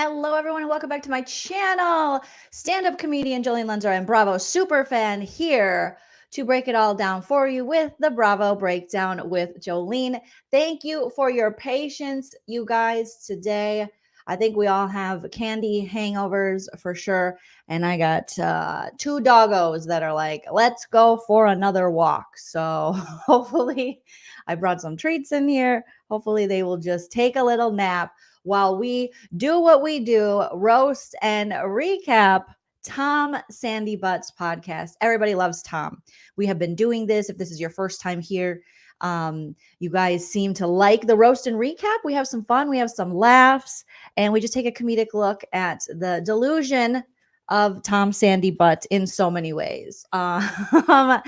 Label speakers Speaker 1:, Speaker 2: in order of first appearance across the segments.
Speaker 1: Hello, everyone, and welcome back to my channel. Stand-up comedian Joleen Lunzer and Bravo superfan here to break it all down for you with the Bravo Breakdown with Joleen. Thank you for your patience, you guys, today. I think we all have candy hangovers for sure. And I got two doggos that are like, let's go for another walk. So hopefully I brought some treats in here. Hopefully they will just take a little nap while we do what we do, roast and recap Tom Sandy Butts podcast. Everybody loves Tom. We have been doing this. If this is your first time here, you guys seem to like the roast and recap. We have some fun. We have some laughs, and we just take a comedic look at the delusion of Tom Sandy Butt in so many ways. Warning,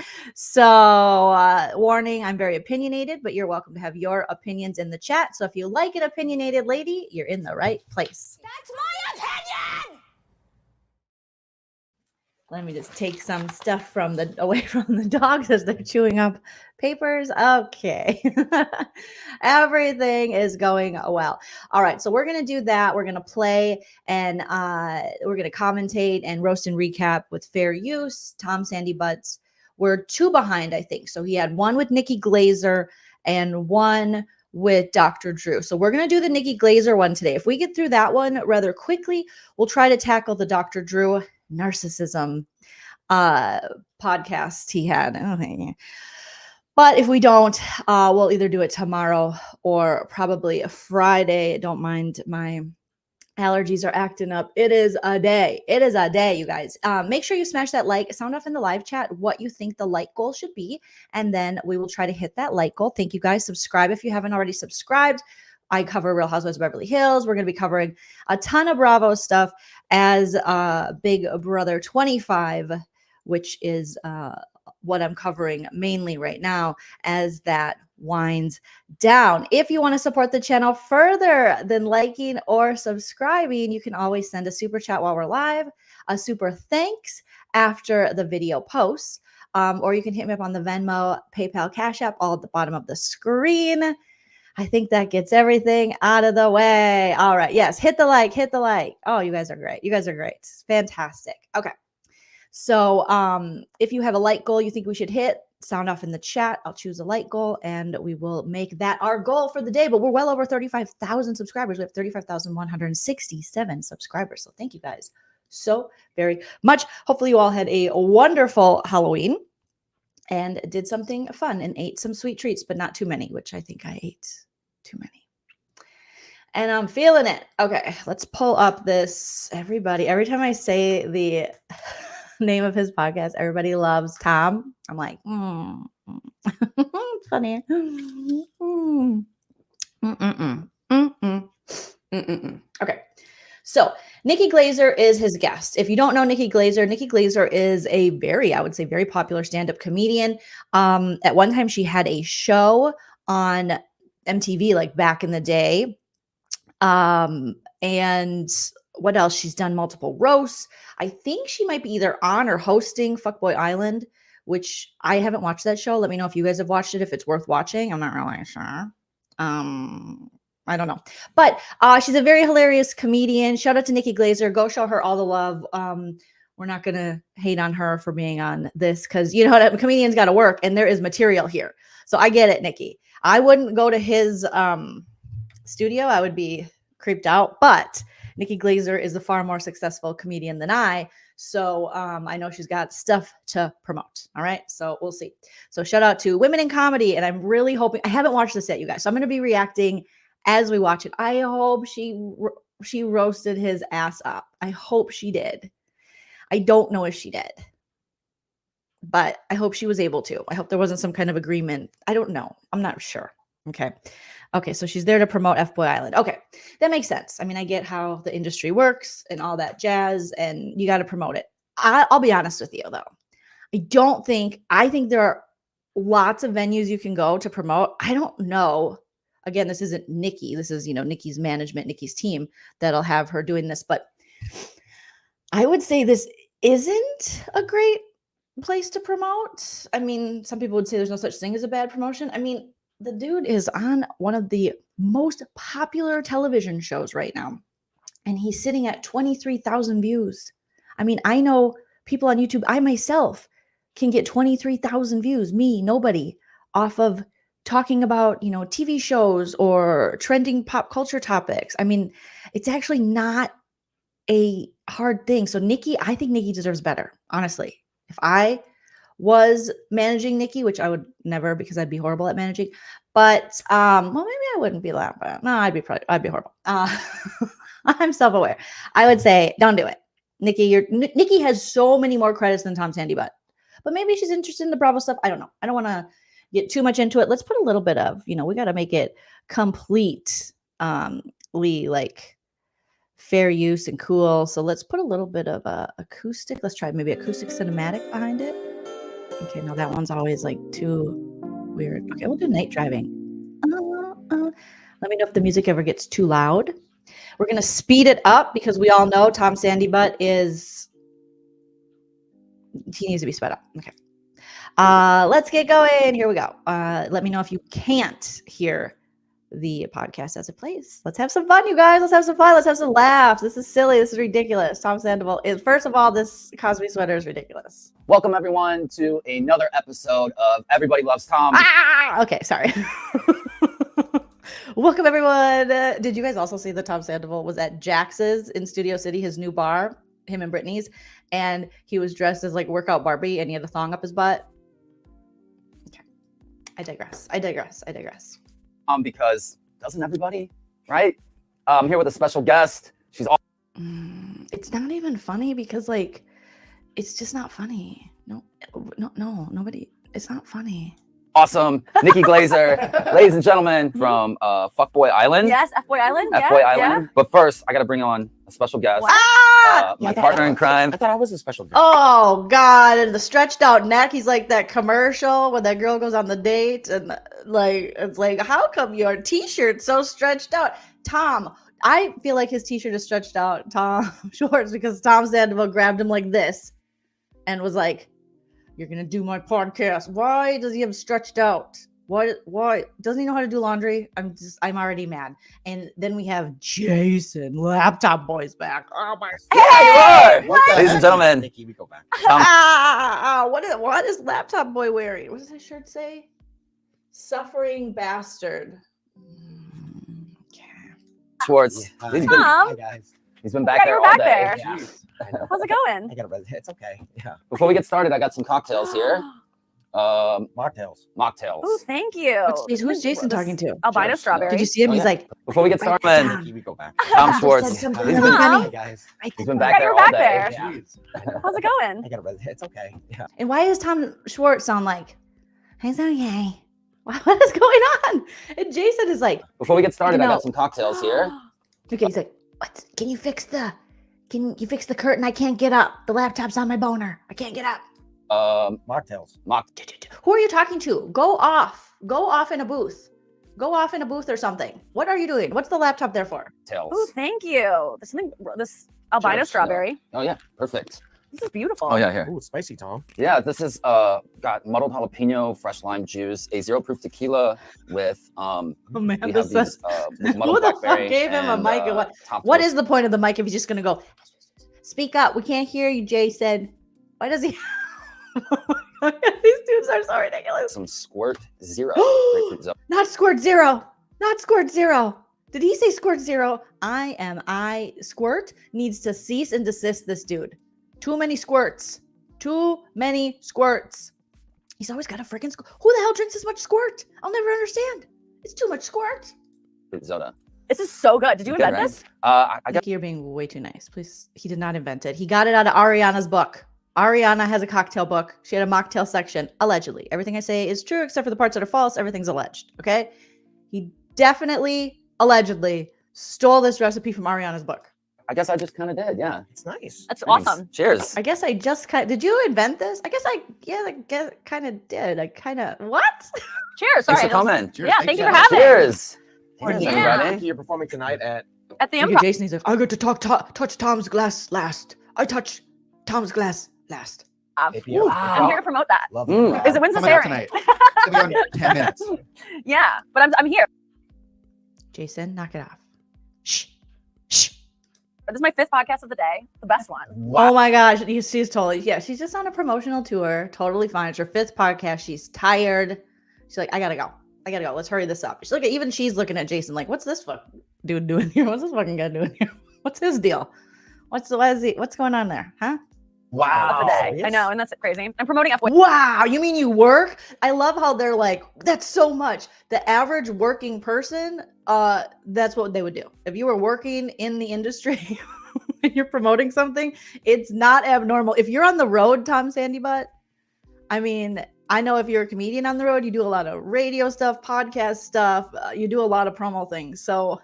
Speaker 1: I'm very opinionated, but you're welcome to have your opinions in the chat. So if you like an opinionated lady, you're in the right place.
Speaker 2: That's my opinion!
Speaker 1: Let me just take some stuff away from the dogs as they're chewing up papers. Okay. Everything is going well. All right. So we're going to do that. We're going to play and we're going to commentate and roast and recap with fair use. Tom Sandy Butts. We're two behind, I think. So he had one with Nikki Glazer and one with Dr. Drew. So we're going to do the Nikki Glazer one today. If we get through that one rather quickly, we'll try to tackle the Dr. Drew narcissism podcast he had. But if we don't, we'll either do it tomorrow or probably a Friday. Don't mind my allergies are acting up. It is a day. It is a day, you guys. Make sure you smash that like. Sound off in the live chat what you think the like goal should be. And then we will try to hit that like goal. Thank you guys. Subscribe if you haven't already subscribed. I cover Real Housewives of Beverly Hills. We're going to be covering a ton of Bravo stuff as Big Brother 25, which is what I'm covering mainly right now as that winds down. If you want to support the channel further than liking or subscribing, you can always send a super chat while we're live, a super thanks after the video posts, or you can hit me up on the Venmo, PayPal, Cash App, all at the bottom of the screen. I think that gets everything out of the way. All right. Yes. Hit the like. Hit the like. Oh, you guys are great. You guys are great. Fantastic. Okay. So if you have a like goal you think we should hit, sound off in the chat. I'll choose a like goal and we will make that our goal for the day. But we're well over 35,000 subscribers. We have 35,167 subscribers. So thank you guys so very much. Hopefully you all had a wonderful Halloween and did something fun and ate some sweet treats, but not too many, which I think I ate too many. And I'm feeling it. Okay, let's pull up this. Everybody, every time I say the name of his podcast, Everybody Loves Tom, I'm like, it's funny. Okay. So Nikki Glazer is his guest. If you don't know Nikki Glazer is a I would say, very popular stand-up comedian. At one time, she had a show on MTV, like back in the day. And what else? She's done multiple roasts. I think she might be either on or hosting Fuckboy Island, which I haven't watched that show. Let me know if you guys have watched it, if it's worth watching. I'm not really sure. I don't know. But she's a very hilarious comedian. Shout out to Nikki Glazer. Go show her all the love. We're not going to hate on her for being on this because, you know what, a comedian's got to work and there is material here. So I get it, Nikki. I wouldn't go to his studio. I would be creeped out. But Nikki Glazer is a far more successful comedian than I. So I know she's got stuff to promote. All right. So we'll see. So shout out to Women in Comedy. And I'm really hoping, I haven't watched this yet, you guys. So I'm going to be reacting as we watch it. I hope she roasted his ass up. I hope she did. I don't know if she did, but I hope she was able to. I hope there wasn't some kind of agreement. I don't know. I'm not sure. Okay. Okay. So she's there to promote F-Boy Island. Okay. That makes sense. I mean, I get how the industry works and all that jazz, and you got to promote it. I'll be honest with you though. I think there are lots of venues you can go to promote. I don't know. Again, this isn't Nikki. This is, Nikki's management, Nikki's team that'll have her doing this. But I would say this isn't a great place to promote. I mean, some people would say there's no such thing as a bad promotion. I mean, the dude is on one of the most popular television shows right now. and he's sitting at 23,000 views. I mean, I know people on YouTube, I myself can get 23,000 views, me, nobody, off of talking about, TV shows or trending pop culture topics. I mean, it's actually not a hard thing. So I think Nikki deserves better, honestly. If I was managing Nikki, which I would never because I'd be horrible at managing, but well, maybe I wouldn't be that bad. No, I'd be horrible. I'm self-aware. I would say, don't do it. Nikki has so many more credits than Tom Sandy Butt, but maybe she's interested in the Bravo stuff. I don't know. I don't want to get too much into it. Let's put a little bit of, we got to make it completely like fair use and cool. So let's put a little bit of acoustic. Let's try maybe acoustic cinematic behind it. Okay, no, that one's always like too weird. Okay, we'll do night driving. Let me know if the music ever gets too loud. We're going to speed it up because we all know Tom Sandy Butt he needs to be sped up. Okay. Let's get going. Here we go. Let me know if you can't hear the podcast as it plays. Let's have some fun, you guys. Let's have some fun. Let's have some laughs. This is silly. This is ridiculous. Tom Sandoval is, first of all, this Cosby sweater is ridiculous.
Speaker 3: Welcome, everyone, to another episode of Everybody Loves Tom.
Speaker 1: Okay, sorry. Welcome, everyone. Did you guys also see that Tom Sandoval was at Jax's in Studio City, his new bar, him and Brittany's, and he was dressed as like workout Barbie and he had a thong up his butt? Okay. I digress.
Speaker 3: Because doesn't everybody, right? I'm here with a special guest. She's all.
Speaker 1: It's not even funny because like, it's just not funny. No, nobody. It's not funny.
Speaker 3: Awesome, Nikki Glazer, ladies and gentlemen, from Fuckboy Island.
Speaker 2: Yes, F-Boy Island.
Speaker 3: F-Boy Island. But first, I got to bring on a special guest. My partner in crime.
Speaker 4: I thought I was a special guest.
Speaker 1: Oh God! And the stretched out neck. He's like that commercial when that girl goes on the date, and like it's like, how come your T-shirt's so stretched out, Tom? I feel like his T-shirt is stretched out, Tom shorts, because Tom Sandoval grabbed him like this, and was like, "You're gonna do my podcast." Why does he have stretched out? Why doesn't he know how to do laundry? I'm already mad. And then we have Jason, Laptop Boy's back. Oh my!
Speaker 3: Hey, ladies and gentlemen,
Speaker 4: Nikki, we go back.
Speaker 1: What is Laptop Boy wearing? What does his shirt say? Suffering bastard. Okay.
Speaker 3: Schwartz.
Speaker 4: Yeah.
Speaker 3: He's
Speaker 2: Tom.
Speaker 4: Hi, guys.
Speaker 3: been back there all day.
Speaker 4: Yeah.
Speaker 2: How's it going?
Speaker 4: I got to It's okay. Yeah.
Speaker 3: Before we get started, I got some cocktails here.
Speaker 4: Mocktails.
Speaker 3: Mocktails.
Speaker 2: Oh, thank you.
Speaker 1: Who's Jason talking to?
Speaker 2: Albino strawberry.
Speaker 1: Did you see him?
Speaker 4: Oh,
Speaker 1: He's
Speaker 4: yeah.
Speaker 1: like,
Speaker 3: Before we get
Speaker 1: Write
Speaker 3: started,
Speaker 1: that down.
Speaker 4: Nikki, we go back.
Speaker 3: Tom Schwartz.
Speaker 1: Said something
Speaker 3: He's
Speaker 1: really
Speaker 3: been,
Speaker 1: funny.
Speaker 4: Hi, guys.
Speaker 3: he's been back there
Speaker 2: You're
Speaker 3: all
Speaker 2: back
Speaker 3: day.
Speaker 2: there.
Speaker 4: Yeah.
Speaker 2: How's it going?
Speaker 4: I got to It's okay. Yeah.
Speaker 1: And why does Tom Schwartz sound like, it's okay? What is going on? And Jason is like,
Speaker 3: Before we get started, I
Speaker 1: No.
Speaker 3: got some cocktails here.
Speaker 1: okay, he's like, what? Can you fix the curtain? I can't get up. The laptop's on my boner. I can't get up.
Speaker 4: Mocktails.
Speaker 1: Who are you talking to? Go off in a booth. Go off in a booth or something. What are you doing? What's the laptop there for?
Speaker 2: Oh, thank you. This albino
Speaker 3: Cheers.
Speaker 2: strawberry.
Speaker 3: Oh yeah, perfect.
Speaker 2: This is beautiful.
Speaker 3: Oh yeah, here.
Speaker 4: Ooh, spicy, Tom.
Speaker 3: Yeah, this is got muddled jalapeno, fresh lime juice, a 0 proof tequila with we have these muddled
Speaker 1: Who the fuck
Speaker 3: blackberry
Speaker 1: gave him a
Speaker 3: and,
Speaker 1: mic? And
Speaker 3: Tom
Speaker 1: what
Speaker 3: Toast.
Speaker 1: is the point of the mic if he's just gonna go, speak up? We can't hear you, Jason. Why does he? These dudes are so ridiculous.
Speaker 3: Some Squirt Zero. Grapefruit Zero.
Speaker 1: Not squirt zero. Not squirt zero. Did he say squirt zero? Squirt needs to cease and desist this dude. Too many squirts. Too many squirts. He's always got a freaking squirt. Who the hell drinks this much squirt? I'll never understand. It's too much squirt.
Speaker 3: Soda.
Speaker 2: This is so good. Did you
Speaker 3: Good,
Speaker 2: invent
Speaker 3: right?
Speaker 2: this?
Speaker 3: I got
Speaker 1: Nikki, you're being way too nice. Please. He did not invent it. He got it out of Ariana's book. Ariana has a cocktail book. She had a mocktail section, allegedly. Everything I say is true except for the parts that are false. Everything's alleged. Okay? He definitely, allegedly, stole this recipe from Ariana's book.
Speaker 3: I guess I just kind of did. Yeah.
Speaker 4: It's nice.
Speaker 2: That's
Speaker 3: Thanks.
Speaker 2: awesome.
Speaker 3: Cheers.
Speaker 1: I guess I just did you invent this? I guess kind of did. What?
Speaker 2: Cheers.
Speaker 3: Thanks
Speaker 2: Sorry.
Speaker 3: for coming.
Speaker 4: Cheers.
Speaker 2: Yeah, thank you for having me.
Speaker 3: Cheers.
Speaker 4: Cheers,
Speaker 2: Yeah.
Speaker 4: everybody. You're performing tonight at
Speaker 2: At the
Speaker 1: Look
Speaker 2: Improv.
Speaker 1: at Jason. He's like, I got to touch Tom's glass last. I touch Tom's glass last.
Speaker 4: APO.
Speaker 2: I'm here to promote that.
Speaker 4: Love
Speaker 3: Mm.
Speaker 4: it.
Speaker 2: Is it when's this
Speaker 5: Coming out
Speaker 2: airing?
Speaker 5: tonight. It's gonna be on 10 minutes.
Speaker 2: Yeah, but I'm here.
Speaker 1: Jason, knock it off. Shh. Shh.
Speaker 2: This is my 5th podcast of the day. The best one.
Speaker 4: Wow.
Speaker 1: Oh my gosh, she's totally, yeah, she's just on a promotional tour. Totally fine. It's her 5th podcast. She's tired. She's like, I gotta go. Let's hurry this up. She's looking at Jason like, what's this dude doing here? What's this fucking guy doing here? What's his deal? What's going on there? Huh?
Speaker 4: Wow.
Speaker 2: Of the day. I know, and that's crazy. I'm promoting F1.
Speaker 1: Wow, you mean you work? I love how they're like, that's so much. The average working person, that's what they would do. If you were working in the industry and you're promoting something, it's not abnormal. If you're on the road, Tom Sandybutt, I mean, I know if you're a comedian on the road, you do a lot of radio stuff, podcast stuff, you do a lot of promo things. So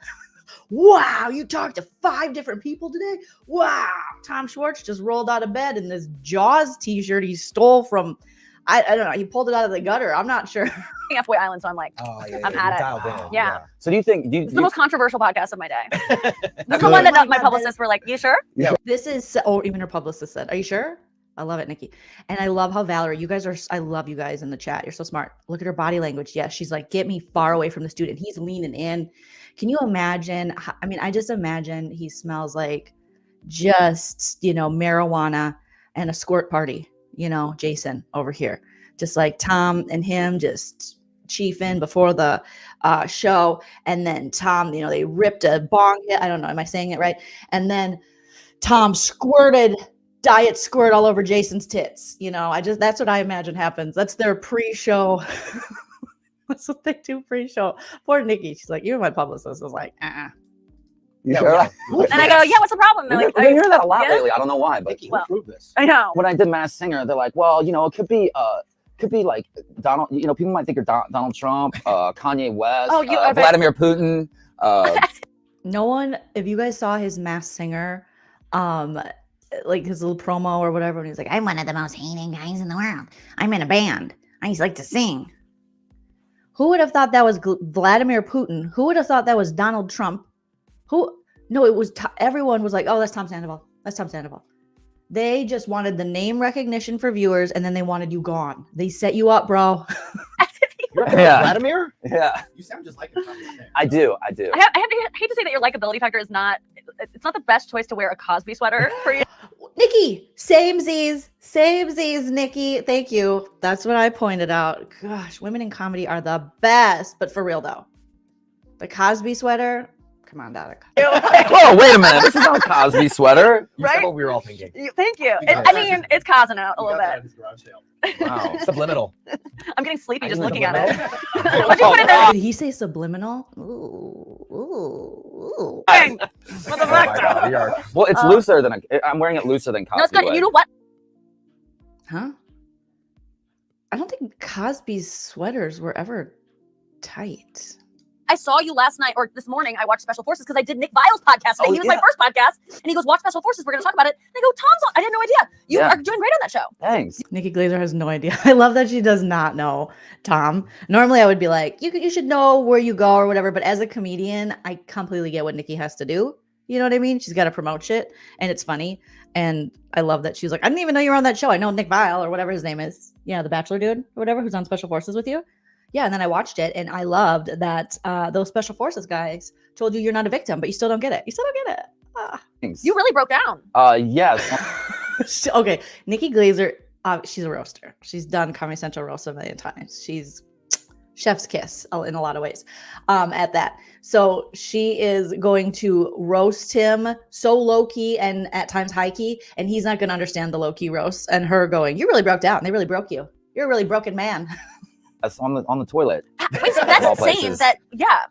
Speaker 1: wow, you talked to 5 different people today? Wow. Tom Schwartz just rolled out of bed in this Jaws t-shirt he stole from, I don't know, he pulled it out of the gutter. I'm not sure.
Speaker 2: F-Way Island, so I'm like,
Speaker 4: Oh, yeah,
Speaker 2: I'm
Speaker 4: yeah,
Speaker 2: at it.
Speaker 4: dialed in.
Speaker 2: Yeah.
Speaker 3: So do you think?
Speaker 2: It's the most controversial podcast of my day. This is the one that my publicists were like, you sure?
Speaker 1: This is, even her publicist said, are you sure? I love it, Nikki. And I love how Valerie, I love you guys in the chat. You're so smart. Look at her body language. Yes, she's like, get me far away from the student. He's leaning in. Can you imagine? I mean, I just imagine he smells like just, marijuana and a squirt party, Jason over here. Just like Tom and him just chiefing before the show. And then Tom, they ripped a bong hit. I don't know. Am I saying it right? And then Tom squirted diet squirt all over Jason's tits. That's what I imagine happens. That's their pre-show. That's what they do pre-show. Poor Nikki. She's like, you're my publicist. I was like,
Speaker 3: You
Speaker 4: Yeah,
Speaker 3: sure?
Speaker 2: And I go, yeah, what's the problem? They're like,
Speaker 3: We've been hearing that a lot
Speaker 2: yeah?
Speaker 3: lately. I don't know why, but
Speaker 4: Nikki,
Speaker 2: Well,
Speaker 4: prove this.
Speaker 2: I know.
Speaker 3: when I did Masked Singer, they're like, well, it could be like Donald. People might think you're Donald Trump, Kanye West,
Speaker 2: Oh, okay.
Speaker 3: Vladimir Putin.
Speaker 1: no one, if you guys saw his Masked Singer, like his little promo or whatever, and he's like, I'm one of the most hated guys in the world. I'm in a band. I just like to sing. Who would have thought that was Vladimir Putin? Who would have thought that was Donald Trump? No, it was, everyone was like, oh, that's Tom Sandoval. That's Tom Sandoval. They just wanted the name recognition for viewers, and then they wanted you gone. They set you up, bro.
Speaker 4: You're
Speaker 3: Yeah.
Speaker 4: Vladimir?
Speaker 3: Yeah,
Speaker 5: You sound just like him.
Speaker 3: I do.
Speaker 2: I hate to say that your likability factor is not, it's not the best choice to wear a Cosby sweater for you.
Speaker 1: Nikki, same Z's, Nikki. Thank you. That's what I pointed out. Gosh, women in comedy are the best. But for real though, the Cosby sweater. Come on, Dada.
Speaker 3: Oh, wait a minute. This is not a Cosby sweater.
Speaker 4: You said
Speaker 2: Right?
Speaker 4: what we were all thinking.
Speaker 2: Thank you.
Speaker 4: got
Speaker 2: I mean, it's causing out a little bit.
Speaker 3: Wow.
Speaker 4: Subliminal.
Speaker 2: I'm getting sleepy just
Speaker 4: I
Speaker 2: looking
Speaker 4: know
Speaker 2: at it.
Speaker 4: subliminal.
Speaker 2: What'd you put in there?
Speaker 1: Did he say subliminal? Ooh.
Speaker 2: Bang.
Speaker 4: Oh my God, we are.
Speaker 3: Well, it's looser than I'm wearing it looser than Cosby.
Speaker 2: No, it's good.
Speaker 3: would.
Speaker 2: You know what?
Speaker 1: Huh? I don't think Cosby's sweaters were ever tight.
Speaker 2: I saw you last night or this morning. I watched Special Forces because I did Nick Vile's podcast today.
Speaker 3: Oh,
Speaker 2: He was my
Speaker 3: yeah.
Speaker 2: first podcast, and he goes, "Watch Special Forces. We're going to talk about it." And I go, "Tom's on." I had no idea. You
Speaker 3: Yeah.
Speaker 2: are doing great on that show.
Speaker 3: Thanks.
Speaker 1: Nikki Glazer has no idea. I love that she does not know Tom. Normally I would be like, you should know where you go or whatever. But as a comedian, I completely get what Nikki has to do. You know what I mean? She's got to promote shit, and it's funny. And I love that she's like, I didn't even know you were on that show. I know Nick Vile or whatever his name is. Yeah, the Bachelor dude or whatever who's on Special Forces with you. Yeah, and then I watched it, and I loved that those Special Forces guys told you you're not a victim, but you still don't get it. You still don't get it. Ah.
Speaker 3: Thanks.
Speaker 2: You really broke down.
Speaker 3: Yes.
Speaker 1: Okay, Nikki Glazer, she's a roaster. She's done Comedy Central roast a million times. She's chef's kiss in a lot of ways at that. So she is going to roast him so low-key and at times high-key, and he's not going to understand the low-key roast, and her going, you really broke down. They really broke you. You're a really broken man.
Speaker 3: That's on the toilet.
Speaker 2: Wait, so that's
Speaker 3: All
Speaker 2: insane.
Speaker 3: places.
Speaker 2: That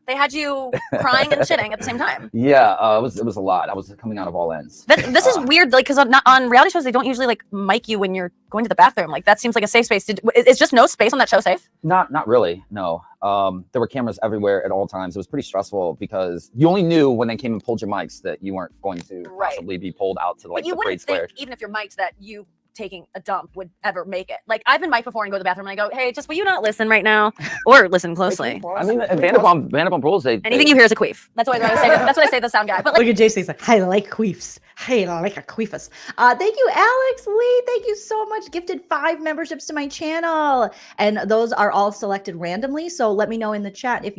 Speaker 2: they had you crying and shitting at the same time.
Speaker 3: Yeah, it was a lot. I was coming out of all ends.
Speaker 2: This is weird, like because on reality shows they don't usually like mic you when you're going to the bathroom. Like that seems like a safe space. Is just no space on that show safe?
Speaker 3: Not really. No. There were cameras everywhere at all times. It was pretty stressful because you only knew when they came and pulled your mics that you weren't going to
Speaker 2: Right.
Speaker 3: possibly be pulled out to like
Speaker 2: But you
Speaker 3: the
Speaker 2: wouldn't
Speaker 3: parade square.
Speaker 2: think, even if you're mic'd, that you taking a dump would ever make it. Like I've been mic'd before and go to the bathroom and I go, hey, just will you not listen right now or listen closely?
Speaker 3: I mean, at Vanderpump Rules,
Speaker 2: Anything you hear is a queef. That's what I say. That's what I say to the sound guy. But like,
Speaker 1: Look at JC. He's like, I like queefs. Hey, like a queefus. Thank you, Alex Lee. Thank you so much. Gifted 5 memberships to my channel. And those are all selected randomly. So let me know in the chat if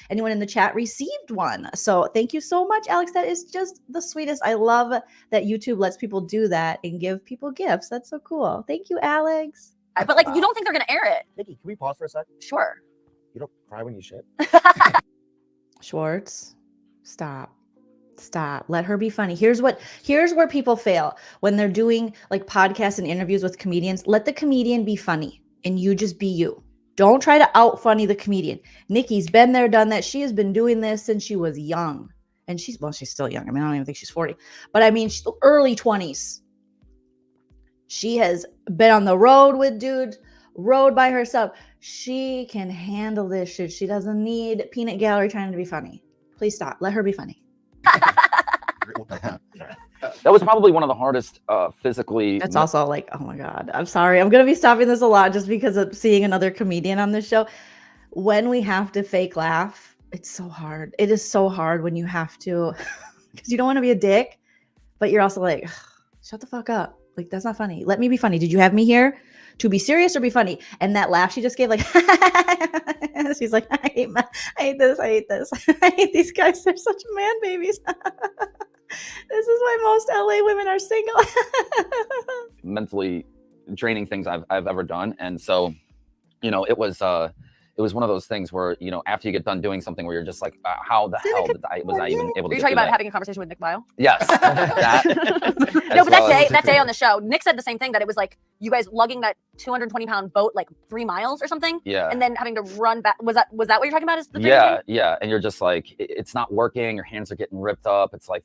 Speaker 1: anyone in the chat received one. So thank you so much, Alex. That is just the sweetest. I love that YouTube lets people do that and give people gifts. That's so cool. Thank you, Alex.
Speaker 2: But like, you don't think they're gonna air it?
Speaker 4: Nikki, can we pause for a sec?
Speaker 2: Sure.
Speaker 4: You don't cry when you shit.
Speaker 1: Schwartz, stop. Let her be funny. Here's where people fail when they're doing like podcasts and interviews with comedians. Let the comedian be funny and you just be you. Don't try to out funny the comedian. Nikki's been there, done that. She has been doing this since she was young. And she's still young. I mean, I don't even think she's 40. But I mean, she's early 20s. She has been on the road with dudes, rode by herself. She can handle this shit. She doesn't need peanut gallery trying to be funny. Please stop. Let her be funny.
Speaker 3: That was probably one of the hardest physically.
Speaker 1: That's also like, oh my God, I'm sorry. I'm going to be stopping this a lot just because of seeing another comedian on this show. When we have to fake laugh, it's so hard. It is so hard when you have to, because you don't want to be a dick, but you're also like, shut the fuck up. Like, that's not funny. Let me be funny. Did you have me here to be serious or be funny? And that laugh she just gave, like, she's like, I hate this. I hate these guys. They're such man babies. This is why most LA women are single.
Speaker 3: Mentally draining things I've ever done. And so, you know, it was one of those things where, you know, after you get done doing something where you're just like, how the hell was I even able to
Speaker 2: Are you
Speaker 3: get
Speaker 2: talking
Speaker 3: through
Speaker 2: about
Speaker 3: that?
Speaker 2: having a conversation with Nick Bio?
Speaker 3: Yes.
Speaker 2: No, but that day on the show, Nick said the same thing, that it was like you guys lugging that 220-pound boat like 3 miles or something.
Speaker 3: Yeah.
Speaker 2: And then having to run back. Was that what you're talking about? Is the
Speaker 3: Yeah. And you're just like, it's not working. Your hands are getting ripped up. It's like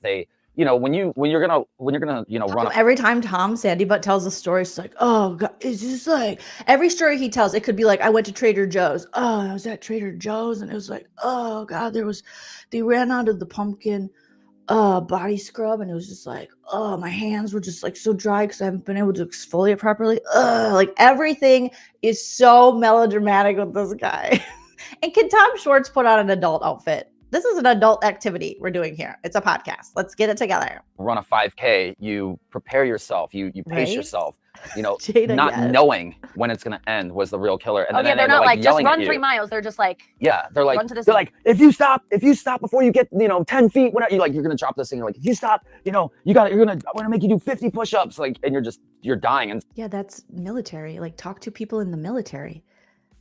Speaker 3: you know, when you're gonna, you know, run up.
Speaker 1: Every time Tom Sandybutt tells a story, it's like, oh God, it's just like every story he tells, it could be like, I went to Trader Joe's. Oh, I was at Trader Joe's and it was like, oh God, they ran out of the pumpkin body scrub and it was just like, oh, my hands were just like so dry because I haven't been able to exfoliate properly. Like everything is so melodramatic with this guy. And can Tom Schwartz put on an adult outfit? This is an adult activity we're doing here. It's a podcast. Let's get it together.
Speaker 3: Run a 5K, you prepare yourself, you pace
Speaker 1: Right?
Speaker 3: yourself, you know,
Speaker 1: Jada,
Speaker 3: not
Speaker 1: yes.
Speaker 3: knowing when it's going to end was the real killer. And
Speaker 2: Oh
Speaker 3: then
Speaker 2: yeah, they're not like just
Speaker 3: yelling at
Speaker 2: run
Speaker 3: you.
Speaker 2: 3 miles. They're just like,
Speaker 3: Yeah, they're like,
Speaker 2: run to this.
Speaker 3: if you stop before you get, you know, 10 feet, whatever, you're going to drop this thing. You're like, if you stop, you know, I'm going to make you do 50 push-ups. Like, and you're dying. And
Speaker 1: Yeah, that's military. Like, talk to people in the military.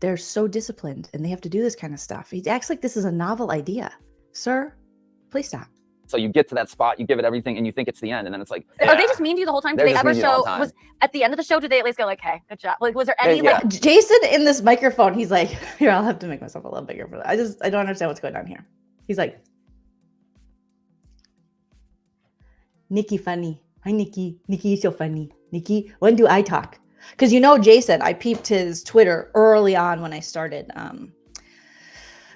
Speaker 1: They're so disciplined and they have to do this kind of stuff. He acts like this is a novel idea. Sir, please stop.
Speaker 3: so you get to that spot, you give it everything and you think it's the end. And then it's like,
Speaker 2: Are they just mean to you the whole time?
Speaker 3: They're
Speaker 2: Did they
Speaker 3: just
Speaker 2: ever
Speaker 3: mean to you the whole
Speaker 2: show,
Speaker 3: time.
Speaker 2: was at the end of the show, did they at least go like, hey, good job? Like, was there any
Speaker 3: Yeah.
Speaker 2: like,
Speaker 1: Jason in this microphone, he's like, here, I'll have to make myself a little bigger for that. I don't understand what's going on here. He's like, Nikki funny. Hi, Nikki. Nikki is so funny. Nikki, when do I talk? Because you know, Jason, I peeped his Twitter early on when I started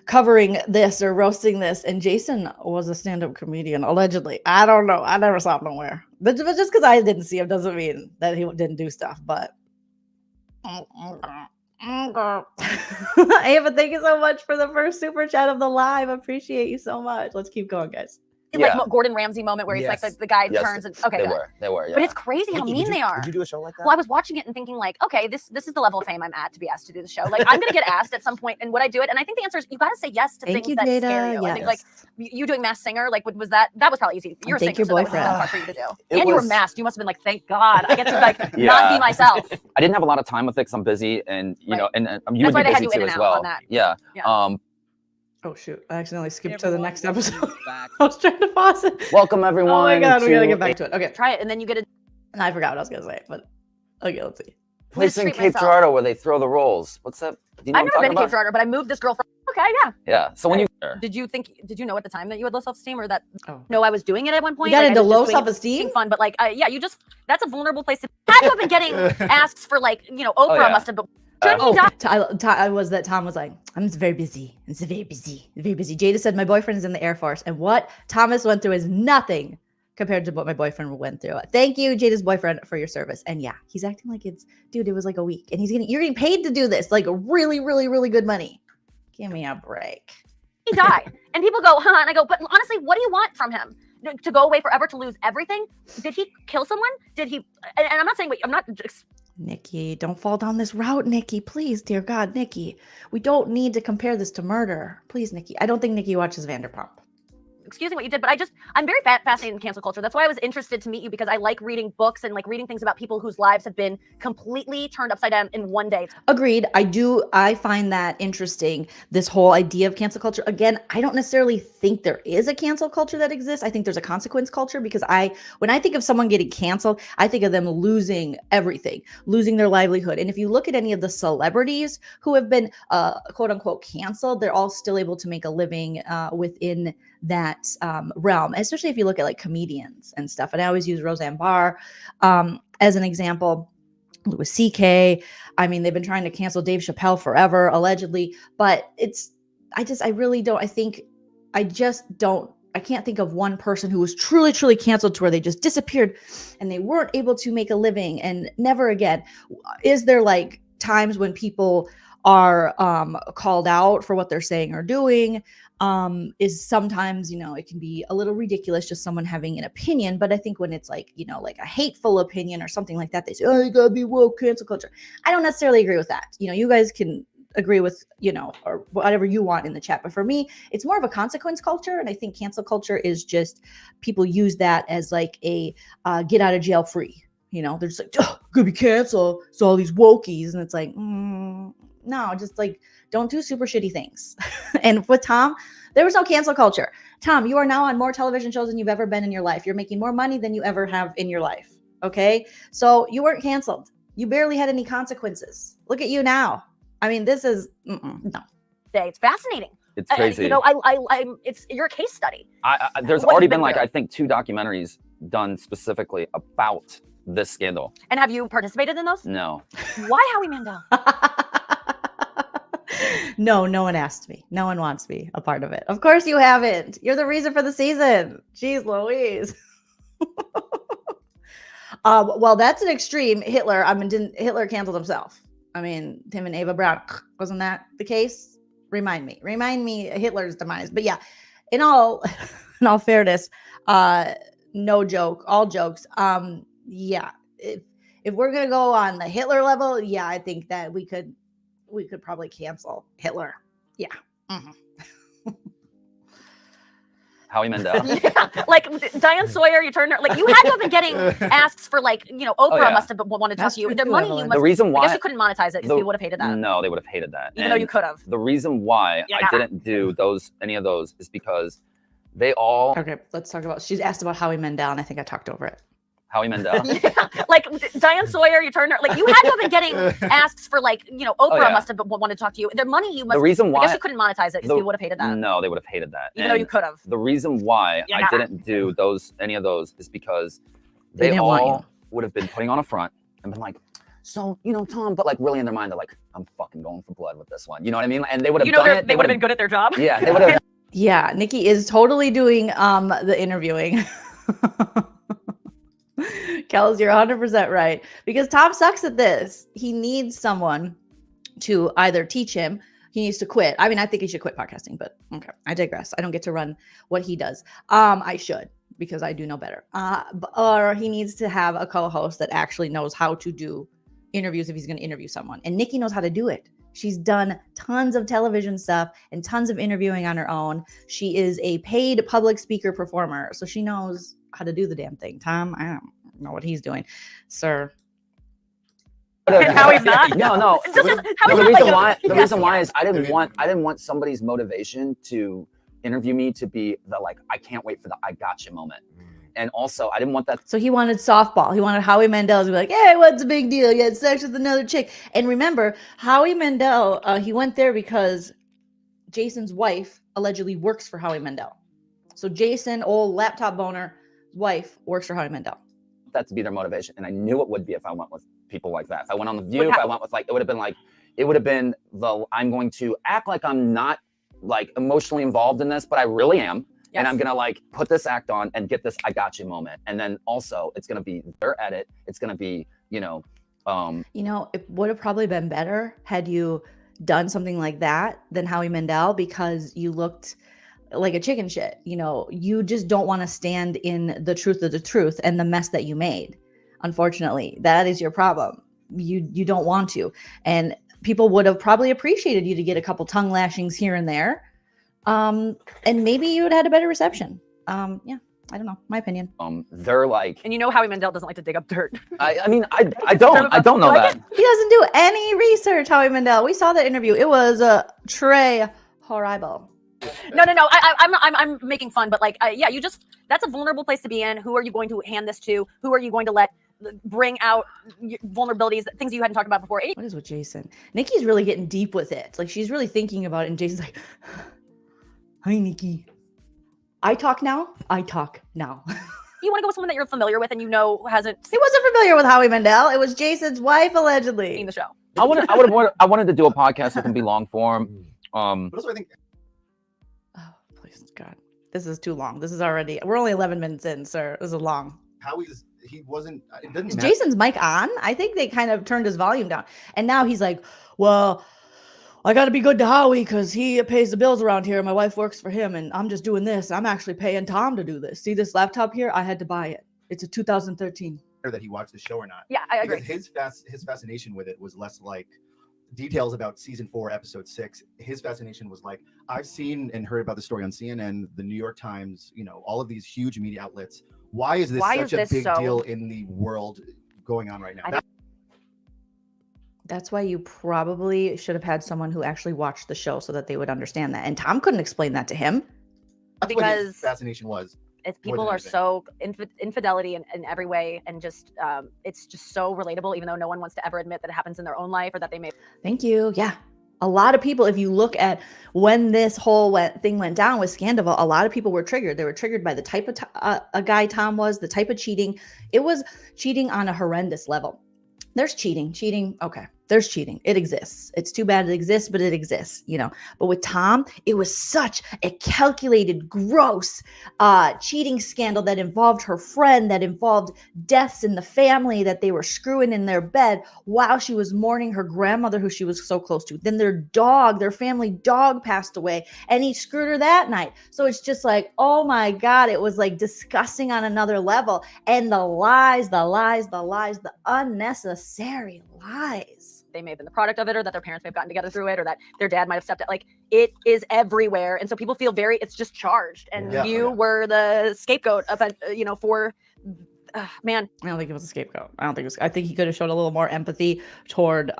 Speaker 1: covering this or roasting this, and Jason was a stand-up comedian, allegedly. I don't know. I never saw him nowhere. But just because I didn't see him doesn't mean that he didn't do stuff. But Ava, thank you so much for the first super chat of the live. Appreciate you so much. Let's keep going, guys.
Speaker 2: like Gordon Ramsay moment where he's
Speaker 4: Yes.
Speaker 2: like the guy
Speaker 3: Yes,
Speaker 2: turns and okay,
Speaker 3: they
Speaker 2: good.
Speaker 3: were. Yeah.
Speaker 2: But it's crazy how
Speaker 4: Nikki,
Speaker 2: mean they are.
Speaker 4: Would you do a show like that?
Speaker 2: Well, I was watching it and thinking like, okay, this is the level of fame I'm at to be asked to do the show. Like, I'm gonna get asked at some point, and would I do it? And I think the answer is you got to say yes to
Speaker 1: Thank
Speaker 2: things
Speaker 1: you,
Speaker 2: that
Speaker 1: Jada.
Speaker 2: scare you. I think like
Speaker 1: Yes.
Speaker 2: you doing Masked Singer, like was that was probably easy. You're a
Speaker 1: Thank
Speaker 2: singer,
Speaker 1: your
Speaker 2: so that was
Speaker 1: boyfriend.
Speaker 2: hard for you to do.
Speaker 3: It
Speaker 2: And you were
Speaker 3: was-
Speaker 2: masked. You must have been like, thank God, I get to like not
Speaker 3: Yeah.
Speaker 2: be myself.
Speaker 3: I didn't have a lot of time with it because I'm busy and, you know, and you
Speaker 2: That's why
Speaker 3: would be
Speaker 2: they had
Speaker 3: busy
Speaker 2: you in
Speaker 3: too
Speaker 2: and
Speaker 3: as
Speaker 2: out
Speaker 3: well.
Speaker 2: on that.
Speaker 3: Yeah.
Speaker 2: Yeah.
Speaker 1: Oh shoot! I accidentally skipped to the
Speaker 6: Everyone,
Speaker 1: next
Speaker 6: welcome
Speaker 1: episode.
Speaker 6: back.
Speaker 1: I was trying to pause it.
Speaker 3: Welcome everyone.
Speaker 1: Oh my God, we gotta
Speaker 3: to
Speaker 1: get back to it. Okay,
Speaker 2: Try it, and then you get a
Speaker 1: and I forgot what I was gonna say, but okay, let's see.
Speaker 3: place in
Speaker 2: treat
Speaker 3: Cape
Speaker 2: myself.
Speaker 3: Girardeau where they throw the rolls. What's that? Do you know
Speaker 2: I've
Speaker 3: what
Speaker 2: never
Speaker 3: I'm
Speaker 2: been to
Speaker 3: talking
Speaker 2: Cape Girardeau, but I moved this girl from. Okay, yeah.
Speaker 3: Yeah. So when you
Speaker 2: Did you know at the time that you had low self-esteem, or that
Speaker 1: Oh.
Speaker 2: no, I was doing it at one point?
Speaker 1: You got
Speaker 2: Like, I
Speaker 1: into
Speaker 2: was just
Speaker 1: low
Speaker 2: doing it
Speaker 1: self-esteem?
Speaker 2: being fun, but like, yeah, that's a vulnerable place to. Had to have been getting asks for like, you know, Oprah
Speaker 3: yeah.
Speaker 2: must have been. Shouldn't he die?
Speaker 1: Tom was like, I'm very busy. It's very busy. Very busy. Jada said my boyfriend is in the Air Force, and what Thomas went through is nothing compared to what my boyfriend went through. Thank you, Jada's boyfriend, for your service. And yeah, he's acting like dude, it was like a week, and you're getting paid to do this, like really, really, really good money. Give me a break.
Speaker 2: He died, and people go, huh? And I go, but honestly, what do you want from him? to go away forever, to lose everything? Did he kill someone? Did he? And I'm not saying, I'm not.
Speaker 1: Nikki, don't fall down this route, Nikki. Please, dear God, Nikki. We don't need to compare this to murder. Please, Nikki. I don't think Nikki watches Vanderpump.
Speaker 2: Excusing what you did, but I'm very fascinated in cancel culture. That's why I was interested to meet you, because I like reading books and like reading things about people whose lives have been completely turned upside down in one day.
Speaker 1: Agreed. I find that interesting, this whole idea of cancel culture. Again, I don't necessarily think there is a cancel culture that exists. I think there's a consequence culture, because when I think of someone getting canceled, I think of them losing everything, losing their livelihood. And if you look at any of the celebrities who have been quote unquote canceled, they're all still able to make a living within that realm, especially if you look at like comedians and stuff. And I always use Roseanne Barr as an example. Louis C.K. I mean, they've been trying to cancel Dave Chappelle forever, allegedly, but I can't think of one person who was truly, truly canceled to where they just disappeared and they weren't able to make a living and never again. Is there like times when people are called out for what they're saying or doing? Is sometimes, it can be a little ridiculous, just someone having an opinion. But I think when it's like, like a hateful opinion or something like that, they say, oh, you gotta be woke, cancel culture. I don't necessarily agree with that. You guys can agree with, or whatever you want in the chat. But for me, it's more of a consequence culture. And I think cancel culture is just people use that as like a get out of jail free. They're just like, oh, gonna be canceled. So all these wokies. And it's like, no, just like, don't do super shitty things. And with Tom, there was no cancel culture. Tom, you are now on more television shows than you've ever been in your life. You're making more money than you ever have in your life. Okay. So you weren't canceled. You barely had any consequences. Look at you now. I mean, this is no.
Speaker 2: It's fascinating.
Speaker 3: It's crazy.
Speaker 2: You're a case study.
Speaker 3: There's already been like, I think 2 documentaries done specifically about this scandal.
Speaker 2: And have you participated in those?
Speaker 3: No.
Speaker 2: Why Howie Mandel?
Speaker 1: No one asked me. No one wants me a part of it. Of course you haven't. You're the reason for the season. Jeez Louise. Well, that's an extreme. Hitler canceled himself. I mean, him and Ava Brown. Wasn't that the case? Remind me Hitler's demise. But yeah, in all fairness, no joke, all jokes. Yeah, if we're gonna go on the Hitler level, yeah, I think that we could probably cancel Hitler. Yeah. Mm-hmm.
Speaker 3: Howie Mandel.
Speaker 2: Yeah, like Diane Sawyer, you turned her, like you had to have been getting asks for like, Oprah must have wanted to talk to you. The money you must.
Speaker 3: The reason why
Speaker 2: I guess you couldn't monetize it because people would have hated that.
Speaker 3: No, they would have hated that.
Speaker 2: Even though you could have.
Speaker 3: The reason why I didn't do any of those is because they all.
Speaker 1: Okay, let's talk about. She's asked about Howie Mandel, and I think I talked over it.
Speaker 3: Howie Mandel.
Speaker 2: Yeah, like Diane Sawyer, you turned her, like you had to have been getting asks for like, Oprah must have wanted to talk to you. The money you must.
Speaker 3: The reason why
Speaker 2: I guess you couldn't monetize it because people would have hated that.
Speaker 3: No, they would have hated that.
Speaker 2: Even though you could have.
Speaker 3: The reason why I didn't do any of those is because they all would have been putting on a front and been like, so, Tom, but like really in their mind, they're like, I'm fucking going for blood with this one. You know what I mean? And they would have done it.
Speaker 2: They would have been good at their job.
Speaker 3: Yeah, they would have.
Speaker 1: Yeah, Nikki is totally doing the interviewing. Kels, you're 100% right. Because Tom sucks at this. He needs someone to either teach him. He needs to quit. I mean, I think he should quit podcasting, but okay, I digress. I don't get to run what he does. I should, because I do know better. Or he needs to have a co-host that actually knows how to do interviews if he's going to interview someone. And Nikki knows how to do it. She's done tons of television stuff and tons of interviewing on her own. She is a paid public speaker performer, so she knows how to do the damn thing. Tom, I don't know what he's doing, sir.
Speaker 2: And how he's not?
Speaker 3: No. The reason why is I didn't want somebody's motivation to interview me to be the like, I can't wait for the I gotcha moment. And also, I didn't want that.
Speaker 1: So he wanted softball. He wanted Howie Mandel to be like, hey, what's the big deal? You had sex with another chick. And remember, Howie Mandel, he went there because Jason's wife allegedly works for Howie Mandel. So Jason, old laptop boner, wife works for Howie Mandel.
Speaker 3: That to be their motivation. And I knew it would be if I went with people like that. If I went on The View, if I went with it would have been I'm going to act like I'm not like emotionally involved in this, but I really am. Yes. And I'm going to like put this act on and get this I got you moment. And then also it's going to be their edit. It's going to be, it would have probably been better had you done something like that than Howie Mandel, because you looked
Speaker 1: like a chicken shit. You know, you just don't want to stand in the truth of the truth and the mess that you made. Unfortunately, that is your problem. You don't want to. And people would have probably appreciated you to get a couple tongue lashings here and there. And maybe you would have had a better reception. Yeah, I don't know. My opinion.
Speaker 3: They're like,
Speaker 2: And you know Howie Mandel doesn't like to dig up dirt.
Speaker 3: I mean, I don't know that.
Speaker 1: He doesn't do any research, Howie Mandel. We saw that interview. It was Trey horrible.
Speaker 2: No. I'm making fun, but like, yeah, that's a vulnerable place to be in. Who are you going to hand this to? Who are you going to let bring out vulnerabilities, things you hadn't talked about before?
Speaker 1: What is with Jason? Nikki's really getting deep with it. Like, she's really thinking about it. And Jason's like, hi, Nikki. I talk now.
Speaker 2: You want to go with someone that you're familiar with and you know hasn't
Speaker 1: He wasn't familiar with Howie Mandel. It was Jason's wife, allegedly.
Speaker 2: seen the show.
Speaker 3: I wanted to do a podcast that can be long form.
Speaker 5: But also, I think
Speaker 1: Oh, please, God. This is too long. We're only 11 minutes in, sir. This is long.
Speaker 5: he wasn't. It didn't
Speaker 1: Is
Speaker 5: matter.
Speaker 1: Jason's mic on? I think they kind of turned his volume down. And now he's like, well, I got to be good to Howie because he pays the bills around here. My wife works for him and I'm just doing this. I'm actually paying Tom to do this. See this laptop here? I had to buy it. It's a 2013.
Speaker 5: That he watched the show or not.
Speaker 2: Yeah, I agree.
Speaker 5: Because his fascination with it was less like details about season 4, episode 6. His fascination was like, I've seen and heard about the story on CNN, the New York Times, all of these huge media outlets. Why is this such a big deal in the world going on right now?
Speaker 1: That's why you probably should have had someone who actually watched the show so that they would understand that. And Tom couldn't explain that to him.
Speaker 5: That's what his fascination was.
Speaker 2: It's people are so infidelity in every way, and just it's just so relatable, even though no one wants to ever admit that it happens in their own life or that they may.
Speaker 1: Thank you. Yeah. A lot of people, if you look at when this whole thing went down with Scandoval, a lot of people were triggered. They were triggered by the type of a guy Tom was, the type of cheating. It was cheating on a horrendous level. There's cheating. Okay. There's cheating. It exists. It's too bad it exists, but it exists, But with Tom, it was such a calculated, gross cheating scandal that involved her friend, that involved deaths in the family, that they were screwing in their bed while she was mourning her grandmother, who she was so close to. Then their family dog passed away, and he screwed her that night. So it's just like, oh my God, it was like disgusting on another level. And the lies, the unnecessary lies.
Speaker 2: They may have been the product of it, or that their parents may have gotten together through it, or that their dad might have stepped out. Like, it is everywhere. And so people feel it's just charged. And you were the scapegoat of it, for, man.
Speaker 1: I don't think it was a scapegoat. I think he could have showed a little more empathy toward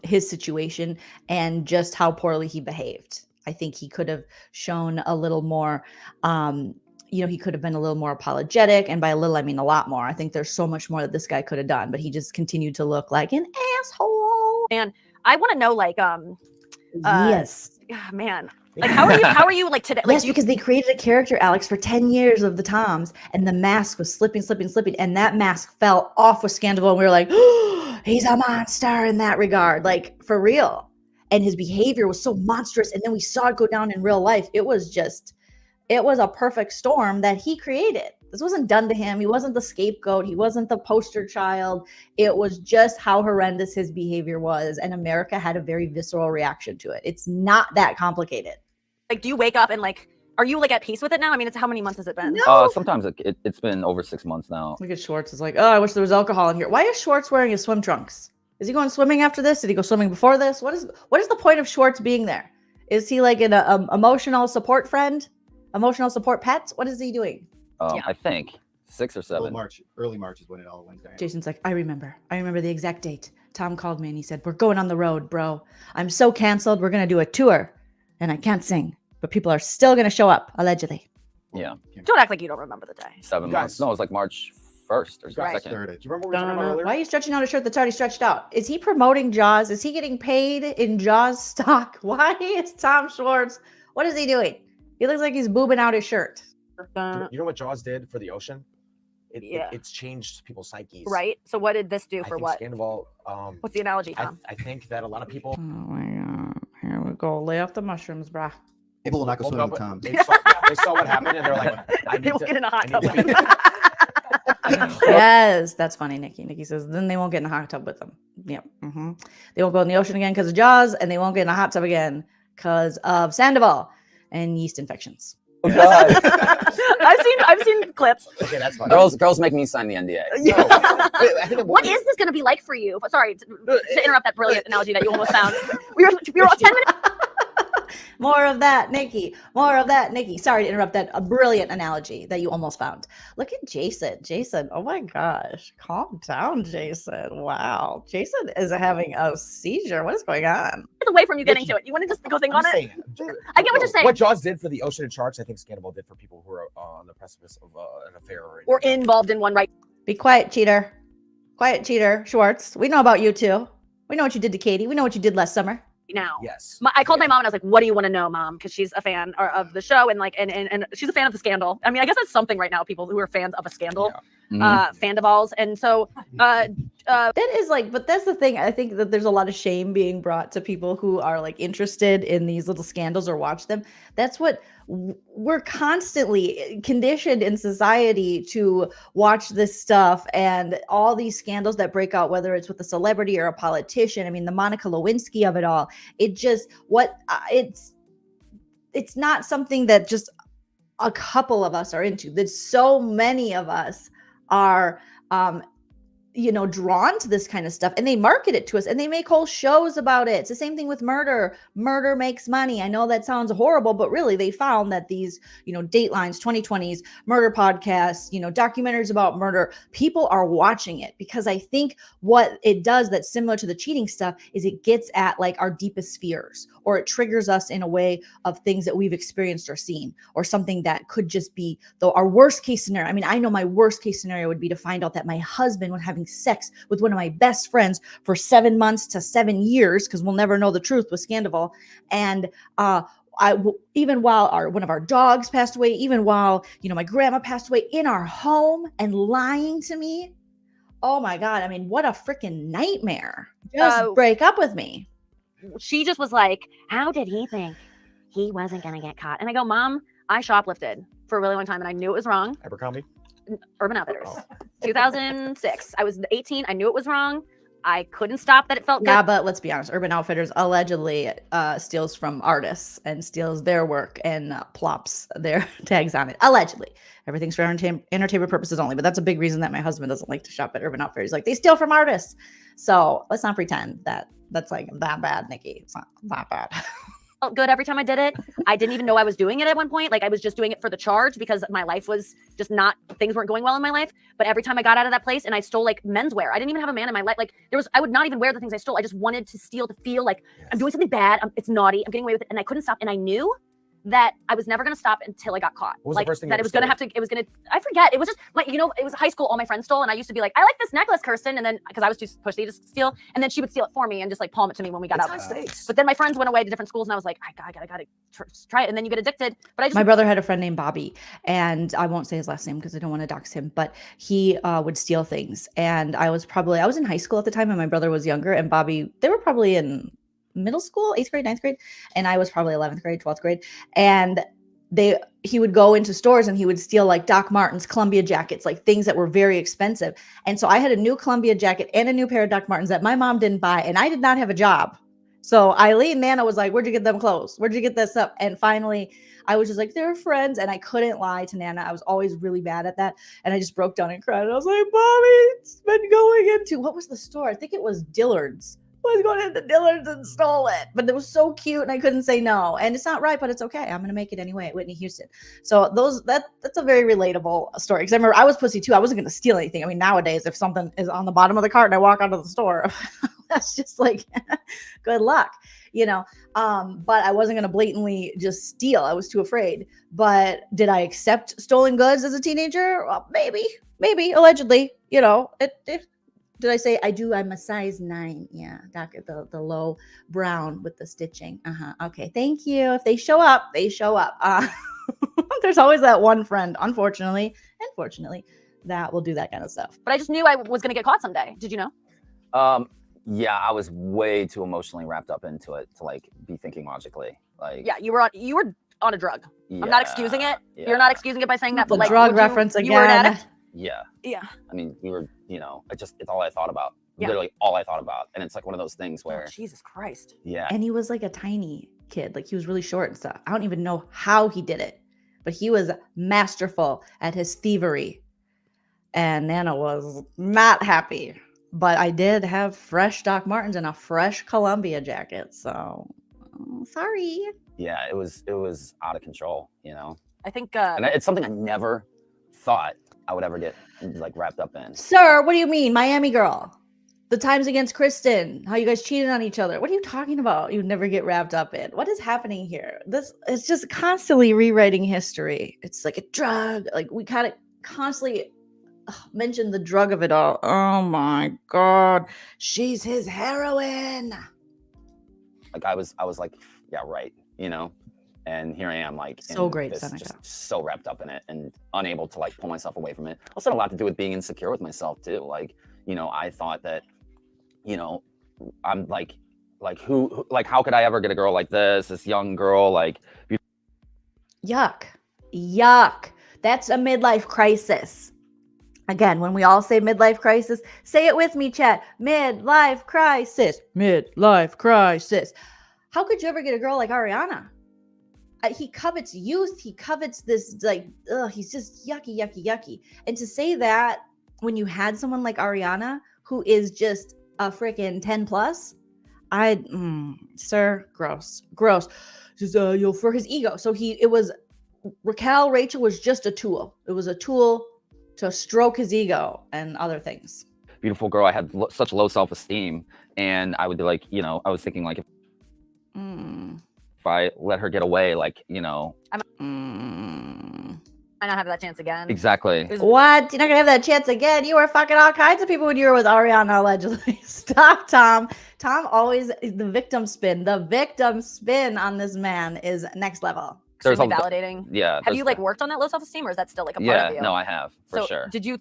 Speaker 1: his situation and just how poorly he behaved. I think he could have shown a little more, he could have been a little more apologetic. And by a little, I mean a lot more. I think there's so much more that this guy could have done, but he just continued to look like an asshole.
Speaker 2: And I want to know, like,
Speaker 1: yes,
Speaker 2: man, like, how are you like today? Like,
Speaker 1: yes, because they created a character, Alex, for 10 years of the Toms, and the mask was slipping, and that mask fell off with Scandoval, and we were like, oh, he's a monster in that regard, like, for real. And his behavior was so monstrous, and then we saw it go down in real life. It was a perfect storm that he created. This wasn't done to him. He wasn't the scapegoat. He wasn't the poster child. It was just how horrendous his behavior was. And America had a very visceral reaction to it. It's not that complicated.
Speaker 2: Like, do you wake up and like, are you like at peace with it now? I mean, how many months has it been?
Speaker 1: No.
Speaker 3: Sometimes it's been over 6 months now.
Speaker 1: Look at Schwartz. It's like, oh, I wish there was alcohol in here. Why is Schwartz wearing his swim trunks? Is he going swimming after this? Did he go swimming before this? What is the point of Schwartz being there? Is he like an emotional support friend? Emotional support pets? What is he doing?
Speaker 3: I think 6 or 7.
Speaker 5: Early March is when it all went down.
Speaker 1: Jason's like, I remember the exact date. Tom called me and he said, we're going on the road, bro. I'm so canceled. We're going to do a tour and I can't sing, but people are still going to show up, allegedly.
Speaker 3: Yeah.
Speaker 2: Don't act like you don't remember the day.
Speaker 3: 7 months. No, it was like March 1st or 2nd.
Speaker 5: Do you remember what we were talking about earlier?
Speaker 1: Why are you stretching out a shirt that's already stretched out? Is he promoting Jaws? Is he getting paid in Jaws stock? Why is Tom Schwartz? What is he doing? He looks like he's boobing out his shirt.
Speaker 4: You know what Jaws did for the ocean? It's changed people's psyches.
Speaker 2: Right. So what did this do for what?
Speaker 4: Scandoval.
Speaker 2: What's the analogy, Tom?
Speaker 4: I think that a lot of people.
Speaker 1: Oh my God. Here we go. Lay off the mushrooms, brah.
Speaker 5: People will not go swimming with Tom.
Speaker 4: They saw what happened and they're like,
Speaker 2: they will get in a hot tub.
Speaker 1: Yes, that's funny, Nikki. Nikki says, then they won't get in a hot tub with them. Yep. Mm-hmm. They won't go in the ocean again because of Jaws, and they won't get in a hot tub again because of Sandoval and yeast infections.
Speaker 3: Oh God.
Speaker 2: I've seen clips.
Speaker 4: Okay, that's fine.
Speaker 3: Girls make me sign the NDA.
Speaker 4: I think
Speaker 2: What is this going to be like for you? Sorry to interrupt that brilliant analogy that you almost found. We were 10 minutes.
Speaker 1: More of that, Nikki. More of that, Nikki. Sorry to interrupt that a brilliant analogy that you almost found. Look at Jason. Jason, oh my gosh. Calm down, Jason. Wow. Jason is having a seizure. What is going on?
Speaker 2: Away from you getting to it. You want to just go think on it? I get what you're saying.
Speaker 4: What Jaws did for the ocean and sharks, I think Scandoval did for people who are on the precipice of an affair.
Speaker 2: Or involved in one, right?
Speaker 1: Be quiet, cheater. Quiet, cheater. Schwartz. We know about you too. We know what you did to Katie. We know what you did last summer.
Speaker 2: Now.
Speaker 4: Yes.
Speaker 2: I called my mom and I was like, what do you want to know, Mom? Because she's a fan of the show and she's a fan of the scandal. I mean, I guess that's something right now, people who are fans of a scandal, Sandovals. And so
Speaker 1: that is like, but that's the thing. I think that there's a lot of shame being brought to people who are like interested in these little scandals or watch them. That's what we're constantly conditioned in society to watch this stuff and all these scandals that break out, whether it's with a celebrity or a politician. I mean, the Monica Lewinsky of it all. It just it's not something that just a couple of us are into. That so many of us are drawn to this kind of stuff, and they market it to us and they make whole shows about it. It's the same thing with murder. Murder makes money. I know that sounds horrible, but really they found that these, Datelines, 2020s, murder podcasts, documentaries about murder, people are watching it because I think what it does that's similar to the cheating stuff is it gets at like our deepest fears, or it triggers us in a way of things that we've experienced or seen, or something that could just be our worst case scenario. I mean, I know my worst case scenario would be to find out that my husband was having sex with one of my best friends for 7 months to 7 years, because we'll never know the truth with Scandoval. And even while one of our dogs passed away, even while my grandma passed away in our home and lying to me. Oh my God! I mean, what a freaking nightmare! Just break up with me.
Speaker 2: She just was like, how did he think he wasn't going to get caught? And I go, Mom, I shoplifted for a really long time and I knew it was wrong.
Speaker 4: Abercrombie?
Speaker 2: Urban Outfitters. 2006. I was 18. I knew it was wrong. I couldn't stop that it felt good.
Speaker 1: Yeah, but let's be honest. Urban Outfitters allegedly steals from artists and steals their work and plops their tags on it. Allegedly. Everything's for entertainment purposes only. But that's a big reason that my husband doesn't like to shop at Urban Outfitters. Like, they steal from artists. So let's not pretend that that's like that bad, Nikki. It's not that bad.
Speaker 2: Felt good every time I did it. I didn't even know I was doing it at one point. Like, I was just doing it for the charge because my life was just things weren't going well in my life. But every time I got out of that place and I stole like menswear, I didn't even have a man in my life. Like, I would not even wear the things I stole. I just wanted to steal to feel like I'm doing something bad. It's naughty. I'm getting away with it. And I couldn't stop. And I knew that I was never going to stop until I got caught.
Speaker 4: What was
Speaker 2: like,
Speaker 4: the first thing
Speaker 2: that it was going to have to, it was going to, I forget. It was just like, it was high school. All my friends stole. And I used to be like, I like this necklace, Kirsten. And then, because I was too pushy to steal. And then she would steal it for me and just like palm it to me when we got out. But then my friends went away to different schools and I was like, I gotta try it. And then you get addicted. But my
Speaker 1: brother had a friend named Bobby, and I won't say his last name because I don't want to dox him, but he would steal things. And I was in high school at the time and my brother was younger, and Bobby, they were probably in middle school, 8th grade, 9th grade. And I was probably 11th grade, 12th grade. And he would go into stores and he would steal like Doc Martens, Columbia jackets, like things that were very expensive. And so I had a new Columbia jacket and a new pair of Doc Martens that my mom didn't buy, and I did not have a job. So Eileen, Nana was like, where'd you get them clothes? Where'd you get this up? And finally I was just like, they're friends. And I couldn't lie to Nana. I was always really bad at that. And I just broke down and cried. And I was like, Mommy, it's been going into, what was the store? I think it was Dillard's. I was going into Dillard's and stole it, but it was so cute and I couldn't say no. And it's not right, but it's okay. I'm going to make it anyway at Whitney Houston. So that's a very relatable story. Cause I remember I was pussy too. I wasn't going to steal anything. I mean, nowadays, if something is on the bottom of the cart and I walk out of the store, that's just like, good luck, but I wasn't going to blatantly just steal. I was too afraid. But did I accept stolen goods as a teenager? Well, maybe allegedly, did I say I do? I'm a size 9. Yeah, the low brown with the stitching. Okay, thank you. If they show up, they show up. There's always that one friend, unfortunately, that will do that kind of stuff.
Speaker 2: But I just knew I was going to get caught someday. Did you know?
Speaker 3: Yeah, I was way too emotionally wrapped up into it to like be thinking logically. Like,
Speaker 2: yeah, you were on a drug. Yeah, I'm not excusing it. Yeah. You're not excusing it by saying that.
Speaker 1: The
Speaker 2: but like,
Speaker 1: drug reference again.
Speaker 2: You were an addict.
Speaker 3: Yeah.
Speaker 2: Yeah.
Speaker 3: I mean, we were, it's all I thought about. Yeah. Literally all I thought about. And it's like one of those things where.
Speaker 2: Oh, Jesus Christ.
Speaker 3: Yeah.
Speaker 1: And he was like a tiny kid. Like, he was really short and stuff. I don't even know how he did it. but he was masterful at his thievery. And Nana was not happy. But I did have fresh Doc Martens and a fresh Columbia jacket. So sorry.
Speaker 3: Yeah, it was out of control, you know.
Speaker 2: I think
Speaker 3: And it's something I never thought I would ever get like wrapped up in.
Speaker 1: Sir, what do you mean? Miami girl. The times against Kristen, how you guys cheated on each other. What are you talking about? You'd never get wrapped up in. What is happening here? This it's just constantly rewriting history. It's like a drug. Like we kind of constantly mention the drug of it all. Oh my God. She's his heroine.
Speaker 3: Like I was like, yeah, right, you know. And here I am, like,
Speaker 1: so
Speaker 3: in
Speaker 1: great,
Speaker 3: this,
Speaker 1: Seneca.
Speaker 3: just so wrapped up in it and unable to like pull myself away from it. Also had a lot to do with being insecure with myself too. Like, you know, I thought that, you know, I'm like who like how could I ever get a girl like this young girl, like
Speaker 1: Yuck. That's a midlife crisis. Again, when we all say midlife crisis, say it with me, chat. Midlife crisis. Midlife crisis. How could you ever get a girl like Ariana? He covets youth. He covets this, like, he's just yucky. And to say that when you had someone like Ariana, who is just a freaking 10 plus, sir, gross. Just, for his ego. So Rachel was just a tool. It was a tool to stroke his ego and other things.
Speaker 3: beautiful girl. I had such low self-esteem, and I would be like, you know, I was thinking like if I let her get away, like, you know,
Speaker 2: I not have that chance again.
Speaker 3: exactly.
Speaker 1: What? You're not gonna have that chance again? You were fucking all kinds of people when you were with Ariana, allegedly. Stop, Tom. Tom always the victim spin. The victim spin on this man is next level.
Speaker 2: Extremely validating.
Speaker 3: Yeah.
Speaker 2: Have you like worked on that low self-esteem, or is that still like a part of you?
Speaker 3: Yeah, no, I have for sure.
Speaker 2: Did you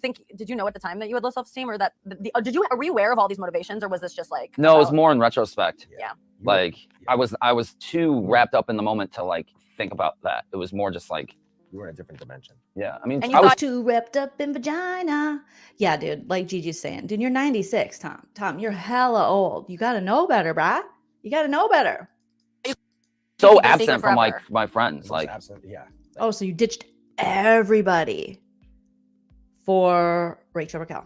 Speaker 2: know at the time that you had low self-esteem, or that were you aware of all these motivations, or was this just like?
Speaker 3: No, it was more in retrospect.
Speaker 2: Yeah.
Speaker 3: Like I was too wrapped up in the moment to like think about that. It was more just like.
Speaker 4: You were in a different dimension.
Speaker 3: Yeah, I mean,
Speaker 2: and
Speaker 3: I was
Speaker 1: too wrapped up in vagina. Yeah, dude, like Gigi's saying, dude, you're 96, Tom. Tom, you're hella old. You gotta know better, brah. You gotta know better.
Speaker 3: so absent from like my friends. Like,
Speaker 4: absent, yeah.
Speaker 1: Oh, so you ditched everybody for Rachel Raquel.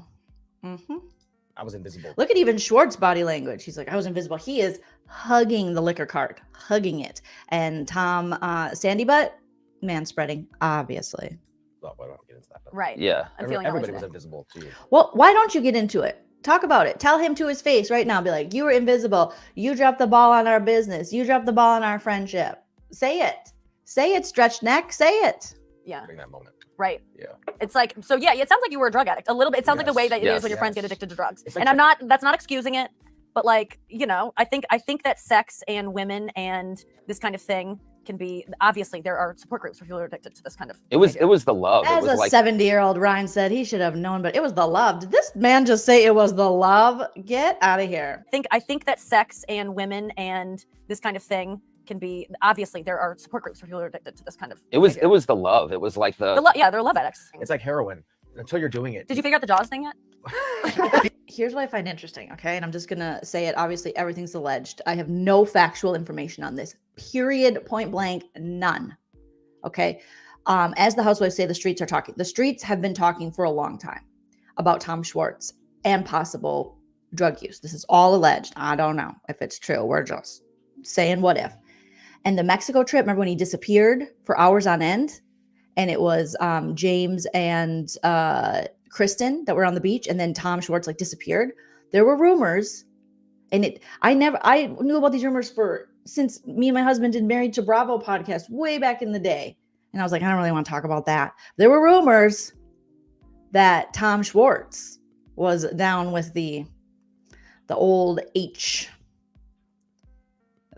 Speaker 4: I was invisible.
Speaker 1: Look at even Schwartz's body language. He's like, I was invisible. He is hugging the liquor cart, hugging it. And Tom, Sandy Butt, man spreading, obviously.
Speaker 4: Well, I don't get into that.
Speaker 2: Right.
Speaker 3: yeah.
Speaker 2: I'm feeling
Speaker 4: everybody was invisible to you.
Speaker 1: Well, why don't you get into it? Talk about it. Tell him to his face right now. Be like, you were invisible. You dropped the ball on our business. You dropped the ball on our friendship. Say it. Say it, stretched neck. Say it.
Speaker 2: Yeah.
Speaker 4: During that moment.
Speaker 2: Right.
Speaker 4: Yeah.
Speaker 2: It's like, so yeah, it sounds like you were a drug addict. A little bit. It sounds like the way that it is when your friends get addicted to drugs.
Speaker 4: Like
Speaker 2: and that's not excusing it, but like, you know, I think that sex and women and this kind of thing can be, obviously there are support groups for people who are addicted to this kind of
Speaker 3: It was the love.
Speaker 1: As
Speaker 3: it was
Speaker 1: a 70-year-old Ryan said, he should have known, but it was the love. Did this man just say it was the love? Get out of here.
Speaker 2: I think that sex and women and this kind of thing can be, obviously there are support groups for people who are addicted to this kind of
Speaker 3: It was the love. It was like
Speaker 2: they're love addicts.
Speaker 4: It's like heroin until you're doing it.
Speaker 2: Did you figure out the Jaws thing yet?
Speaker 1: Here's what I find interesting, okay? And I'm just gonna say it. Obviously, everything's alleged. I have no factual information on this. Period, point blank, none. Okay. As the housewives say, the streets are talking. The streets have been talking for a long time about Tom Schwartz and possible drug use. This is all alleged. I don't know if it's true. We're just saying what if. And the Mexico trip, remember when he disappeared for hours on end? And it was James and Kristen that were on the beach, and then Tom Schwartz like disappeared. There were rumors, and I knew about these rumors since me and my husband did Married to Bravo podcast way back in the day. And I was like, I don't really want to talk about that. There were rumors that Tom Schwartz was down with the old H.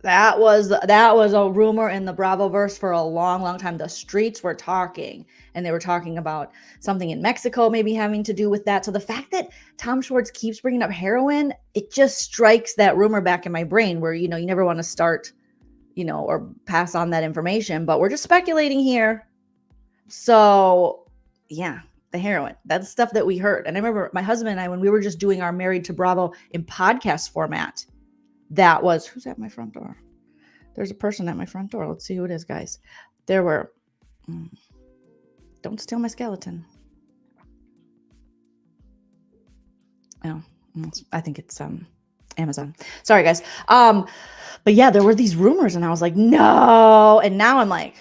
Speaker 1: That was a rumor in the Bravoverse for a long, long time. The streets were talking, and they were talking about something in Mexico maybe having to do with that. So the fact that Tom Schwartz keeps bringing up heroin, it just strikes that rumor back in my brain where, you know, you never want to start, you know, or pass on that information, but we're just speculating here. So yeah, the heroin, that's stuff that we heard. And I remember my husband and I, when we were just doing our Married to Bravo in podcast format, that was, who's at my front door? There's a person at my front door. Let's see who it is, guys. There were, Don't steal my skeleton. Oh, I think it's Amazon. Sorry, guys. But yeah, there were these rumors, and I was like, no. And now I'm like,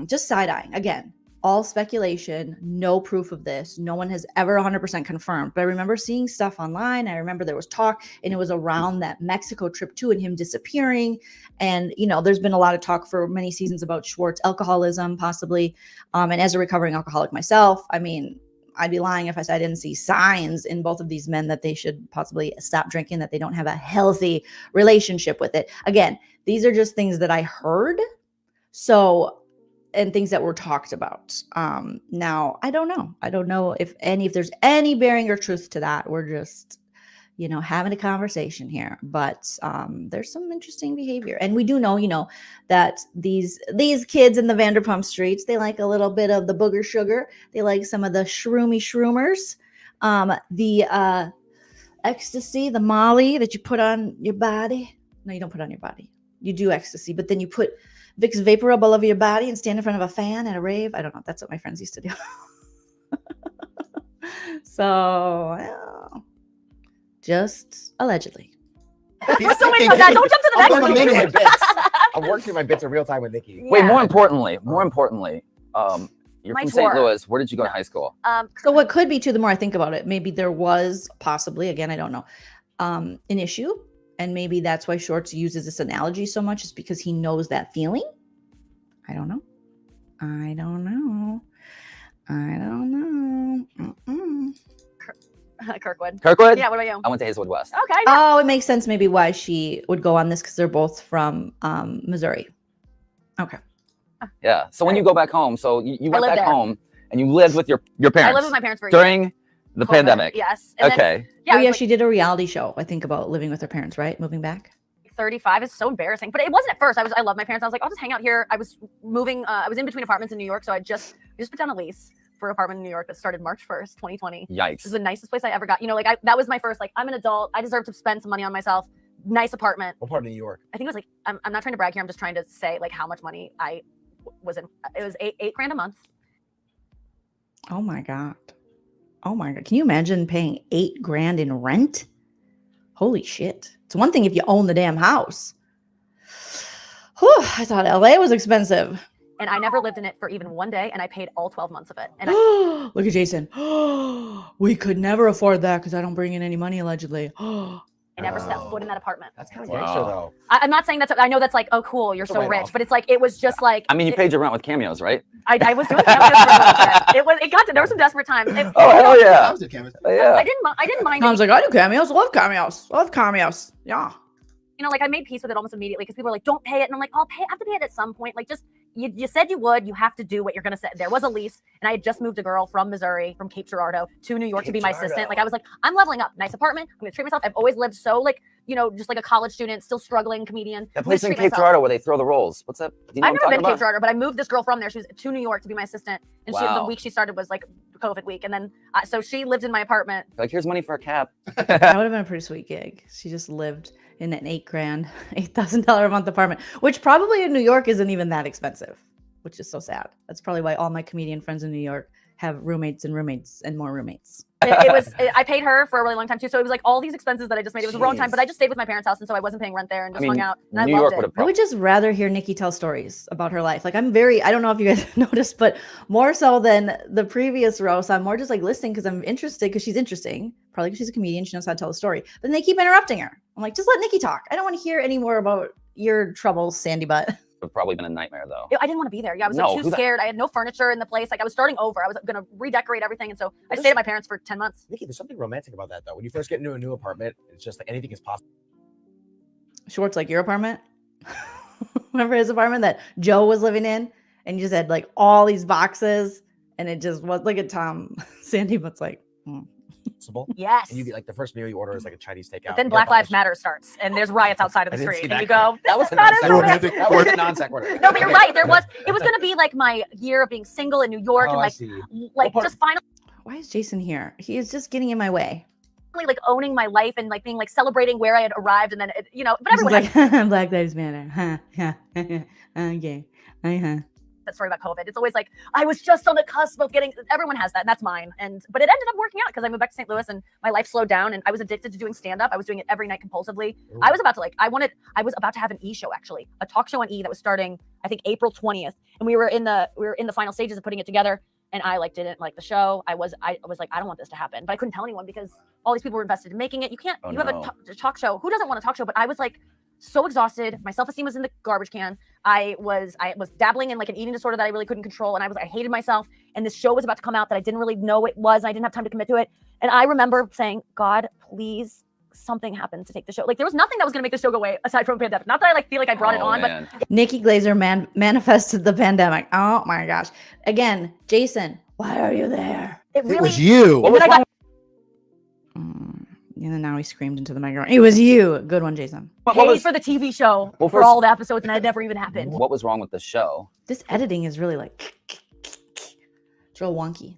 Speaker 1: just side-eyeing. Again, all speculation, no proof of this. No one has ever 100% confirmed. But I remember seeing stuff online. I remember there was talk, and it was around that Mexico trip too, and him disappearing. And, you know, there's been a lot of talk for many seasons about Schwartz alcoholism, possibly. And as a recovering alcoholic myself, I mean, I'd be lying if I said I didn't see signs in both of these men that they should possibly stop drinking, that they don't have a healthy relationship with it. Again, these are just things that I heard. So, and things that were talked about. Now, I don't know. I don't know if there's any bearing or truth to that. We're just, you know, having a conversation here, but there's some interesting behavior. And we do know, you know, that these kids in the Vanderpump streets, they like a little bit of the booger sugar. They like some of the shroomers, the ecstasy, the Molly that you put on your body. No, you don't put on your body. You do ecstasy, but then you put Vicks Vapor Rub all over your body and stand in front of a fan at a rave. I don't know. That's what my friends used to do. So, well, just allegedly.
Speaker 2: So wait, don't jump to the next one.
Speaker 4: I'm working my bits in real time with Nikki.
Speaker 3: Wait, more importantly, you're
Speaker 2: My
Speaker 3: from St.
Speaker 2: tour.
Speaker 3: Louis. Where did you go to high school?
Speaker 1: So what could be too, the more I think about it, maybe there was possibly, again, I don't know, an issue. And maybe that's why Schwartz uses this analogy so much, is because he knows that feeling. I don't know.
Speaker 2: Kirkwood.
Speaker 3: Kirkwood?
Speaker 2: Yeah, what about you?
Speaker 3: I went to Hazelwood West.
Speaker 2: Okay. Yeah.
Speaker 1: Oh, it makes sense maybe why she would go on this, because they're both from Missouri. Okay.
Speaker 3: Yeah. So when you go back home, so you went
Speaker 2: lived
Speaker 3: back
Speaker 2: there.
Speaker 3: home and you lived with your parents.
Speaker 2: I lived with my parents for a year.
Speaker 3: during the
Speaker 2: COVID,
Speaker 3: pandemic.
Speaker 2: Yes. And then,
Speaker 3: Okay.
Speaker 2: yeah,
Speaker 1: Oh, yeah,
Speaker 2: like
Speaker 1: she did a reality show, I think, about living with her parents, right? Moving back.
Speaker 2: 35 is so embarrassing, but it wasn't at first. I love my parents. I was like, I'll just hang out here. I was moving. I was in between apartments in New York, so we just put down a lease for an apartment in New York that started March 1st, 2020.
Speaker 3: Yikes.
Speaker 2: This is the nicest place I ever got. You know, like that was my first. Like, I'm an adult. I deserve to spend some money on myself. Nice apartment.
Speaker 4: What part of New York?
Speaker 2: I think it was like I'm not trying to brag here. I'm just trying to say like how much money I was in. It was eight grand a month.
Speaker 1: Oh my God. Can you imagine paying $8 grand in rent? Holy shit. It's one thing if you own the damn house. Whew, I thought LA was expensive.
Speaker 2: And I never lived in it for even one day, and I paid all 12 months of it. And
Speaker 1: Look at Jason. We could never afford that because I don't bring in any money, allegedly.
Speaker 2: I never stepped foot in that apartment.
Speaker 4: That's kind of
Speaker 3: Wow.
Speaker 4: gangster, though.
Speaker 2: I'm not saying I know that's like, oh, cool, you're so
Speaker 4: Right
Speaker 2: rich,
Speaker 4: off.
Speaker 2: but it's like, it was just like.
Speaker 3: I mean, you paid your rent with cameos, right?
Speaker 2: I was doing cameos for a little bit. It got to, there were some desperate times.
Speaker 3: Oh, hell yeah.
Speaker 2: I didn't mind.
Speaker 1: Tom's like, I do cameos. Love cameos. Yeah.
Speaker 2: You know, like I made peace with it almost immediately because people were like, don't pay it. And I'm like, I have to pay it at some point. Like, just, you said you would, you have to do what you're going to say. There was a lease, and I had just moved a girl from Missouri, from Cape Girardeau to New York to be my assistant. Like, I was like, I'm leveling up. Nice apartment. I'm going to treat myself. I've always lived so, like, you know, just like a college student, still struggling comedian.
Speaker 3: That place in Cape Girardeau where they throw the rolls. What's that? Do you know
Speaker 2: I've
Speaker 3: what
Speaker 2: never
Speaker 3: I'm
Speaker 2: been to
Speaker 3: talking
Speaker 2: Cape Girardeau, but I moved this girl from there. She was to New York to be my assistant. And the
Speaker 3: Wow.
Speaker 2: week she started was like COVID week. And then, so she lived in my apartment.
Speaker 3: Like, here's money for a cab.
Speaker 1: That would have been a pretty sweet gig. She just lived in an $8,000 a month apartment, which probably in New York isn't even that expensive, which is so sad. That's probably why all my comedian friends in New York have roommates and more roommates.
Speaker 2: I paid her for a really long time too. So it was like all these expenses that I just made. It was a wrong time, but I just stayed with my parents' house. And so I wasn't paying rent there and just hung out. And
Speaker 3: New
Speaker 2: I
Speaker 3: York
Speaker 2: loved
Speaker 3: would
Speaker 2: it.
Speaker 3: have
Speaker 1: I would just rather hear Nikki tell stories about her life. Like I don't know if you guys noticed, but more so than the previous roast, I'm more just like listening because I'm interested because she's interesting. Probably because she's a comedian. She knows how to tell a story. But then they keep interrupting her. I'm like, just let Nikki talk. I don't want to hear any more about your troubles, Sandy Butt.
Speaker 3: Would probably been a nightmare though.
Speaker 2: I didn't want to be there. Yeah, I was
Speaker 3: No,
Speaker 2: like, too scared. I had no furniture in the place. Like I was starting over. I was going to redecorate everything. And so I stayed at my parents for 10 months.
Speaker 4: Nikki, there's something romantic about that, though. When you first get into a new apartment, it's just like anything is possible.
Speaker 1: Schwartz, like your apartment? Remember his apartment that Joe was living in? And you just had like all these boxes and it just was like a Tom. Sandy Butt's like,
Speaker 2: Yes.
Speaker 4: And you get like the first meal you order is like a Chinese takeout.
Speaker 2: But then Black Lives Matter starts and there's riots outside of the
Speaker 4: I didn't
Speaker 2: street.
Speaker 4: see
Speaker 2: And you
Speaker 4: that
Speaker 2: go,
Speaker 4: coming.
Speaker 2: this is not as romantic.
Speaker 4: That was a non sequitur.
Speaker 2: No, but you're right. It was going to be like my year of being single in New York and
Speaker 4: I
Speaker 2: like
Speaker 4: see.
Speaker 2: just finally
Speaker 1: why is Jason here? He is just getting in my way.
Speaker 2: like owning my life and like being like celebrating where I had arrived. And then, but
Speaker 1: He's
Speaker 2: everyone,
Speaker 1: like, Black Lives Matter. Huh? Yeah. Okay. Uh-huh.
Speaker 2: that story about COVID. It's always like, I was just on the cusp of getting, everyone has that, and that's mine. But it ended up working out because I moved back to St. Louis and my life slowed down and I was addicted to doing stand-up. I was doing it every night compulsively.
Speaker 4: Ooh.
Speaker 2: I was about to have an E! Show, actually, a talk show on E! That was starting, I think, April 20th. And we were in the final stages of putting it together. And I didn't like the show. I was like, I don't want this to happen. But I couldn't tell anyone because all these people were invested in making it. You can't, have a talk show. Who doesn't want a talk show? But I was like so exhausted. My self-esteem was in the garbage can. I was dabbling in like an eating disorder that I really couldn't control. And I hated myself. And this show was about to come out that I didn't really know it was. And I didn't have time to commit to it. And I remember saying, God, please, something happened to take the show. Like there was nothing that was going to make the show go away aside from a pandemic. Not that I feel like I brought it on,
Speaker 3: man.
Speaker 2: but
Speaker 1: Nikki Glazer manifested the pandemic. Oh my gosh. Again, Jason, why are you there?
Speaker 2: it really
Speaker 5: It was you.
Speaker 3: What was wrong?
Speaker 1: And then now he screamed into the microphone. It was you. Good one, Jason.
Speaker 2: paid for the TV show
Speaker 3: Well,
Speaker 2: for
Speaker 3: first-
Speaker 2: all the episodes, and it never even happened.
Speaker 3: What was wrong with the show?
Speaker 1: This editing is really like it's real wonky.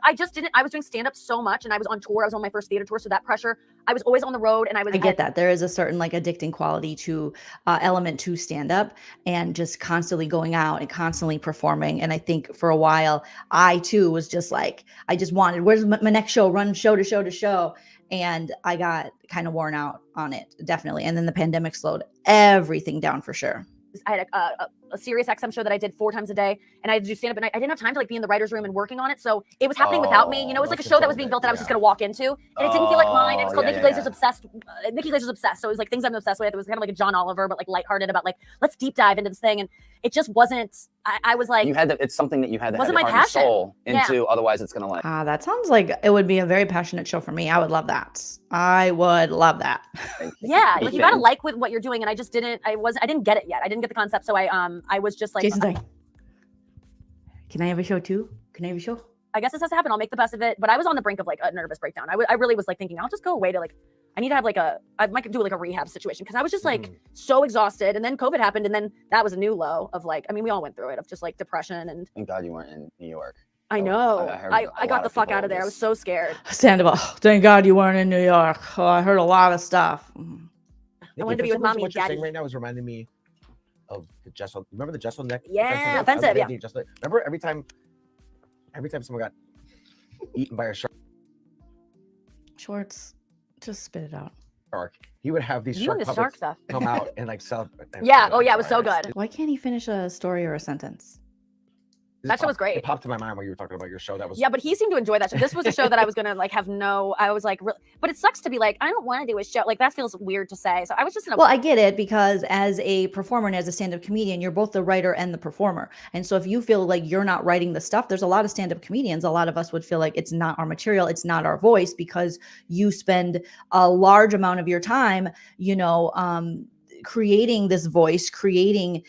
Speaker 2: I was doing stand-up so much, and I was on tour. I was on my first theater tour, so that pressure, I was always on the road, and
Speaker 1: I get that. There is a certain like addicting quality to element to stand up and just constantly going out and constantly performing. And I think for a while, I too was just like, I just wanted, where's my next show? Run show to show to show. And I got kind of worn out on it, definitely. And then the pandemic slowed everything down for sure.
Speaker 2: I had a Sirius XM show that I did 4 times a day, and I had to do stand up, and I didn't have time to like be in the writer's room and working on it. So it was happening without me. You know, it was like a show that was being built that I was just going to walk into, and it didn't feel like mine. It was called Nikki Glazer's Obsessed. Nikki Glazer's Obsessed. So it was like things I'm obsessed with. It was kind of like a John Oliver, but like lighthearted about like, let's deep dive into this thing. And it just wasn't, I was like,
Speaker 3: It's something that you had to have
Speaker 2: wasn't
Speaker 3: your
Speaker 2: my
Speaker 3: heart and
Speaker 2: passion.
Speaker 3: soul into,
Speaker 2: Yeah.
Speaker 3: otherwise it's going to like.
Speaker 1: That sounds like it would be a very passionate show for me. I would love that. I would love that.
Speaker 2: yeah, like you gotta like with what you're doing, and I just didn't. I didn't get it yet. I didn't get the concept, so I was just like,
Speaker 1: Jason, sorry. Can I have a show too? Can I have a show?
Speaker 2: I guess this has to happen. I'll make the best of it. But I was on the brink of like a nervous breakdown. I really was like thinking, I'll just go away to like, I need to have like I might do like a rehab situation, because I was just like so exhausted. And then COVID happened, and then that was a new low of like, I mean, we all went through it, of just like depression. And
Speaker 3: Thank God you weren't in New York.
Speaker 2: I know.
Speaker 3: heard
Speaker 2: I
Speaker 3: a
Speaker 2: got
Speaker 3: lot
Speaker 2: the
Speaker 3: of
Speaker 2: fuck
Speaker 3: people
Speaker 2: out of there. I was
Speaker 3: just-
Speaker 2: so scared.
Speaker 1: Sandoval. Thank God you weren't in New York. Oh, I heard a lot of stuff.
Speaker 2: I wanted to be with mommy
Speaker 4: What
Speaker 2: and
Speaker 4: you're
Speaker 2: daddy.
Speaker 4: saying right now is reminding me of the Jessel. Remember the Jessel neck?
Speaker 2: Yeah, offensive, yeah.
Speaker 4: Remember every time someone got eaten by a
Speaker 1: Schwartz, just spit it out.
Speaker 4: shark, he would have these
Speaker 2: You
Speaker 4: shark
Speaker 2: and the shark
Speaker 4: puppets
Speaker 2: stuff.
Speaker 4: come out and like celebrate.
Speaker 2: Yeah. Oh yeah, it was so good.
Speaker 1: Why can't he finish a story or a sentence?
Speaker 2: That show was great.
Speaker 4: It popped to my mind when you were talking about your show. That was
Speaker 2: Yeah, but he seemed to enjoy that show. This was a show that I was gonna like have no. I was like, but it sucks to be like, I don't want to do a show. Like that feels weird to say. So I was just in a.
Speaker 1: Well, I get it, because as a performer and as a stand-up comedian, you're both the writer and the performer. And so if you feel like you're not writing the stuff, there's a lot of stand-up comedians. A lot of us would feel like it's not our material, it's not our voice, because you spend a large amount of your time, creating this voice, creating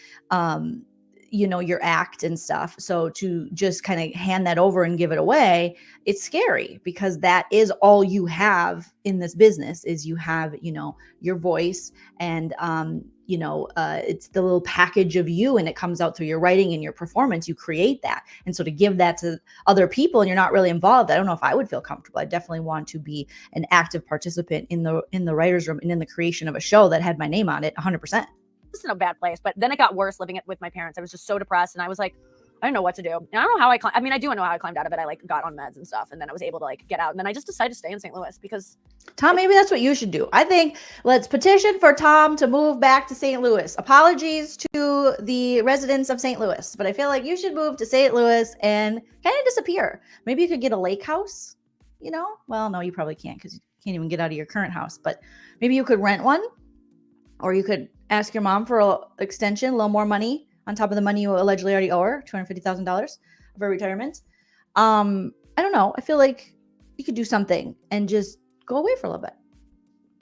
Speaker 1: your act and stuff. So to just kind of hand that over and give it away, it's scary, because that is all you have in this business, is you have, your voice, and it's the little package of you, and it comes out through your writing and your performance. You create that. And so to give that to other people and you're not really involved, I don't know if I would feel comfortable. I definitely want to be an active participant in the writer's room and in the creation of a show that had my name on it 100%.
Speaker 2: Just in a bad place. But then it got worse living it with my parents. I was just so depressed, and I was like, I don't know what to do. And I don't know how I do know how I climbed out of it. I like got on meds and stuff, and then I was able to like get out. And then I just decided to stay in St. Louis because
Speaker 1: Tom, maybe that's what you should do. I think let's petition for Tom to move back to St. Louis. Apologies to the residents of St. Louis, but I feel like you should move to St. Louis and kind of disappear. Maybe you could get a lake house, Well, no, you probably can't, because you can't even get out of your current house. But maybe you could rent one, or you could ask your mom for an extension, a little more money on top of the money you allegedly already owe her, $250,000 for retirement. I don't know. I feel like you could do something and just go away for a little bit.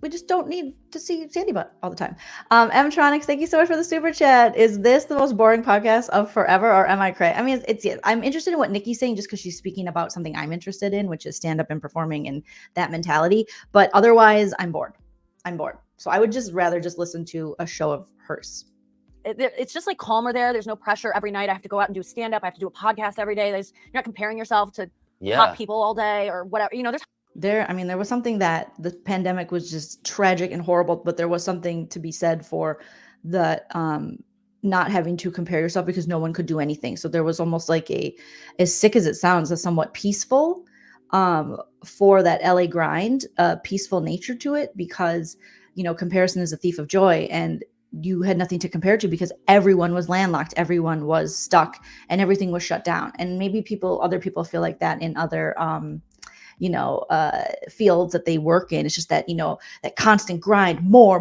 Speaker 1: We just don't need to see Sandy Butt all the time. Mtronics, thank you so much for the super chat. Is this the most boring podcast of forever, or am I crazy? I mean, I'm interested in what Nikki's saying, just because she's speaking about something I'm interested in, which is stand-up and performing and that mentality. But otherwise, I'm bored. So I would just rather just listen to a show of hers.
Speaker 2: it's just like calmer there. There's no pressure every night. I have to go out and do stand-up. I have to do a podcast every day. You're not comparing yourself to hot people all day or whatever.
Speaker 1: There was something that the pandemic was just tragic and horrible, but there was something to be said for the not having to compare yourself because no one could do anything. So there was almost like as sick as it sounds, a somewhat peaceful for that LA grind, peaceful nature to it, because, comparison is a thief of joy, and you had nothing to compare to because everyone was landlocked, everyone was stuck, and everything was shut down. And maybe other people feel like that in other fields that they work in. It's just that, that constant grind, more,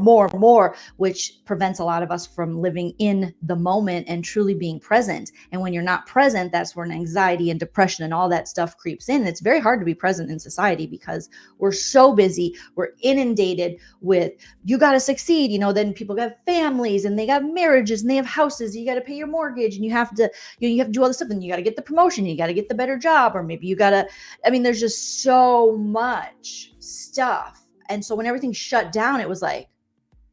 Speaker 1: which prevents a lot of us from living in the moment and truly being present. And when you're not present, that's when anxiety and depression and all that stuff creeps in. And it's very hard to be present in society because we're so busy. We're inundated with, you got to succeed. Then people got families and they got marriages and they have houses. You got to pay your mortgage and you have to do all this stuff, and you got to get the promotion. You got to get the better job, or maybe you got to, there's just so much stuff. And so when everything shut down, it was like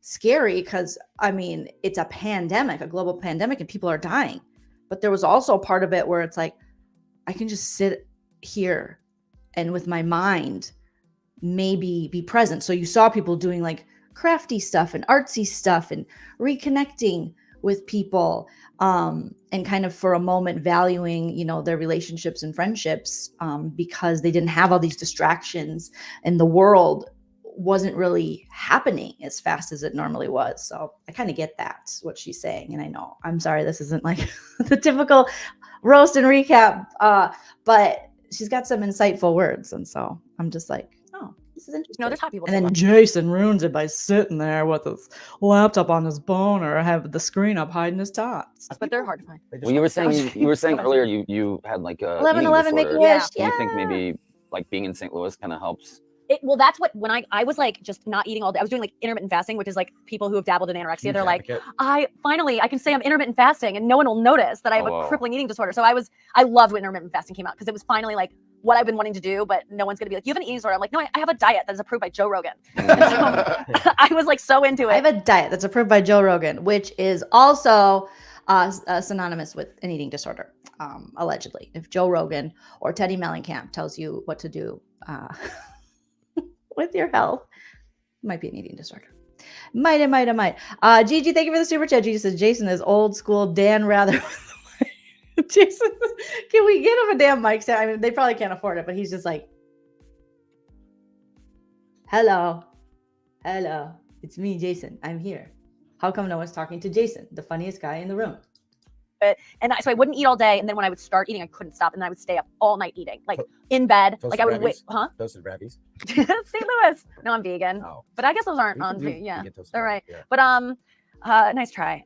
Speaker 1: scary because it's a pandemic, a global pandemic, and people are dying. But there was also a part of it where it's like, I can just sit here and with my mind maybe be present. So you saw people doing like crafty stuff and artsy stuff and reconnecting with people, and kind of for a moment valuing, their relationships and friendships, because they didn't have all these distractions and the world wasn't really happening as fast as it normally was. So I kind of get what she's saying. And I know, I'm sorry, this isn't like the typical roast and recap, but she's got some insightful words. And so I'm just like, oh, this is interesting.
Speaker 2: There's hot people.
Speaker 1: And then Jason ruins it by sitting there with his laptop on his bone or have the screen up hiding his tots.
Speaker 2: But they're hard to find.
Speaker 3: Well, you were saying earlier you had like a
Speaker 1: 11/11 make a wish.
Speaker 3: Do you think maybe like being in St. Louis kind of helps?
Speaker 2: Well, that's when I was like just not eating all day. I was doing like intermittent fasting, which is like people who have dabbled in anorexia. They're like, I can say I'm intermittent fasting and no one will notice that I have a crippling eating disorder. So I loved when intermittent fasting came out because it was finally like what I've been wanting to do, but no one's gonna be like, you have an eating disorder. I'm like, no, I have a diet that is approved by Joe Rogan. And so I was like so into it.
Speaker 1: I have a diet that's approved by Joe Rogan, which is also synonymous with an eating disorder, allegedly. If Joe Rogan or Teddy Mellencamp tells you what to do with your health, it might be an eating disorder. Might. Gigi, thank you for the super chat. Gigi says Jason is old school Dan Rather. Jason, can we get him a damn mic stand? They probably can't afford it, but he's just like, hello, it's me, Jason. I'm here. How come no one's talking to Jason, the funniest guy in the room?
Speaker 2: So I wouldn't eat all day, and then when I would start eating, I couldn't stop, and then I would stay up all night eating, like in bed. Like I would wait,
Speaker 4: Toasted Rabbies.
Speaker 2: St. Louis. No, I'm vegan. Oh. But I guess those aren't on. Yeah, they're right. Yeah. But nice try.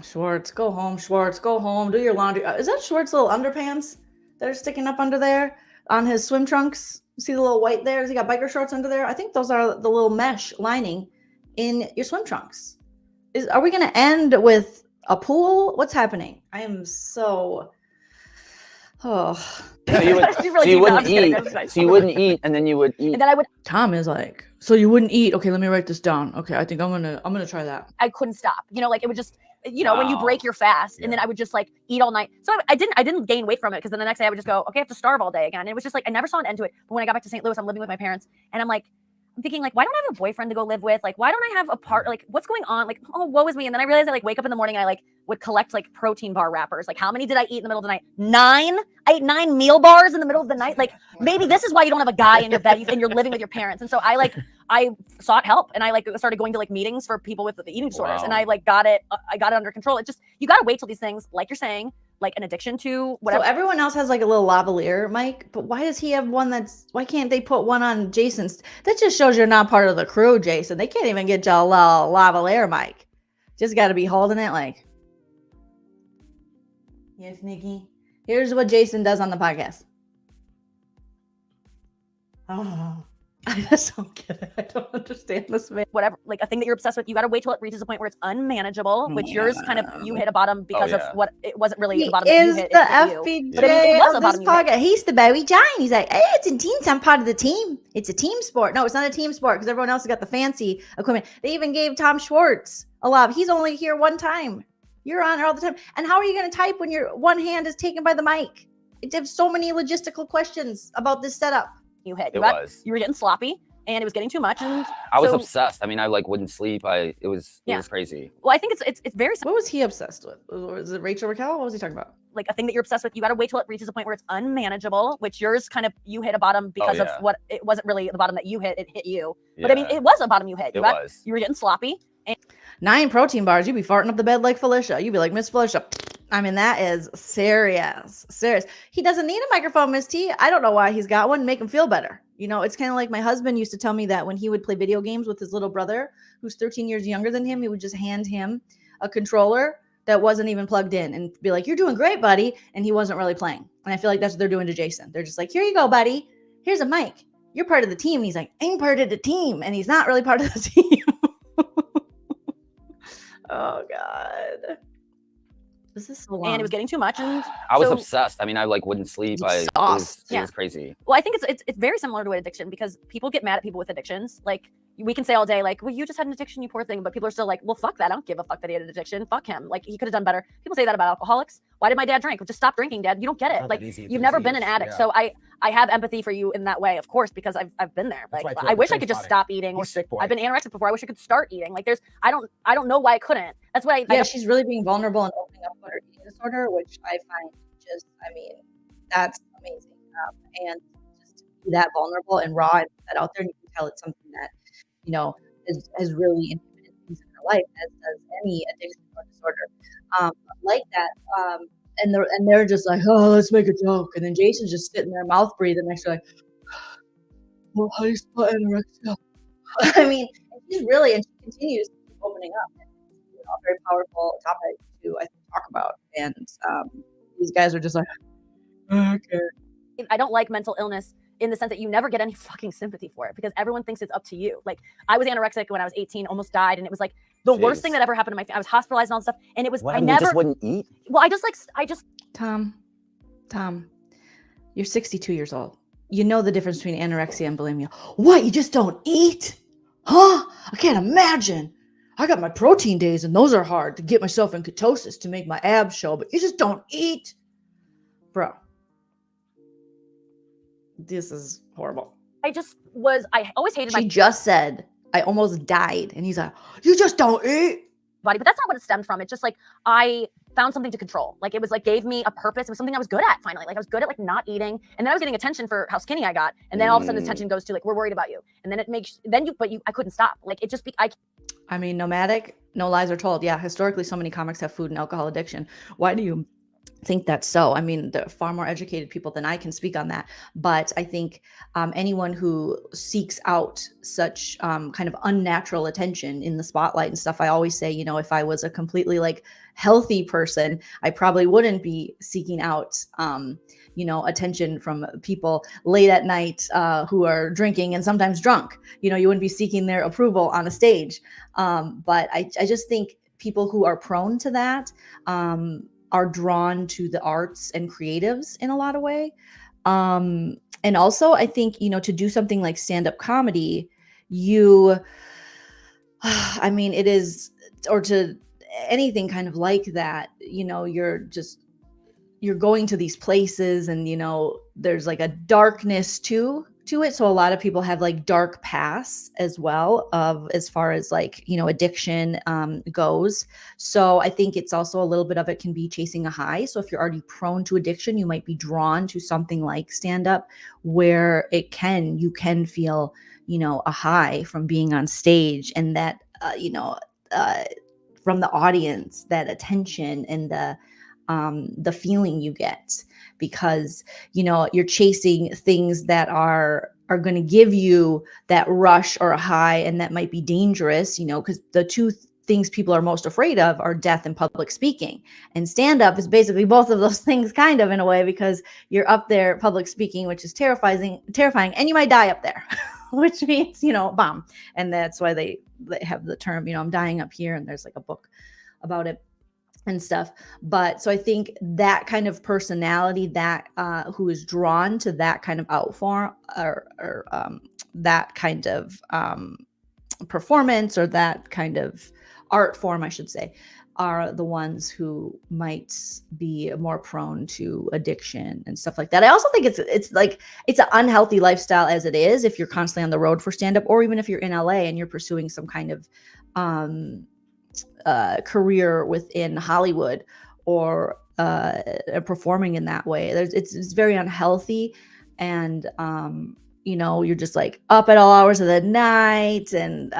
Speaker 1: Schwartz, go home. Schwartz, go home. Do your laundry. Is that Schwartz little underpants that are sticking up under there on his swim trunks? See the little white there? Has he got biker shorts under there? I think those are the little mesh lining in your swim trunks. Are we going to end with a pool? What's happening? I am so. Oh.
Speaker 3: So you wouldn't eat, and then you would eat.
Speaker 2: And then I would.
Speaker 1: Tom is like, so you wouldn't eat? Okay, let me write this down. Okay, I think I'm gonna try that.
Speaker 2: I couldn't stop. Like it would just, when you break your fast, and then I would just like eat all night. So I didn't gain weight from it because then the next day I would just go, okay, I have to starve all day again. And it was just like I never saw an end to it. But when I got back to St. Louis, I'm living with my parents, and I'm thinking like, why don't I have a boyfriend to go live with? Like, why don't I have a part? Like, what's going on? Like, oh, woe is me. And then I realized I like wake up in the morning and I like would collect like protein bar wrappers. Like, how many did I eat in the middle of the night? 9? I ate 9 meal bars in the middle of the night. Like, maybe this is why you don't have a guy in your bed and you're living with your parents. And so I sought help, and I like started going to like meetings for people with the eating disorders, and I like got it under control. It just, you got to wait till these things, like you're saying, like an addiction to whatever.
Speaker 1: So everyone else has like a little lavalier mic, but why does he have one why can't they put one on Jason's? That just shows you're not part of the crew, Jason. They can't even get you a little lavalier mic. Just got to be holding it like, yes, Nikki. Here's what Jason does on the podcast. Oh, I just don't get it. I don't understand this man.
Speaker 2: Whatever, like a thing that you're obsessed with, you got to wait till it reaches a point where it's unmanageable, which yours kind of, you hit a bottom because of what, it wasn't really the bottom that you hit.
Speaker 1: The FBJ
Speaker 2: but it was a bottom you hit.
Speaker 1: He's the Bowie Giant. He's like, hey, it's in teams. I'm part of the team. It's a team sport. No, it's not a team sport because everyone else has got the fancy equipment. They even gave Tom Schwartz a love. He's only here one time. You're on all the time. And how are you going to type when your one hand is taken by the mic? There's so many logistical questions about this setup.
Speaker 2: You hit.
Speaker 3: You
Speaker 2: were getting sloppy, and it was getting too much. And
Speaker 3: I was
Speaker 2: so-
Speaker 3: obsessed. I mean, I like wouldn't sleep. It was crazy.
Speaker 2: Well, I think it's very
Speaker 1: What was he obsessed with? Was it Rachel Raquel? What was he talking about?
Speaker 2: like a thing that you're obsessed with. You got to wait till it reaches a point where it's unmanageable, which yours kind of, you hit a bottom because of what, it wasn't really the bottom that you hit, it hit you. But I mean, it was a bottom you hit. You were getting sloppy.
Speaker 1: 9 protein bars, you'd be farting up the bed like Felicia. You'd be like, Miss Felicia. I mean, that is serious. He doesn't need a microphone, Miss T. I don't know why he's got one. Make him feel better. You know, it's kind of like my husband used to tell me that when he would play video games with his little brother, who's 13 years younger than him, he would just hand him a controller that wasn't even plugged in and be like, you're doing great, buddy. And he wasn't really playing. And I feel like that's what they're doing to Jason. They're just like, here you go, buddy. Here's a mic. You're part of the team. And he's like, I'm part of the team. And he's not really part of the team. Oh, God. This is so long.
Speaker 2: And it was getting too much. And
Speaker 3: I was obsessed. I mean, I like wouldn't sleep. It was crazy.
Speaker 2: Well, I think it's very similar to an addiction because people get mad at people with addictions. Like, we can say all day, like, well, you just had an addiction, you poor thing. But people are still like, well, fuck that. I don't give a fuck that he had an addiction. Fuck him. Like, he could have done better. People say that about alcoholics. Why did my dad drink? Well, just stop drinking, Dad. You don't get it. Like, you've never been an addict. So I have empathy for you in that way, of course, because I've been there. Like, I wish I could just stop eating. Or I've been anorexic before. I wish I could start eating. Like, I don't know why I couldn't. That's why
Speaker 1: she's really being vulnerable and opening up about her eating disorder, which I find that's amazing. And just to be that vulnerable and raw and put that out there, and you can tell it's something that, you know, has really inhibited things in her life, as does any addiction or disorder like that. And they're just like, oh, let's make a joke. And then Jason's just sitting there, mouth breathing next to like, well, how do you spell anorexia? I mean, she's really, and she continues to keep opening up. And, you know, a very powerful topic to, I think, talk about. And these guys are just like, okay.
Speaker 2: I don't like mental illness in the sense that you never get any fucking sympathy for it because everyone thinks it's up to you. Like, I was anorexic when I was 18, almost died. And it was like the worst thing that ever happened to my family. I was hospitalized and all this stuff. And it was,
Speaker 3: you just wouldn't eat?
Speaker 2: Well,
Speaker 1: Tom, you're 62 years old. You know the difference between anorexia and bulimia. What? You just don't eat? Huh? I can't imagine. I got my protein days and those are hard to get myself in ketosis to make my abs show, but you just don't eat? Bro. This is horrible.
Speaker 2: I always hated
Speaker 1: She just said, I almost died. And he's like, you just don't eat?
Speaker 2: Body, but that's not what it stemmed from. It's just like, I found something to control. Like, it was like, gave me a purpose. It was something I was good at finally. Like, I was good at like not eating. And then I was getting attention for how skinny I got. And then all of a sudden attention goes to like, we're worried about you. And then I couldn't stop. Like, it just,
Speaker 1: I mean, nomadic, no lies are told. Yeah. Historically, so many comics have food and alcohol addiction. Why do you think that's so? I mean, there are far more educated people than I can speak on that. But I think anyone who seeks out such kind of unnatural attention in the spotlight and stuff, I always say, you know, if I was a completely like healthy person, I probably wouldn't be seeking out, you know, attention from people late at night who are drinking and sometimes drunk. You know, you wouldn't be seeking their approval on a stage. But I just think people who are prone to that, are drawn to the arts and creatives in a lot of way. And also I think, you know, to do something like stand-up comedy, I mean, it is, or to anything kind of like that, you know, you're going to these places and, you know, there's like a darkness to it. So a lot of people have like dark pasts as well as far as like, you know, addiction goes. So I think it's also a little bit of it can be chasing a high. So if you're already prone to addiction, you might be drawn to something like stand-up where you can feel, you know, a high from being on stage and that, you know, from the audience, that attention and the feeling you get, because, you know, you're chasing things that are going to give you that rush or a high, and that might be dangerous, you know, because the two things people are most afraid of are death and public speaking. And stand-up is basically both of those things kind of in a way, because you're up there public speaking, which is terrifying, and you might die up there, which means, you know, bomb. And that's why they have the term, you know, I'm dying up here. And there's like a book about it and stuff. But so I think that kind of personality, that who is drawn to that kind of art form or that kind of performance, or that kind of art form, I should say, are the ones who might be more prone to addiction and stuff like that. I also think it's like it's an unhealthy lifestyle as it is if you're constantly on the road for stand-up, or even if you're in LA and you're pursuing some kind of career within Hollywood or performing in that way. It's very unhealthy, and you know, you're just like up at all hours of the night, and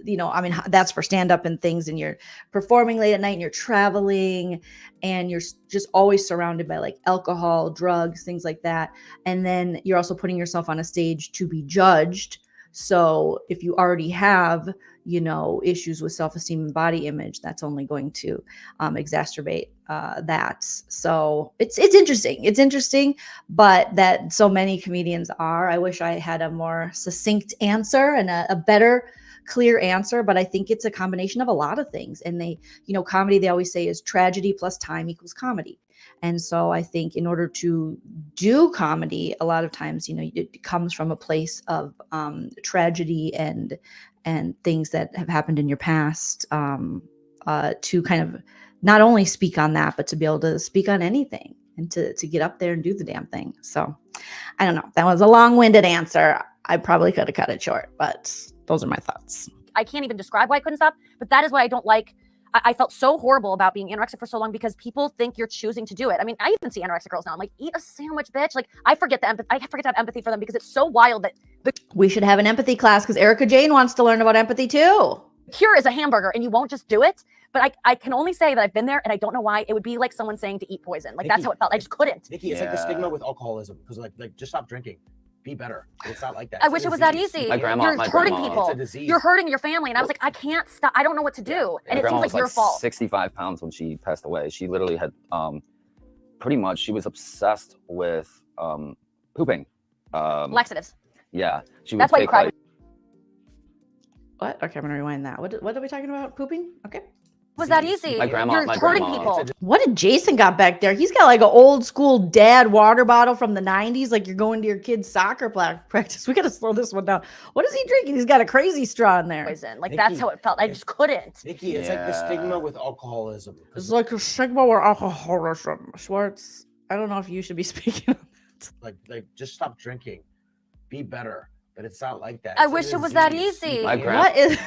Speaker 1: you know, I mean, that's for stand up and things, and you're performing late at night and you're traveling and you're just always surrounded by like alcohol, drugs, things like that. And then you're also putting yourself on a stage to be judged. So if you already have, you know, issues with self-esteem and body image, that's only going to exacerbate that. So it's interesting. It's interesting, but that so many comedians are. I wish I had a more succinct answer and a better, clear answer, but I think it's a combination of a lot of things. And they, you know, comedy, they always say, is tragedy plus time equals comedy. And so I think in order to do comedy, a lot of times, you know, it comes from a place of tragedy and things that have happened in your past, to kind of not only speak on that, but to be able to speak on anything and to get up there and do the damn thing. So I don't know. That was a long-winded answer. I probably could have cut it short, but those are my thoughts.
Speaker 2: I can't even describe why I couldn't stop, but that is why I don't like. I felt so horrible about being anorexic for so long because people think you're choosing to do it. I mean, I even see anorexic girls now. I'm like, eat a sandwich, bitch. Like, I forget to have empathy for them because it's so wild that
Speaker 1: we should have an empathy class because Erica Jane wants to learn about empathy too.
Speaker 2: Cure is a hamburger and you won't just do it. But I can only say that I've been there and I don't know why. It would be like someone saying to eat poison. Like, that's how it felt. I just couldn't.
Speaker 4: Nikki, it's like the stigma with alcoholism, because like just stop drinking. Be better. It's not like that.
Speaker 2: I wish it was that easy.
Speaker 3: You're
Speaker 2: hurting people.
Speaker 4: It's a disease.
Speaker 2: You're hurting your family. And I was like, I can't stop. I don't know what to do. And it seems like your fault.
Speaker 3: 65 pounds when she passed away. She literally had pretty much, she was obsessed with pooping.
Speaker 2: Laxatives.
Speaker 3: Yeah.
Speaker 2: That's why you cried.
Speaker 1: What? Okay, I'm gonna rewind that. What are we talking about? Pooping? Okay.
Speaker 2: Was that easy?
Speaker 3: My grandma.
Speaker 2: You're hurting people.
Speaker 1: What did Jason got back there? He's got like an old school dad water bottle from the 90s, like you're going to your kid's soccer practice. We got to slow this one down. What is he drinking? He's got a crazy straw in there.
Speaker 2: Poison. Like, that's how it felt. I just couldn't.
Speaker 4: Nikki, it's like the stigma with alcoholism.
Speaker 1: It's like a stigma with alcoholism. Schwartz, I don't know if you should be speaking on that.
Speaker 4: Like just stop drinking. Be better. But it's not like that.
Speaker 2: I wish it was that easy.
Speaker 1: What is...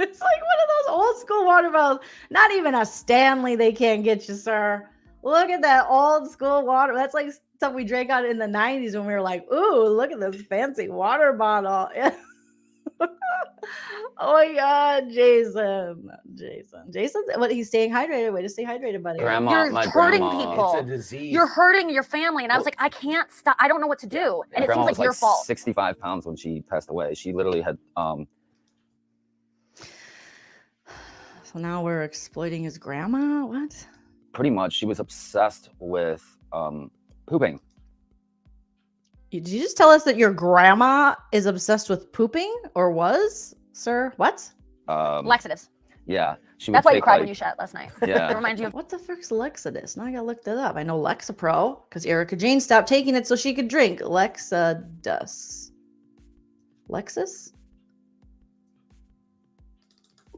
Speaker 1: It's like one of those old school water bottles. Not even a Stanley they can't get you, sir. Look at that old school water. That's like stuff we drank out in the 90s when we were like, ooh, look at this fancy water bottle. Oh my God, Jason. What, he's staying hydrated. Way to stay hydrated, buddy.
Speaker 2: You're hurting people.
Speaker 4: It's a disease.
Speaker 2: You're hurting your family. And I was like, I can't stop. I don't know what to do. And it seems like your fault.
Speaker 3: 65 pounds when she passed away. She literally had
Speaker 1: So now we're exploiting his grandma? What?
Speaker 3: Pretty much. She was obsessed with pooping.
Speaker 1: Did you just tell us that your grandma is obsessed with pooping, or was, sir? What?
Speaker 2: Laxatives.
Speaker 3: Yeah.
Speaker 2: That's why you cried when you shat last night.
Speaker 3: Yeah.
Speaker 2: It reminds you of...
Speaker 1: What the frick's Lexidus? Now I gotta look that up. I know Lexapro because Erica Jane stopped taking it so she could drink. Lexidus. Lexus?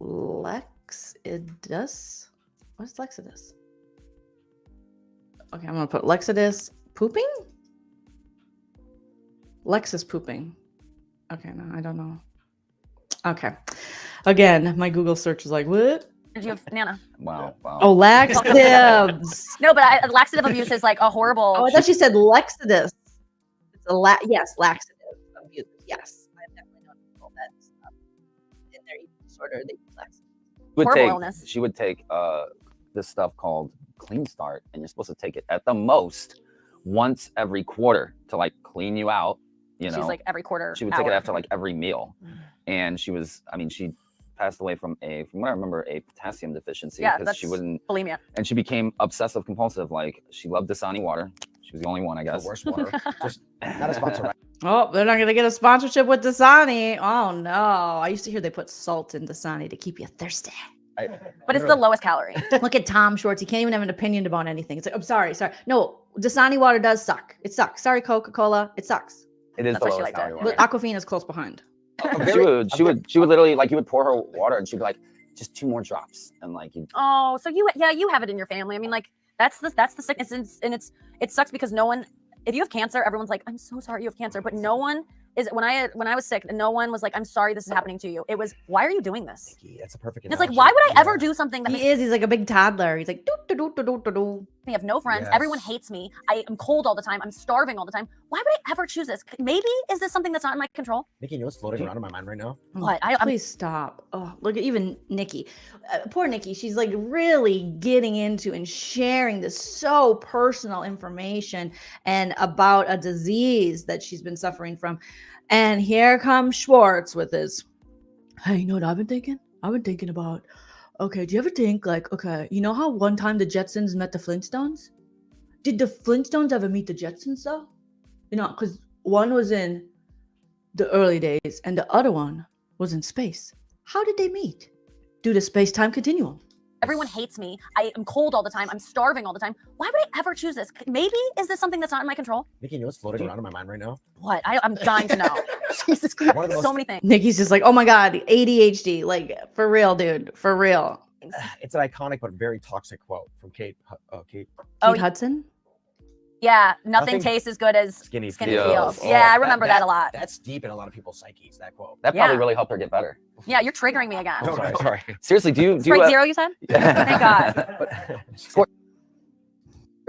Speaker 1: Lexidus? What's Lexidus? Okay, I'm gonna put Lexidus pooping? Lexus pooping. Okay, no, I don't know. Okay. Again, my Google search is like, what?
Speaker 2: Did you have Nana?
Speaker 3: Wow.
Speaker 1: Oh, laxatives.
Speaker 2: No, but laxative abuse is like a horrible...
Speaker 1: Oh, I thought she said Lexidus. It's a yes, laxative abuse. Yes. I've definitely known people that in their eating disorder, they use laxatives.
Speaker 3: She would take this stuff called Clean Start, and you're supposed to take it at the most once every quarter to like clean you out. You know,
Speaker 2: she's like every quarter.
Speaker 3: She would take it after like every meal, and she passed away from what I remember, a potassium deficiency.
Speaker 2: Yeah, that's
Speaker 3: she wouldn't
Speaker 2: bulimia,
Speaker 3: and she became obsessive compulsive. Like, she loved Dasani water. She was the only one, I guess.
Speaker 4: The worst water. Just not a sponsor. Right?
Speaker 1: Oh, they're not gonna get a sponsorship with Dasani. Oh no! I used to hear they put salt in Dasani to keep you thirsty.
Speaker 2: But it's the lowest calorie.
Speaker 1: Look at Tom Schwartz. He can't even have an opinion about anything. It's like, I'm sorry. No, Dasani water does suck. It sucks. Sorry, Coca-Cola. It sucks.
Speaker 3: It is
Speaker 2: That's
Speaker 3: the
Speaker 2: why she
Speaker 3: lowest
Speaker 2: liked it.
Speaker 3: calorie water.
Speaker 1: But Aquafina is close behind.
Speaker 3: She would literally, like, you would pour her water and she'd be like, just 2 more drops, and like you.
Speaker 2: Oh, so you have it in your family. I mean, like that's the sickness, and it sucks because no one. If you have cancer, everyone's like, I'm so sorry you have cancer, but no one is. When I was sick, no one was like, I'm sorry this is happening to you. It was, why are you doing this?
Speaker 4: That's a perfect.
Speaker 2: And it's like, why would I ever do something that
Speaker 1: He's like a big toddler. He's like, do.
Speaker 2: I have no friends.
Speaker 4: Yes.
Speaker 2: Everyone hates me. I am cold all the time. I'm starving all the time. Why would I ever choose this? Maybe is this something that's not in my control?
Speaker 4: Nikki, you know what's floating around in my mind right now?
Speaker 2: What?
Speaker 1: Please stop. Oh, look at even Nikki. Poor Nikki. She's like really getting into and sharing this so personal information and about a disease that she's been suffering from. And here comes Schwartz with his, hey, you know what I've been thinking? I've been thinking about, okay, do you ever think like, okay, you know how one time the Jetsons met the Flintstones? Did the Flintstones ever meet the Jetsons though? You know, because one was in the early days and the other one was in space. How did they meet? Due to space-time continuum.
Speaker 2: Everyone hates me. I am cold all the time. I'm starving all the time. Why would I ever choose this? Maybe is this something that's not in my control?
Speaker 4: Nikki, you know what's floating around in my mind right now?
Speaker 2: What? I'm dying to know. Jesus Christ. So many things.
Speaker 1: Nikki's just like, oh my God, ADHD. Like, for real, dude. For real.
Speaker 4: It's an iconic but very toxic quote from Kate. Kate
Speaker 1: Hudson?
Speaker 2: Yeah, nothing tastes as good as
Speaker 4: Skinny
Speaker 2: feels.
Speaker 4: Oh,
Speaker 2: Yeah, I remember that a lot.
Speaker 4: That's deep in a lot of people's psyches, that quote.
Speaker 3: That probably really helped her get better.
Speaker 2: Yeah, you're triggering me again.
Speaker 4: No, sorry.
Speaker 3: Seriously, do you
Speaker 2: Sprite Zero, you said? Thank God.
Speaker 3: Squirt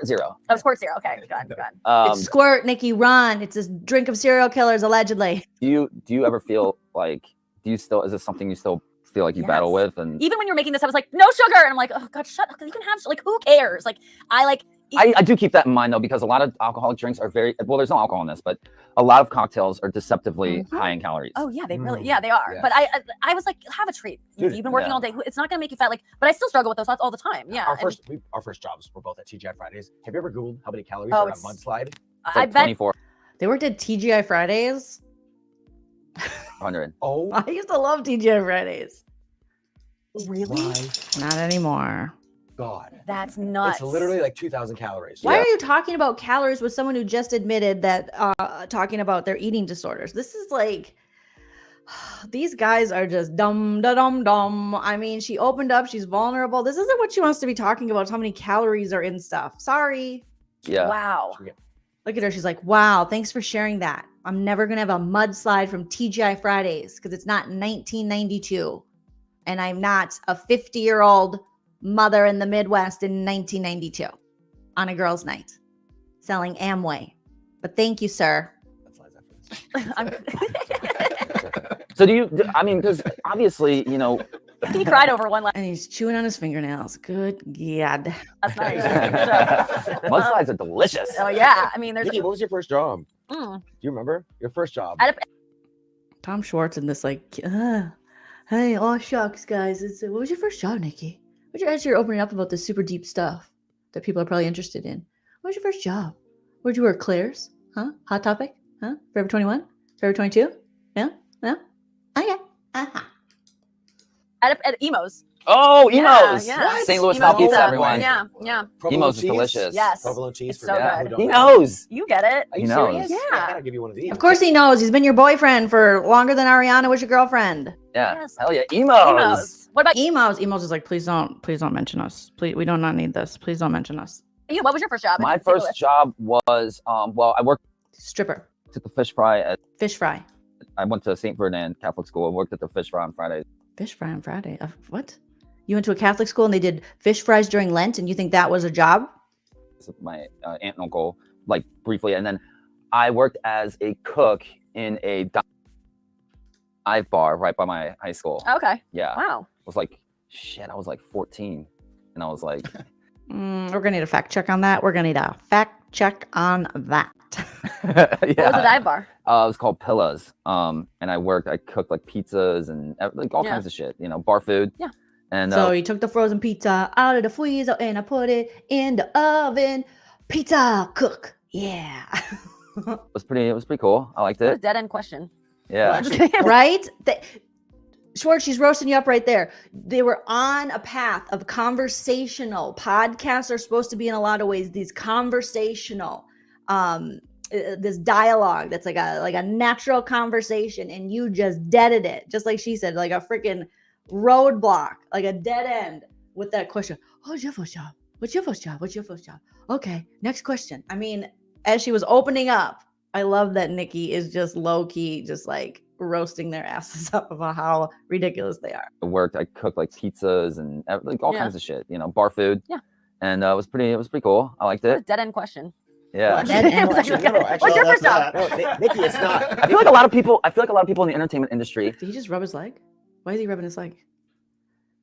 Speaker 3: Zero.
Speaker 2: Oh, Squirt Zero. Okay, good.
Speaker 1: It's Squirt, Nikki, run. It's a drink of serial killers, allegedly.
Speaker 3: Do you ever feel like, is this something you still feel like you battle with? And
Speaker 2: even when you're making this, I was like, no sugar. And I'm like, oh God, shut up. You can have, like, who cares? Like,
Speaker 3: I do keep that in mind though, because a lot of alcoholic drinks are very, well, there's no alcohol in this, but a lot of cocktails are deceptively high in calories.
Speaker 2: Oh yeah, they really, they are.
Speaker 4: Yeah.
Speaker 2: But I was like, have a treat.
Speaker 4: Dude,
Speaker 2: You've been working all day. It's not gonna make you fat. Like, but I still struggle with those thoughts all the time. Yeah.
Speaker 4: Our first jobs were both at TGI Fridays. Have you ever Googled how many calories
Speaker 2: Oh,
Speaker 4: are on a mudslide?
Speaker 3: It's
Speaker 2: I
Speaker 3: like
Speaker 2: bet
Speaker 3: 2400.
Speaker 1: They worked at TGI Fridays.
Speaker 4: Oh,
Speaker 1: I used to love TGI Fridays.
Speaker 2: really?
Speaker 4: my
Speaker 1: Not anymore.
Speaker 4: God.
Speaker 2: That's nuts.
Speaker 4: It's literally like 2,000 calories.
Speaker 1: Why are you talking about calories with someone who just admitted that talking about their eating disorders? This is like, these guys are just dumb. I mean, she opened up. She's vulnerable. This isn't what she wants to be talking about. How many calories are in stuff. Sorry.
Speaker 3: Yeah.
Speaker 2: Wow.
Speaker 1: Look at her. She's like, wow, thanks for sharing that. I'm never going to have a mudslide from TGI Fridays because it's not 1992. And I'm not a 50-year-old mother in the Midwest in 1992 on a girls' night selling Amway. But thank you, sir.
Speaker 3: So I mean, because obviously, you know.
Speaker 2: He cried over one.
Speaker 1: And he's chewing on his fingernails. Good God.
Speaker 2: That's nice.
Speaker 3: Mudslides are delicious.
Speaker 2: Oh yeah. I mean, there's.
Speaker 4: Nikki, what was your first job?
Speaker 2: Mm.
Speaker 4: Do you remember your first job?
Speaker 1: Tom Schwartz in this like, hey, oh shucks, guys. What was your first job, Nikki? As you're opening up about this super deep stuff that people are probably interested in. What was your first job? Where'd you work? Claire's? Huh? Hot Topic? Huh? Forever 21? Forever 22? Yeah? Yeah? Okay. Uh-huh.
Speaker 2: At Emo's.
Speaker 3: Oh, Emos.
Speaker 2: Yeah.
Speaker 3: St. Louis
Speaker 2: Emos
Speaker 3: style pizza,
Speaker 2: pizza.
Speaker 3: everyone.
Speaker 2: Yeah, yeah.
Speaker 3: Emos is delicious.
Speaker 2: Yes.
Speaker 4: Provolone cheese
Speaker 2: It's
Speaker 4: for
Speaker 2: so
Speaker 4: people
Speaker 2: good.
Speaker 4: who
Speaker 3: He
Speaker 4: don't know.
Speaker 3: knows.
Speaker 2: You get it.
Speaker 4: Are you
Speaker 3: He knows.
Speaker 4: serious?
Speaker 2: Yeah.
Speaker 4: I gotta give you one of these.
Speaker 1: Of course he knows. He's been your boyfriend for longer than Ariana was your girlfriend.
Speaker 3: Yeah.
Speaker 2: Yes.
Speaker 3: Hell yeah. Emos.
Speaker 2: Emo's. What about
Speaker 1: Emos is like, please don't mention us. Please, we do not need this. Please don't mention us.
Speaker 2: you? What was your first job?
Speaker 3: My first job was, well, I worked
Speaker 1: Stripper.
Speaker 3: at the fish fry at,
Speaker 1: Fish fry.
Speaker 3: I went to St. Ferdinand Catholic School. I worked at the fish fry on Fridays.
Speaker 1: Fish fry on Friday. What? You went to a Catholic school and they did fish fries during Lent and you think that was a job?
Speaker 3: My aunt and uncle, like briefly. And then I worked as a cook in a dive bar right by my high school.
Speaker 2: Okay.
Speaker 3: Yeah.
Speaker 2: Wow.
Speaker 3: I was like, shit, I was like 14. And I was like,
Speaker 1: We're going to need a fact check on that.
Speaker 3: Yeah.
Speaker 2: What was the dive bar?
Speaker 3: It was called Pillas. And I cooked like pizzas and like all kinds of shit, you know, bar food.
Speaker 2: Yeah.
Speaker 3: And
Speaker 1: So you took the frozen pizza out of the freezer and I put it in the oven. Pizza cook. Yeah.
Speaker 3: it was pretty cool. I liked
Speaker 2: What a
Speaker 3: it.
Speaker 2: dead end question.
Speaker 3: Yeah.
Speaker 1: Right? Schwartz, she's roasting you up right there. They were on a path of conversational. Podcasts are supposed to be in a lot of ways these conversational, this dialogue that's like a natural conversation, and you just deaded it, just like she said, like a freaking roadblock, like a dead end with that question. Oh, what's your first job? What's your first job? What's your first job? Okay, next question. I mean, as she was opening up, I love that Nikki is just low key, just like roasting their asses up about how ridiculous they are.
Speaker 3: I worked. I cooked like pizzas and like all kinds of shit. You know, bar food.
Speaker 2: Yeah.
Speaker 3: And it was pretty cool. I liked it.
Speaker 2: Dead end question.
Speaker 3: Yeah.
Speaker 2: What's your first job?
Speaker 4: No, Nikki, it's not.
Speaker 3: I feel like a lot of people in the entertainment industry.
Speaker 1: Did he just rub his leg? Why is he rubbing his leg?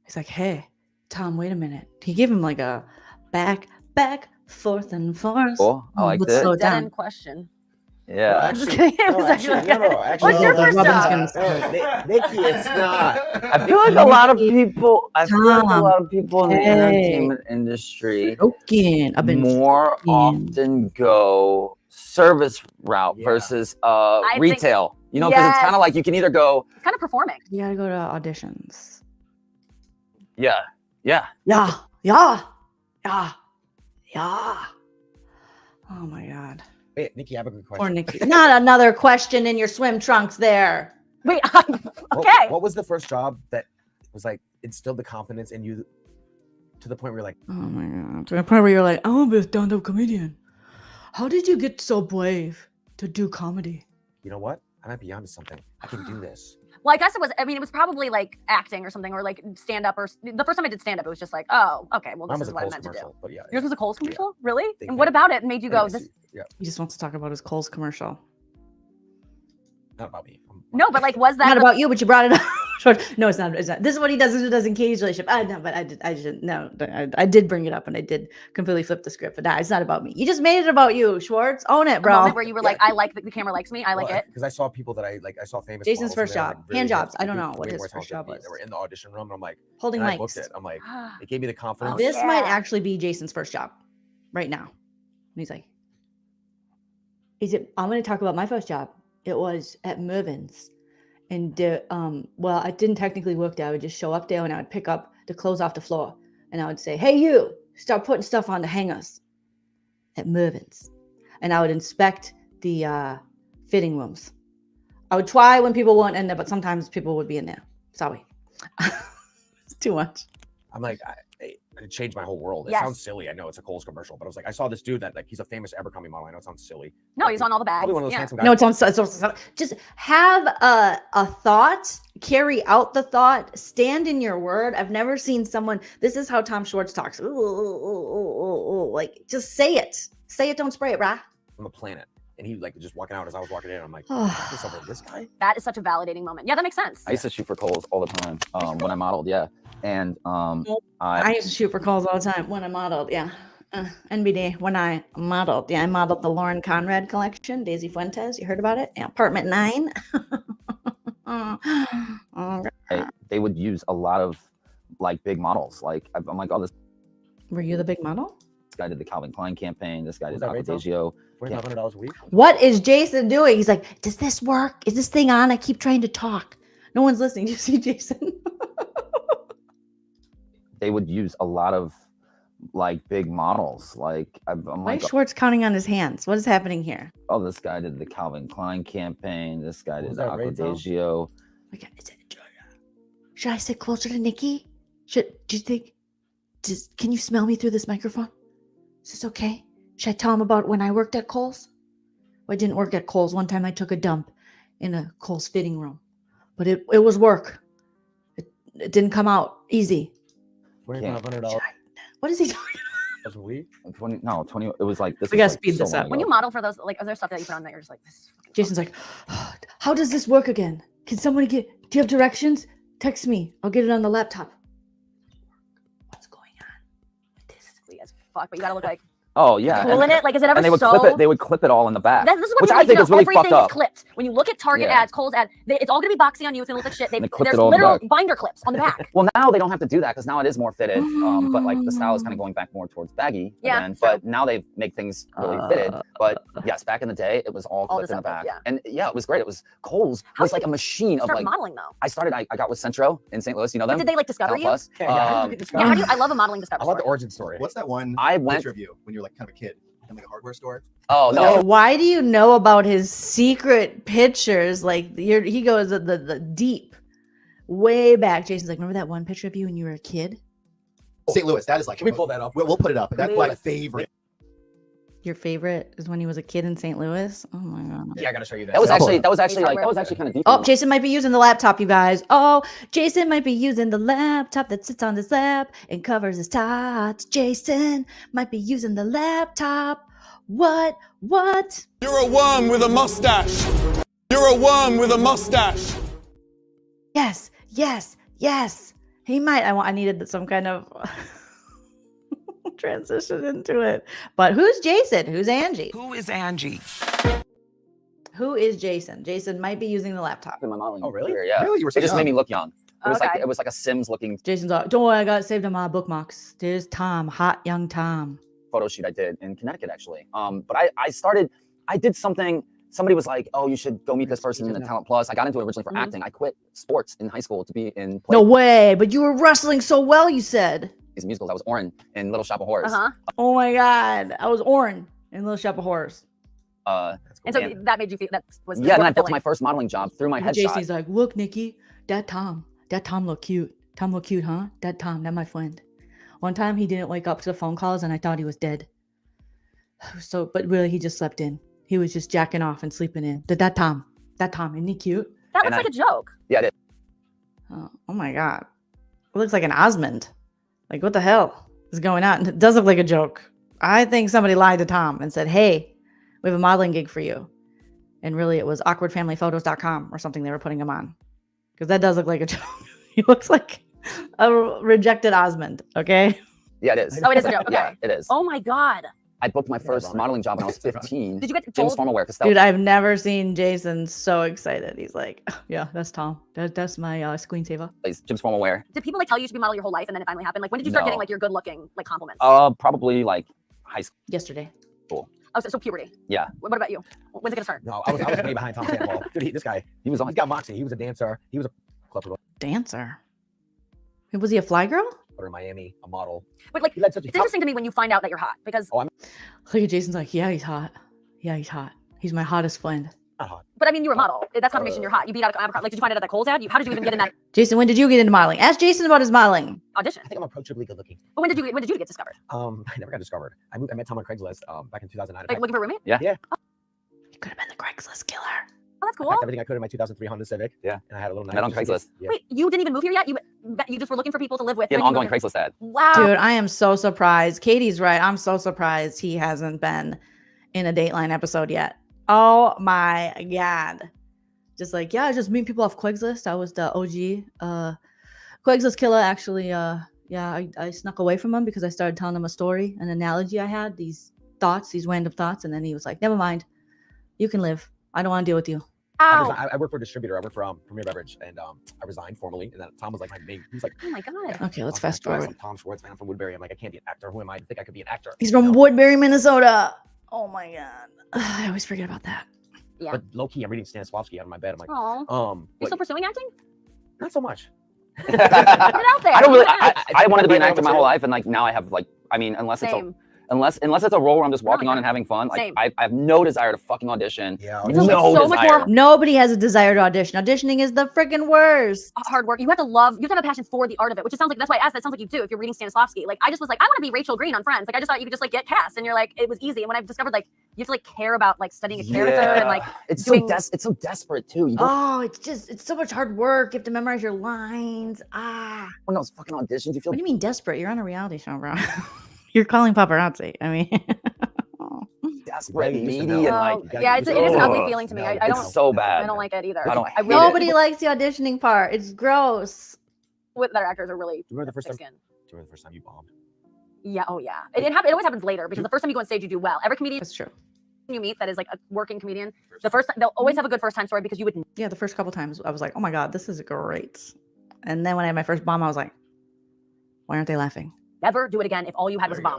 Speaker 1: He's like, hey, Tom, wait a minute. He gave him like a back, forth and forth.
Speaker 3: Cool. I liked
Speaker 1: Let's
Speaker 3: it.
Speaker 1: slow it
Speaker 2: Dead
Speaker 1: down.
Speaker 2: end question.
Speaker 3: Yeah.
Speaker 2: I'm just kidding. What's your first job?
Speaker 4: Nikki, it's not.
Speaker 3: I feel like a lot of people. I feel like a
Speaker 1: Tom,
Speaker 3: lot of people in the
Speaker 1: hey.
Speaker 3: entertainment industry
Speaker 1: Joking. I've been
Speaker 3: more
Speaker 1: joking.
Speaker 3: often go service route versus retail. You know, because it's kind of like you can either go.
Speaker 2: It's kind of performing.
Speaker 1: You gotta go to auditions.
Speaker 3: Yeah.
Speaker 1: Oh my God.
Speaker 4: Wait, Nikki, I have a good question.
Speaker 1: Poor Nikki. Not another question in your swim trunks there.
Speaker 2: Wait, okay.
Speaker 4: What was the first job that was like instilled the confidence in you to the point where you're like,
Speaker 1: Oh my God. To the point where you're like, I want to be a stand-up comedian. How did you get so brave to do comedy?
Speaker 4: you know what? I might be onto something. I can do this.
Speaker 2: Well, I guess it was, I mean, it was probably like acting or something, or like stand up, or the first time I did stand up, it was just like, oh, okay, well,
Speaker 4: Mine
Speaker 2: this
Speaker 4: was
Speaker 2: is
Speaker 4: a
Speaker 2: what I
Speaker 4: Kohl's
Speaker 2: meant to do.
Speaker 4: commercial, but yeah.
Speaker 2: Yours was a Kohl's commercial? Really?
Speaker 4: They
Speaker 2: And what
Speaker 4: made-
Speaker 2: about it made you go, this?
Speaker 4: Yeah,
Speaker 1: He just wants to talk about his Kohl's commercial.
Speaker 4: not about me.
Speaker 2: No, but like, was that
Speaker 1: Not
Speaker 2: the-
Speaker 1: about you, but you brought it up. No, it's not. It's not. This is what he does. This is what he does in Katie's relationship. No, but I did bring it up, and I did completely flip the script. But nah, it's not about me. You just made it about you, Schwartz. Own it,
Speaker 2: a
Speaker 1: bro.
Speaker 2: moment where you were like, I like the camera likes me, I like it?
Speaker 4: Because I saw people that I like. I saw famous.
Speaker 1: Jason's
Speaker 4: models, and
Speaker 1: first
Speaker 4: they were,
Speaker 1: job.
Speaker 4: like, really
Speaker 1: Hand jobs.
Speaker 4: hip,
Speaker 1: I don't
Speaker 4: way
Speaker 1: know what
Speaker 4: more
Speaker 1: his first
Speaker 4: talented
Speaker 1: job
Speaker 4: than me.
Speaker 1: was.
Speaker 4: They were in the audition room, and I'm like,
Speaker 1: Holding
Speaker 4: and I booked
Speaker 1: mics.
Speaker 4: it. I'm like, it gave me the confidence.
Speaker 1: This
Speaker 2: yeah.
Speaker 1: might actually be Jason's first job, right now. And he's like, I'm going to talk about my first job. It was at Mervin's. And well, I didn't technically work there. I would just show up there and I would pick up the clothes off the floor. And I would say, hey, you, start putting stuff on the hangers at Mervin's. And I would inspect the fitting rooms. I would try when people weren't in there, but sometimes people would be in there. Sorry. It's too much.
Speaker 4: I'm like, it changed my whole world. It
Speaker 2: Yes.
Speaker 4: sounds silly. I know it's a Kohl's commercial, but I was like, I saw this dude that like he's a famous Abercrombie model. I know it sounds silly.
Speaker 2: No, he's on all the bags.
Speaker 4: Probably one of those
Speaker 2: Yeah.
Speaker 4: handsome guys.
Speaker 1: No, it's on. Just have a thought, carry out the thought, stand in your word. I've never seen someone. This is how Tom Schwartz talks. Ooh, like just say it. Say it. Don't spray it, rah.
Speaker 4: I'm a planet. And he like just walking out as I was walking in. I'm like, this over this guy?
Speaker 2: That is such a validating moment. Yeah, that makes sense.
Speaker 3: I used to shoot for Kohl's all the time when I modeled. Yeah, and
Speaker 1: I used to shoot for calls all the time when I modeled. Yeah. NBD when I modeled. Yeah, I modeled the Lauren Conrad collection, Daisy Fuentes. You heard about it? Yeah, Apartment 9.
Speaker 3: they would use a lot of like big models. Like I'm like, oh, this
Speaker 1: Were you the big model?
Speaker 3: guy did the Calvin Klein campaign. This guy did
Speaker 4: Was that right, Tom?
Speaker 3: Acquadagio.
Speaker 4: $2,500 a week?
Speaker 1: What is Jason doing? He's like, does this work? Is this thing on? I keep trying to talk. No one's listening. You see Jason?
Speaker 3: They would use a lot of like big models. Like I'm
Speaker 1: Why
Speaker 3: like,
Speaker 1: is Schwartz counting on his hands? What is happening here?
Speaker 3: oh, this guy did the Calvin Klein campaign. This guy did
Speaker 4: Was
Speaker 3: the
Speaker 4: that right, Tom?
Speaker 3: Acquadagio.
Speaker 1: Okay, should I sit closer to Nikki? Do you think? Can you smell me through this microphone? Is this okay? Should I tell him about when I worked at Kohl's? Well, I didn't work at Kohl's. One time I took a dump in a Kohl's fitting room, but it was work. It didn't come out easy.
Speaker 4: $2,500
Speaker 1: What is he talking
Speaker 4: a week?
Speaker 3: 20. It was like this.
Speaker 1: We
Speaker 3: was,
Speaker 1: gotta
Speaker 3: like,
Speaker 1: speed this
Speaker 3: so long
Speaker 1: up.
Speaker 2: When you
Speaker 3: ago.
Speaker 2: model for those, like, are there stuff that you put on that you're just like, this is fucking
Speaker 1: Jason's like, how does this work again? Can somebody do you have directions? Text me. I'll get it on the laptop. What's going on?
Speaker 2: this is as fuck, but you gotta look like
Speaker 3: Oh yeah,
Speaker 2: cool in it. Like, is it ever
Speaker 3: and they would
Speaker 2: so?
Speaker 3: clip it. They would clip it all in the back,
Speaker 2: This is what
Speaker 3: which
Speaker 2: you
Speaker 3: I
Speaker 2: need
Speaker 3: think
Speaker 2: to
Speaker 3: is
Speaker 2: know.
Speaker 3: really
Speaker 2: Everything
Speaker 3: fucked up.
Speaker 2: is clipped. When you look at Target
Speaker 3: Yeah.
Speaker 2: ads, Kohl's ad, it's all gonna be boxy on you. It's gonna look like shit.
Speaker 3: They clipped
Speaker 2: There's
Speaker 3: it all in the
Speaker 2: literal
Speaker 3: back.
Speaker 2: binder clips on the back.
Speaker 3: Well, now they don't have to do that because now it is more fitted. But like the style is kind of going back more towards baggy
Speaker 2: Yeah,
Speaker 3: again.
Speaker 2: true.
Speaker 3: But now they make things really fitted. But yes, back in the day, it was all
Speaker 2: All
Speaker 3: clipped
Speaker 2: the
Speaker 3: in the
Speaker 2: stuff,
Speaker 3: back.
Speaker 2: yeah.
Speaker 3: And yeah, it was great. It was Kohl's
Speaker 2: How
Speaker 3: was
Speaker 2: did
Speaker 3: like a machine of
Speaker 2: Start
Speaker 3: like.
Speaker 2: modeling though.
Speaker 3: I got with Centro in St. Louis. You know them?
Speaker 2: But did they like discover
Speaker 3: Talent
Speaker 2: you?
Speaker 3: Plus.
Speaker 4: How did you get this
Speaker 2: Yeah, how
Speaker 4: guy?
Speaker 2: do you? I love a modeling discovery.
Speaker 4: I love the
Speaker 2: story.
Speaker 4: origin story.
Speaker 5: What's that one
Speaker 3: I went-
Speaker 5: picture of you when you're like kind of a kid in like a hardware store?
Speaker 3: Oh
Speaker 1: No,
Speaker 3: no.
Speaker 1: why do you know about his secret pictures? Like he goes the deep. way back. Jason's like, remember that one picture of you when you were a kid?
Speaker 5: St. Louis. That is like.
Speaker 4: Can we pull that up?
Speaker 5: We'll put it up. That's my favorite.
Speaker 1: Your favorite is when he was a kid in St. Louis? Oh my God.
Speaker 4: Yeah, I gotta show you that.
Speaker 3: That was actually kind of deep.
Speaker 1: Oh, Jason might be using the laptop, you guys. Oh, Jason might be using the laptop that sits on his lap and covers his tots. Jason might be using the laptop. What?
Speaker 6: You're a worm with a mustache. You're a worm with a mustache.
Speaker 1: Yes. He might. I needed some kind of transition into it. But who's Jason? Who's Angie?
Speaker 7: Who is Angie?
Speaker 1: Who is Jason? Jason might be using the laptop.
Speaker 3: In my modeling
Speaker 4: Oh, really?
Speaker 3: career, yeah.
Speaker 5: Really? You were
Speaker 3: It just
Speaker 5: young.
Speaker 3: made me look young.
Speaker 2: Okay.
Speaker 3: It was like a Sims looking
Speaker 1: Jason's like, don't worry, I got it saved on my bookmarks. There's Tom, hot young Tom.
Speaker 3: photo shoot I did in Connecticut actually. But I did something. Somebody was like, "Oh, you should go meet this person in Talent Plus." I got into it originally for acting. I quit sports in high school to be in
Speaker 1: No way, but you were wrestling so well, you said.
Speaker 3: these musicals. I was Orin in Little Shop of Horrors.
Speaker 1: Oh my God. I was Orin in Little Shop of Horrors.
Speaker 2: And so
Speaker 3: And-
Speaker 2: that made you feel that was
Speaker 3: Yeah, and I
Speaker 2: fulfilling.
Speaker 3: booked my first modeling job through my headshot.
Speaker 1: Jason's like, look, Nikki, that Tom look cute. Tom look cute, huh? That my friend. One time he didn't wake up to the phone calls and I thought he was dead. So, but really he just slept in. He was just jacking off and sleeping in. That Tom, isn't he cute?
Speaker 2: That
Speaker 3: And
Speaker 2: looks like a joke.
Speaker 3: Yeah, it is.
Speaker 1: Oh my God. It looks like an Osmond. Like, what the hell is going on? It does look like a joke. I think somebody lied to Tom and said, hey, we have a modeling gig for you. And really it was awkwardfamilyphotos.com or something they were putting him on. Because that does look like a joke. He looks like a rejected Osmond, okay?
Speaker 3: Yeah, it is.
Speaker 2: Oh, it is a joke. Okay.
Speaker 3: Yeah, it is.
Speaker 2: Oh my God.
Speaker 3: I booked my first modeling job when I was 15.
Speaker 2: Did you get
Speaker 3: Jim's
Speaker 2: told?
Speaker 3: formal wear. Because
Speaker 1: Dude, I've never seen Jason so excited. He's like, oh, yeah, that's Tom. That's my screensaver.
Speaker 3: Jim's formal wear.
Speaker 2: Did people like tell you to be a model your whole life and then it finally happened? Like when did you start
Speaker 3: No.
Speaker 2: getting like your good looking like compliments?
Speaker 3: Probably like high school.
Speaker 1: Yesterday.
Speaker 2: Oh, so puberty.
Speaker 3: Yeah.
Speaker 2: What about you? When's it gonna start?
Speaker 4: No, I was way behind Tom Sandoval. Dude, this guy,
Speaker 3: He was
Speaker 4: he's got moxie. He was a dancer. He was a club promoter
Speaker 1: Dancer. Was he a fly girl?
Speaker 4: in Miami, a model.
Speaker 2: But like
Speaker 4: He led such a
Speaker 2: it's interesting to me when you find out that you're hot because
Speaker 1: Look at Jason's like, yeah, he's hot. Yeah, he's hot. He's my hottest friend.
Speaker 4: not hot.
Speaker 2: but I mean you were a model. That's confirmation you're hot. You beat out like did you find it at that Kohl's ad? How did you even get in that
Speaker 1: Jason, when did you get into modeling? Ask Jason about his modeling.
Speaker 2: audition?
Speaker 4: I think I'm approachably good looking.
Speaker 2: But when did you get discovered?
Speaker 4: I never got discovered. I met Tom on Craigslist back in 2009.
Speaker 2: Like looking for a roommate?
Speaker 1: He could have been the Craigslist killer.
Speaker 2: Oh, that's
Speaker 4: I
Speaker 2: cool.
Speaker 4: packed everything I could in my 2003 Honda Civic.
Speaker 3: Yeah.
Speaker 4: And I had a little
Speaker 3: Met on Craigslist.
Speaker 4: Yeah.
Speaker 2: Wait, you didn't even move here yet? You just were looking for people to live with.
Speaker 3: An
Speaker 2: when you
Speaker 3: ongoing
Speaker 2: moved here?
Speaker 3: Craigslist ad.
Speaker 2: Wow.
Speaker 1: Dude, I am so surprised. Katie's right. I'm so surprised he hasn't been in a Dateline episode yet. Oh my God. Just like, yeah, I just meet people off Craigslist. I was the OG Craigslist killer. Actually, I snuck away from him because I started telling him a story, an analogy I had, these random thoughts. And then he was like, never mind. You can live. I don't want to deal with you.
Speaker 2: Ow.
Speaker 4: I work for a distributor. I work for Premier Beverage, and I resigned formally. And then Tom was like my main. He was like,
Speaker 2: Oh my God.
Speaker 1: Okay, let's
Speaker 4: "Oh,
Speaker 1: fast
Speaker 4: guys,
Speaker 1: forward.
Speaker 4: I'm Tom Schwartz, man. I'm from Woodbury. I'm like, I can't be an actor. Who am I to think I could be an actor?
Speaker 1: He's
Speaker 4: You
Speaker 1: from
Speaker 4: know?
Speaker 1: Woodbury, Minnesota. Oh my God. I always forget about that.
Speaker 2: Yeah.
Speaker 4: But low key, I'm reading Stanislavski out of my bed. I'm like,
Speaker 2: Oh. You're
Speaker 4: like,
Speaker 2: still pursuing acting?
Speaker 4: not so much.
Speaker 2: Get out there.
Speaker 3: I don't really.
Speaker 2: Get out.
Speaker 3: I wanted to be an
Speaker 4: Right now,
Speaker 3: actor my
Speaker 4: too.
Speaker 3: whole life, and like now I have like. I mean, unless
Speaker 2: Same.
Speaker 3: it's a role where I'm just walking
Speaker 2: No,
Speaker 3: on and having fun. Like
Speaker 2: same.
Speaker 3: I have no desire to fucking audition.
Speaker 4: Yeah.
Speaker 2: It's so
Speaker 3: No
Speaker 2: much
Speaker 3: desire.
Speaker 2: more
Speaker 1: Nobody has a desire to audition. Auditioning is the freaking worst.
Speaker 2: hard work. You have to have a passion for the art of it, which it sounds like that's why I asked. That sounds like you do. If you're reading Stanislavski, like I just was like, I want to be Rachel Green on Friends. Like I just thought you could just like get cast, and you're like, it was easy. And when I discovered like you have to like care about like studying a character and like
Speaker 3: it's
Speaker 2: doing-
Speaker 3: it's so desperate too. You don't
Speaker 1: Oh, it's so much hard work. You have to memorize your lines.
Speaker 3: want those fucking auditions. You feel
Speaker 1: What do you mean desperate? You're on a reality show, bro. You're calling paparazzi. I mean,
Speaker 3: desperate,
Speaker 4: Right, you used to
Speaker 3: needy,
Speaker 4: know.
Speaker 3: and
Speaker 2: Oh,
Speaker 3: like
Speaker 2: yeah, it is an ugly
Speaker 3: Ugh.
Speaker 2: feeling to me.
Speaker 4: No,
Speaker 2: I
Speaker 4: it's
Speaker 2: don't
Speaker 3: it's so bad.
Speaker 2: I don't like it either.
Speaker 3: I don't hate it.
Speaker 1: nobody likes the auditioning part. It's gross.
Speaker 2: With that actors are really
Speaker 4: Remember the first
Speaker 2: thick
Speaker 4: time?
Speaker 2: skin.
Speaker 4: Do you remember the first time you bombed?
Speaker 2: Yeah, oh yeah. It always happens later because the first time you go on stage you do well. Every comedian
Speaker 1: That's true.
Speaker 2: you meet that is like a working comedian, the first time they'll always have a good first time story because you would
Speaker 1: Yeah, the first couple times I was like, oh my God, this is great. And then when I had my first bomb, I was like, why aren't they laughing?
Speaker 2: never do it again if all you had was a
Speaker 4: There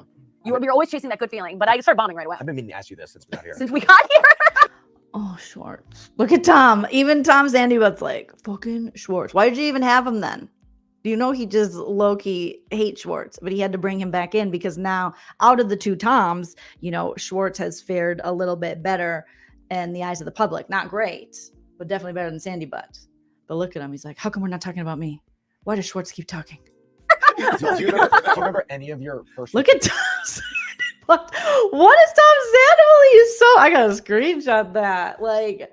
Speaker 4: you
Speaker 2: bomb. You're always chasing that good feeling, but I started bombing right away
Speaker 4: I've been meaning to ask you this since we got here.
Speaker 2: since we got here.
Speaker 1: Oh, Schwartz. Look at Tom. Even Tom Sandoval's like, fucking Schwartz. Why did you even have him then? Do you know he just low-key hates Schwartz, but he had to bring him back in because now out of the two Toms, you know, Schwartz has fared a little bit better in the eyes of the public. Not great, but definitely better than Sandy Butt. But look at him. He's like, how come we're not talking about me? Why does Schwartz keep talking?
Speaker 4: Do you remember any of your first?
Speaker 1: Look at Tom Sandoval. What is Tom Sandoval? He's so, I gotta screenshot that. Like,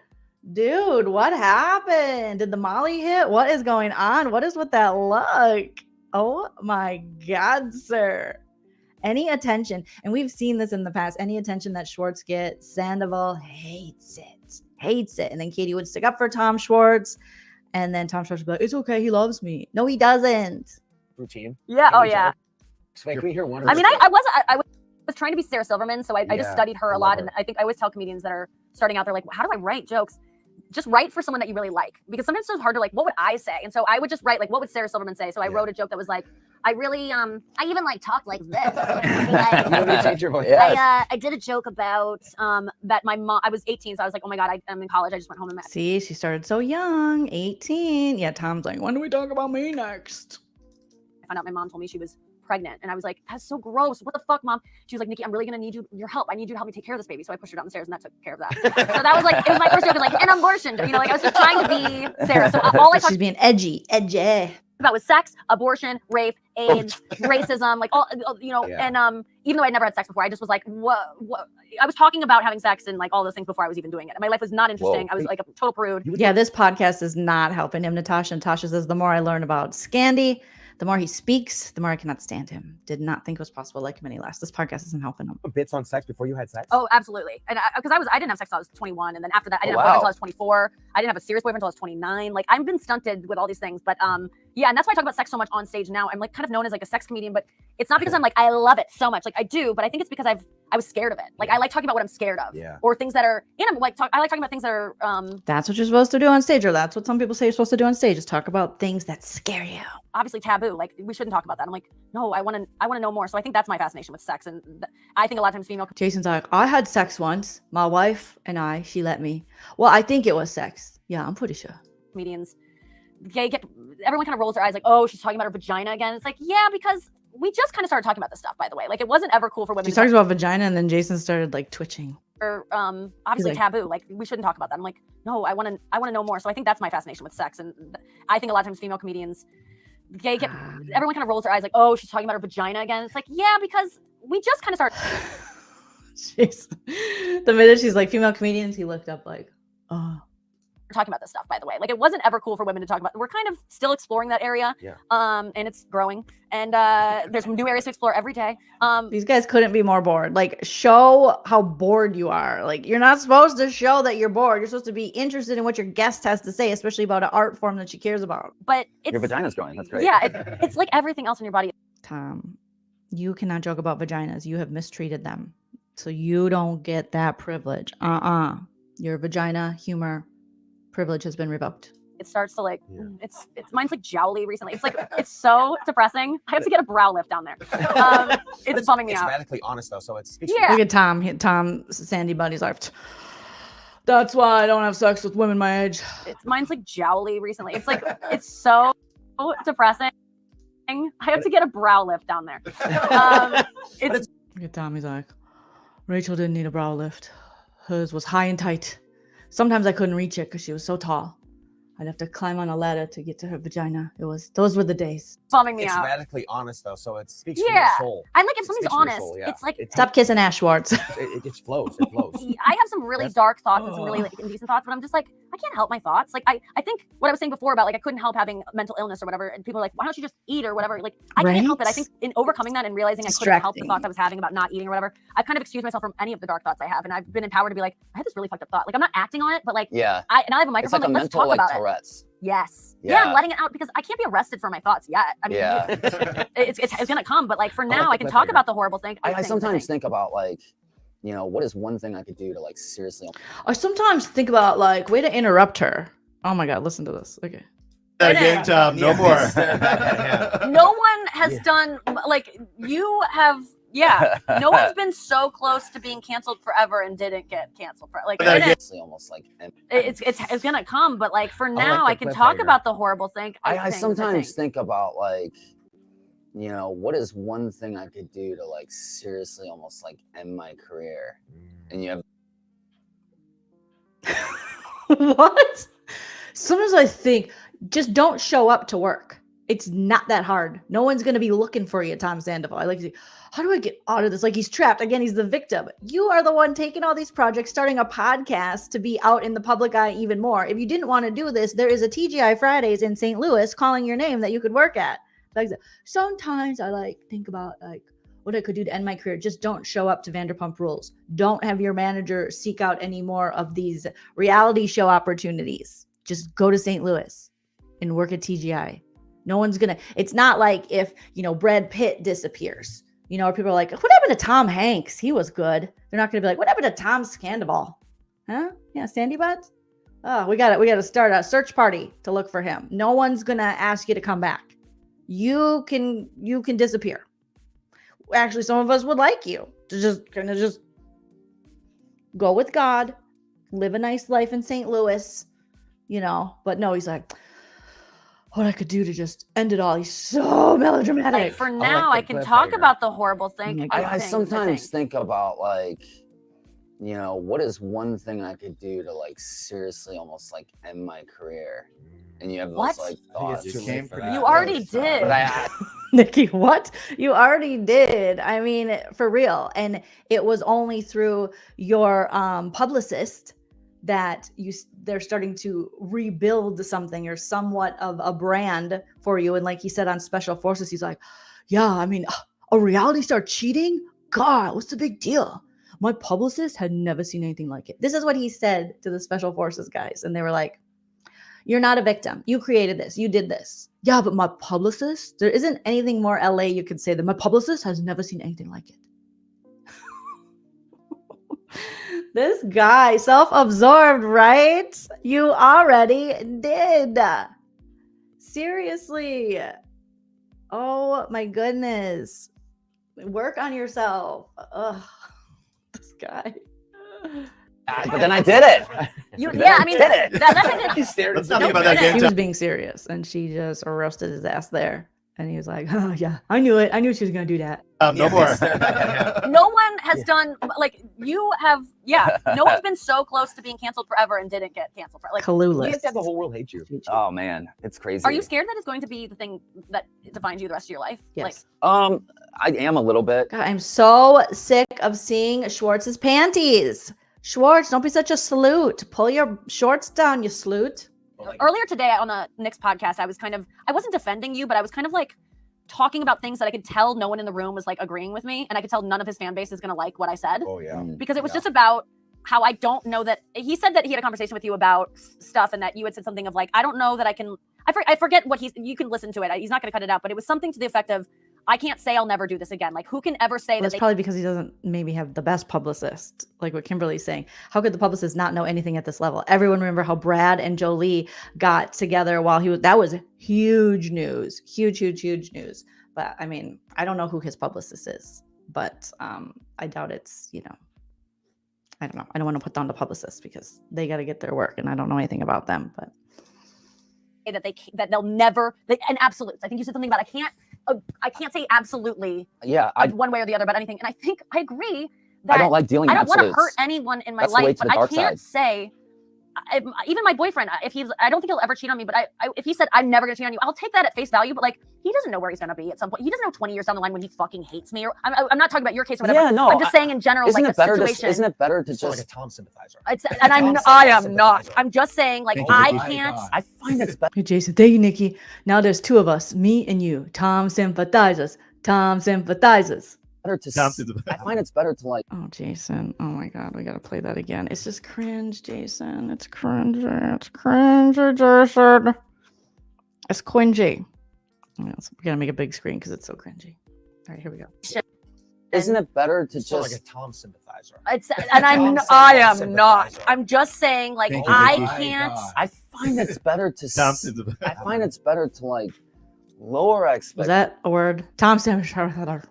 Speaker 1: dude, what happened? Did the Molly hit? What is going on? What is with that look? Oh my God, sir. Any attention, and we've seen this in the past, any attention that Schwartz gets, Sandoval hates it. And then Katie would stick up for Tom Schwartz. And then Tom Schwartz would be like, it's okay, he loves me. No, he doesn't.
Speaker 4: Routine?
Speaker 2: Yeah. Oh yeah.
Speaker 4: Can we hear one?
Speaker 2: I mean, I was trying to be Sarah Silverman, so I just studied her a lot, and I think I always tell comedians that are starting out, they're like, how do I write jokes? Just write for someone that you really like, because sometimes it's hard to like, what would I say? And so I would just write like, what would Sarah Silverman say? So I wrote a joke that was like, I really, I even like talk like this. Like,
Speaker 4: change your voice.
Speaker 2: I did a joke about that my mom, I was 18, so I was like, oh my God, I'm in college. I just went home and met.
Speaker 1: See, she started so young, 18. Yeah, Tom's like, when do we talk about me next?
Speaker 2: I found out my mom told me she was pregnant, and I was like, that's so gross. What the fuck, Mom? She was like, Nikki, I'm really gonna need your help. I need you to help me take care of this baby. So I pushed her down the stairs, and that took care of that. So that was like, it was my first joke. It was like an abortion. You know, like I was just trying to be Sarah. So all I talked
Speaker 1: She's being edgy.
Speaker 2: about was sex, abortion, rape, AIDS, racism, like all, you know. And even though I'd never had sex before, I just was like, what? I was talking about having sex and like all those things before I was even doing it. My life was not interesting. I was like a total prude.
Speaker 1: Yeah, this podcast is not helping him, Natasha. Natasha says the more I learn about Scandy, the more he speaks, the more I cannot stand him. Did not think it was possible to like him any less. This podcast isn't helping him.
Speaker 4: Bits on sex before you had sex?
Speaker 2: Oh, absolutely. And because I didn't have sex until I was 21, and then after that, I didn't have a boyfriend until I was 24. I didn't have a serious boyfriend until I was 29. Like I've been stunted with all these things, but yeah, and that's why I talk about sex so much on stage now. I'm like kind of known as like a sex comedian, but it's not because I'm like I love it so much. Like I do, but I think it's because I was scared of it. Like I like talking about what I'm scared of, or things that are. And I'm like I like talking about things that are.
Speaker 1: That's what you're supposed to do on stage, or that's what some people say you're supposed to do on stage, is talk about things that scare you.
Speaker 2: Obviously taboo. Like we shouldn't talk about that. I'm like, no, I want to know more. So I think that's my fascination with sex, and I think a lot of times female.
Speaker 1: Jason's like, I had sex once. My wife and she let me. Well, I think it was sex. Yeah, I'm pretty sure.
Speaker 2: Comedians, everyone kind of rolls their eyes like, oh, she's talking about her vagina again. It's like, yeah, because we just kind of started talking about this stuff, by the way. Like it wasn't ever cool for women.
Speaker 1: She talks about vagina, and then Jason started like twitching.
Speaker 2: Or obviously like, taboo. Like we shouldn't talk about that. I'm like, no, I want to know more. So I think that's my fascination with sex, and I think a lot of times female comedians. Everyone kind of rolls their eyes like, oh, she's talking about her vagina again. It's like, yeah, because we just kind of started.
Speaker 1: The minute she's like female comedians, he looked up like, oh.
Speaker 2: We're talking about this stuff, by the way. Like it wasn't ever cool for women to talk about. We're kind of still exploring that area, and it's growing. And there's new areas to explore every day.
Speaker 1: These guys couldn't be more bored. Like show how bored you are. Like you're not supposed to show that you're bored. You're supposed to be interested in what your guest has to say, especially about an art form that she cares about.
Speaker 2: But
Speaker 3: your vagina's growing. That's great.
Speaker 2: Yeah, it's like everything else in your body.
Speaker 1: Tom, you cannot joke about vaginas. You have mistreated them, so you don't get that privilege. Your vagina humor privilege has been revoked.
Speaker 2: It starts to like it's mine's like jowly recently. It's like it's so depressing. I have to get a brow lift down there. It's bumming me out.
Speaker 4: It's radically honest though, so it's
Speaker 2: yeah.
Speaker 1: Look at Tom Sandy Buddy's like, that's why I don't have sex with women my age.
Speaker 2: Mine's like jowly recently. It's like it's so depressing. I have to get a brow lift down there. Look
Speaker 1: at Tom, he's like, Rachel didn't need a brow lift. Hers was high and tight. Sometimes I couldn't reach it because she was so tall. I'd have to climb on a ladder to get to her vagina. Those were the days.
Speaker 2: Bumming me out.
Speaker 4: It's radically honest though, so it speaks from your soul.
Speaker 2: I like if something's honest. Soul, it's like
Speaker 1: stop kissing Ash Schwartz.
Speaker 4: It just flows. It flows.
Speaker 2: I have some really dark thoughts and some really like indecent thoughts, but I'm just like, I can't help my thoughts. Like I think what I was saying before about like I couldn't help having mental illness or whatever, and people are like, why don't you just eat or whatever? Like I can't help it. I think in overcoming that and realizing I couldn't help the thoughts I was having about not eating or whatever, I kind of excused myself from any of the dark thoughts I have, and I've been empowered to be like, I had this really fucked up thought. Like I'm not acting on it, but like I have a microphone.
Speaker 3: It's like
Speaker 2: let's
Speaker 3: mental,
Speaker 2: talk about
Speaker 3: Tourette's.
Speaker 2: it. Yes. Yeah, I'm letting it out because I can't be arrested for my thoughts yet. I mean, it's gonna come, but like for now, I can talk about the horrible thing.
Speaker 3: I sometimes think about like, you know, what is one thing I could do to like seriously.
Speaker 1: I sometimes think about like, way to interrupt her. Oh my God, listen to this. Okay.
Speaker 5: Again, Tom, no more.
Speaker 2: No one has done like you have. Yeah, no one's been so close to being canceled forever and didn't get canceled for like
Speaker 3: it's almost like
Speaker 2: it's gonna come, but like for now I can talk about the horrible thing.
Speaker 3: I sometimes think about like, you know, what is one thing I could do to like seriously almost like end my career? And you have
Speaker 1: what? Sometimes I think, just don't show up to work. It's not that hard. No one's going to be looking for you, Tom Sandoval. I like to say, how do I get out of this? Like he's trapped. Again, he's the victim. You are the one taking all these projects, starting a podcast to be out in the public eye even more. If you didn't want to do this, there is a TGI Fridays in St. Louis calling your name that you could work at. Like sometimes I like think about like what I could do to end my career. Just don't show up to Vanderpump Rules. Don't have your manager seek out any more of these reality show opportunities. Just go to St. Louis and work at TGI. No one's gonna, it's not like if, Brad Pitt disappears, or people are like, what happened to Tom Hanks? He was good. They're not gonna be like, what happened to Tom Scandoval? Huh? Yeah, Sandy Butt? Oh, we got to start a search party to look for him. No one's gonna ask you to come back. You can disappear. Actually, some of us would like you to just go with God, live a nice life in St. Louis, but no, he's like, what I could do to just end it all. He's so melodramatic.
Speaker 2: Like for now, I can talk about the horrible thing.
Speaker 3: I sometimes think about what is one thing I could do to seriously almost end my career? And you have those thoughts.
Speaker 2: You already did.
Speaker 3: But
Speaker 1: Nikki, what? You already did. I mean, for real. And it was only through your publicist that they're starting to rebuild something or somewhat of a brand for you. And like he said on Special Forces, he's like, yeah, I mean, a reality star cheating? God, what's the big deal? My publicist had never seen anything like it. This is what he said to the Special Forces guys. And they were like, you're not a victim. You created this. You did this. Yeah, but my publicist, there isn't anything more LA you could say than my publicist has never seen anything like it. This guy, self-absorbed, right? You already did. Seriously. Oh my goodness. Work on yourself. Ugh, this guy.
Speaker 3: But then I did it.
Speaker 2: Did it.
Speaker 3: He stared at
Speaker 5: me about that game.
Speaker 1: He was being serious, and she just roasted his ass there. And he was like, oh, yeah, I knew it. I knew she was going to do that.
Speaker 5: No more.
Speaker 2: No one has done, you have, no one's been so close to being canceled forever and didn't get canceled.
Speaker 1: Clueless.
Speaker 4: You have to have the whole world hate you.
Speaker 3: Oh, man. It's crazy.
Speaker 2: Are you scared that it's going to be the thing that defines you the rest of your life?
Speaker 1: Yes.
Speaker 3: I am a little bit.
Speaker 1: God, I'm so sick of seeing Schwartz's panties. Schwartz, don't be such a salute. Pull your shorts down, you salute.
Speaker 2: Earlier today on the Nick's podcast, I wasn't defending you, but I was kind of talking about things that I could tell no one in the room was agreeing with me. And I could tell none of his fan base is going to like what I said.
Speaker 4: Oh, yeah.
Speaker 2: Because it was just about how I don't know that he said that he had a conversation with you about stuff and that you had said something of I don't know that I can, I forget what you can listen to it. He's not going to cut it out, but it was something to the effect of, I can't say I'll never do this again. Who can ever say that?
Speaker 1: That's probably because he doesn't maybe have the best publicist, like what Kimberly's saying. How could the publicist not know anything at this level? Everyone remember how Brad and Jolie got together that was huge news, huge news. But I mean, I don't know who his publicist is, but I doubt it's, I don't know. I don't want to put down the publicist because they got to get their work and I don't know anything about them, but.
Speaker 2: That they'll never, and absolutes. I think you said something about I can't say absolutely.
Speaker 3: Yeah,
Speaker 2: one way or the other about anything. And I think I agree that
Speaker 3: I don't like dealing.
Speaker 2: I don't
Speaker 3: absolutes.
Speaker 2: want to hurt anyone in my
Speaker 3: That's the way
Speaker 2: life,
Speaker 3: to
Speaker 2: but
Speaker 3: the
Speaker 2: I
Speaker 3: dark
Speaker 2: can't
Speaker 3: side.
Speaker 2: say. Even my boyfriend, I don't think he'll ever cheat on me. But if he said I'm never gonna cheat on you, I'll take that at face value. But he doesn't know where he's gonna be at some point. He doesn't know 20 years down the line when he fucking hates me. Or I'm not talking about your case or whatever.
Speaker 3: Yeah, no.
Speaker 2: I'm just saying in general,
Speaker 3: isn't it better
Speaker 2: situation.
Speaker 3: Isn't it better to
Speaker 4: Just
Speaker 3: just?
Speaker 4: like a Tom sympathizer.
Speaker 2: I am not. I'm just saying
Speaker 5: Thank you,
Speaker 2: I
Speaker 5: Nikki.
Speaker 2: can't.
Speaker 3: I find it's better.
Speaker 1: Hey, Jason, thank you, Nikki. Now there's two of us, me and you. Tom sympathizers. Tom sympathizers.
Speaker 3: I find it's better to
Speaker 1: Oh, Jason. Oh my God. We got to play that again. It's just cringe, Jason. It's cringe. It's cringe, Jason. It's cringy. We got to make a big screen because it's so cringy. All right, here we go.
Speaker 3: Isn't it better to
Speaker 4: Just like a
Speaker 3: just?
Speaker 4: Tom sympathizer.
Speaker 2: I am not. I'm just saying
Speaker 5: Thank you,
Speaker 2: I
Speaker 5: Nikki.
Speaker 2: can't.
Speaker 3: I find it's better to. I find it's better to lower
Speaker 1: Was
Speaker 3: expectations
Speaker 1: that a word? Tom sympathizers.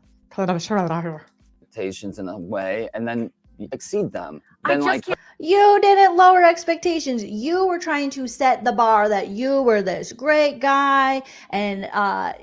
Speaker 3: in a way, and then exceed them.
Speaker 2: I
Speaker 3: Then
Speaker 2: just can't.
Speaker 1: You didn't lower expectations. You were trying to set the bar that you were this great guy. And, on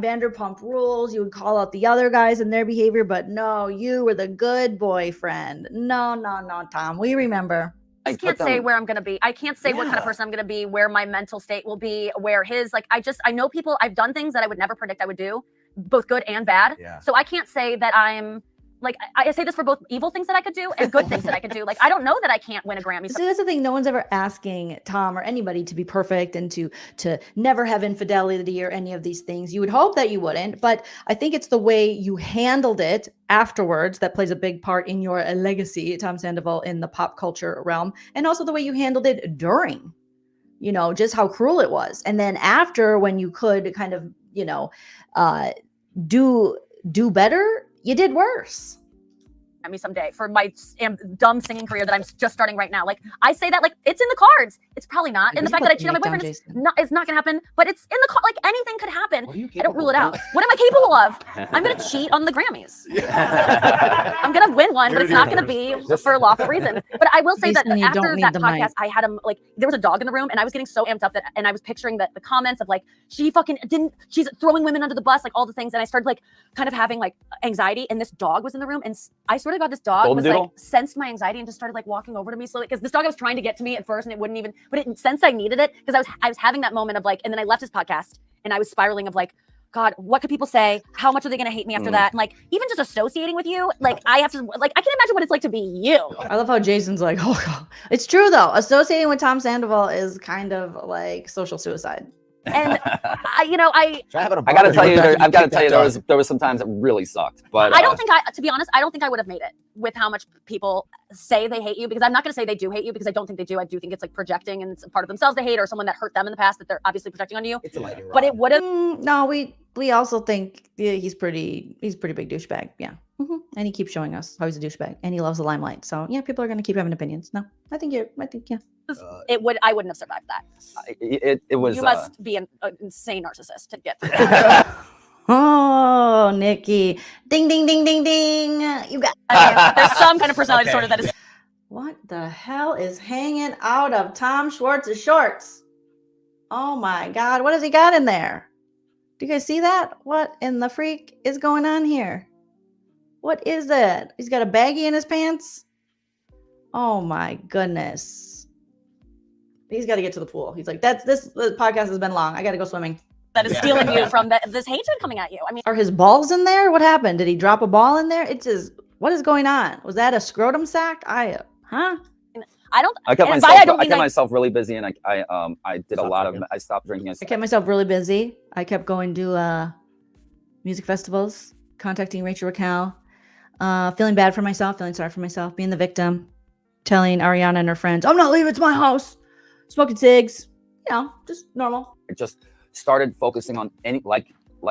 Speaker 1: Vanderpump Rules, you would call out the other guys and their behavior. But no, you were the good boyfriend. No, Tom. We remember.
Speaker 2: I just can't say where I'm going to be. I can't say what kind of person I'm going to be, where my mental state will be, where his, like, I know people, I've done things that I would never predict I would do, both good and bad.
Speaker 4: Yeah.
Speaker 2: So I can't say that I'm, like, I say this for both evil things that I could do and good things that I could do. Like, I don't know that I can't win a Grammy.
Speaker 1: See, that's the thing. No one's ever asking Tom or anybody to be perfect and to never have infidelity or any of these things. You would hope that you wouldn't, but I think it's the way you handled it afterwards that plays a big part in your legacy, Tom Sandoval, in the pop culture realm, and also the way you handled it during, you know, just how cruel it was. And then after, when you could kind of, you know, do better, you did worse.
Speaker 2: Me someday for my dumb singing career that I'm just starting right now. Like, I say that like it's in the cards. It's probably not. And the fact that I cheat on my boyfriend is not going to happen, but it's in the card. Like, anything could happen. I don't rule it out. What am I capable of? I'm going to cheat on the Grammys. I'm going to win one, but it's not going to be for lawful reasons. But I will say that after that podcast, I had like, there was a dog in the room and I was getting so amped up and I was picturing the comments of like, she's throwing women under the bus, like all the things. And I started like kind of having like anxiety, and this dog was in the room, and I sort of got this dog was like sensed my anxiety and just started like walking over to me slowly, because this dog was trying to get to me at first and it wouldn't even, but it sensed I needed it, because I was having that moment of like, and then I left his podcast and I was spiraling of like, God, what could people say? How much are they going to hate me after that? And like, even just associating with you, like I have to, like, I can imagine what it's like to be you. I
Speaker 1: love how Jason's like, oh God. It's true though. Associating with Tom Sandoval is kind of like social suicide.
Speaker 2: And I
Speaker 3: gotta tell you, there was some times it really sucked. But
Speaker 2: I don't think to be honest, I don't think I would have made it with how much people say they hate you, because I'm not gonna say they do hate you, because I don't think they do. I do think it's like projecting, and it's a part of themselves they hate, or someone that hurt them in the past that they're obviously projecting on you.
Speaker 4: It's a lightning rod.
Speaker 2: But it would have.
Speaker 1: No, we also think he's pretty big douchebag. Yeah. And he keeps showing us how he's a douchebag, and he loves the limelight. So yeah, people are gonna keep having opinions. No, I think yeah.
Speaker 2: I wouldn't have survived that.
Speaker 3: It was.
Speaker 2: You must be an insane narcissist to get through that.
Speaker 1: Oh, Nikki. Ding, ding, ding, ding, ding. You got
Speaker 2: there's some kind of personality disorder that is.
Speaker 1: What the hell is hanging out of Tom Schwartz's shorts? Oh my God. What has he got in there? Do you guys see that? What in the freak is going on here? What is that? He's got a baggie in his pants? Oh my goodness. He's got to get to the pool. He's like, the podcast has been long. I got to go swimming.
Speaker 2: That is stealing you from this hatred coming at you. I mean,
Speaker 1: are his balls in there? What happened? Did he drop a ball in there? It's just, what is going on? Was that a scrotum sack? I
Speaker 3: kept myself really busy, and I did a lot of, I stopped drinking.
Speaker 1: I kept myself really busy. I kept going to music festivals, contacting Rachel Raquel, feeling bad for myself, feeling sorry for myself, being the victim, telling Ariana and her friends, I'm not leaving, it's my house. Smoking cigs, just normal.
Speaker 3: I just started focusing on any like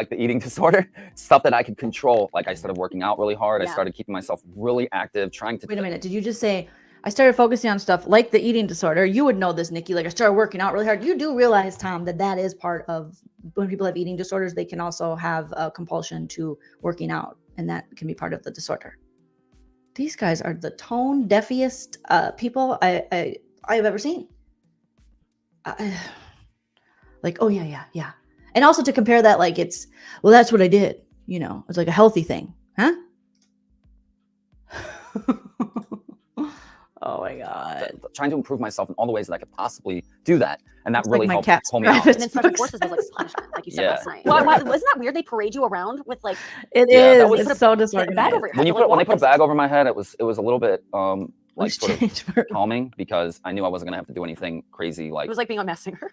Speaker 3: the eating disorder, stuff that I could control. Like, I started working out really hard. I started keeping myself really active, trying to.
Speaker 1: Wait a minute. Did you just say I started focusing on stuff like the eating disorder? You would know this, Nikki. Like, I started working out really hard. You do realize, Tom, that is part of when people have eating disorders. They can also have a compulsion to working out, and that can be part of the disorder. These guys are the tone deafest people I have ever seen. Like, oh yeah. And also to compare that, like, it's, well, that's what I did. It's like a healthy thing. Huh? Oh my God.
Speaker 3: Trying to improve myself in all the ways that I could possibly do that. And that really helped pull me out.
Speaker 2: And then special forces was like punishment, like you said last night. Well, wasn't that weird? They parade you around with like.
Speaker 1: It is. It's so disorganized.
Speaker 3: When they put a bag over my head, it was a little bit like sort of calming, because I knew I wasn't gonna have to do anything crazy. Like,
Speaker 2: it was like being on Masked Singer.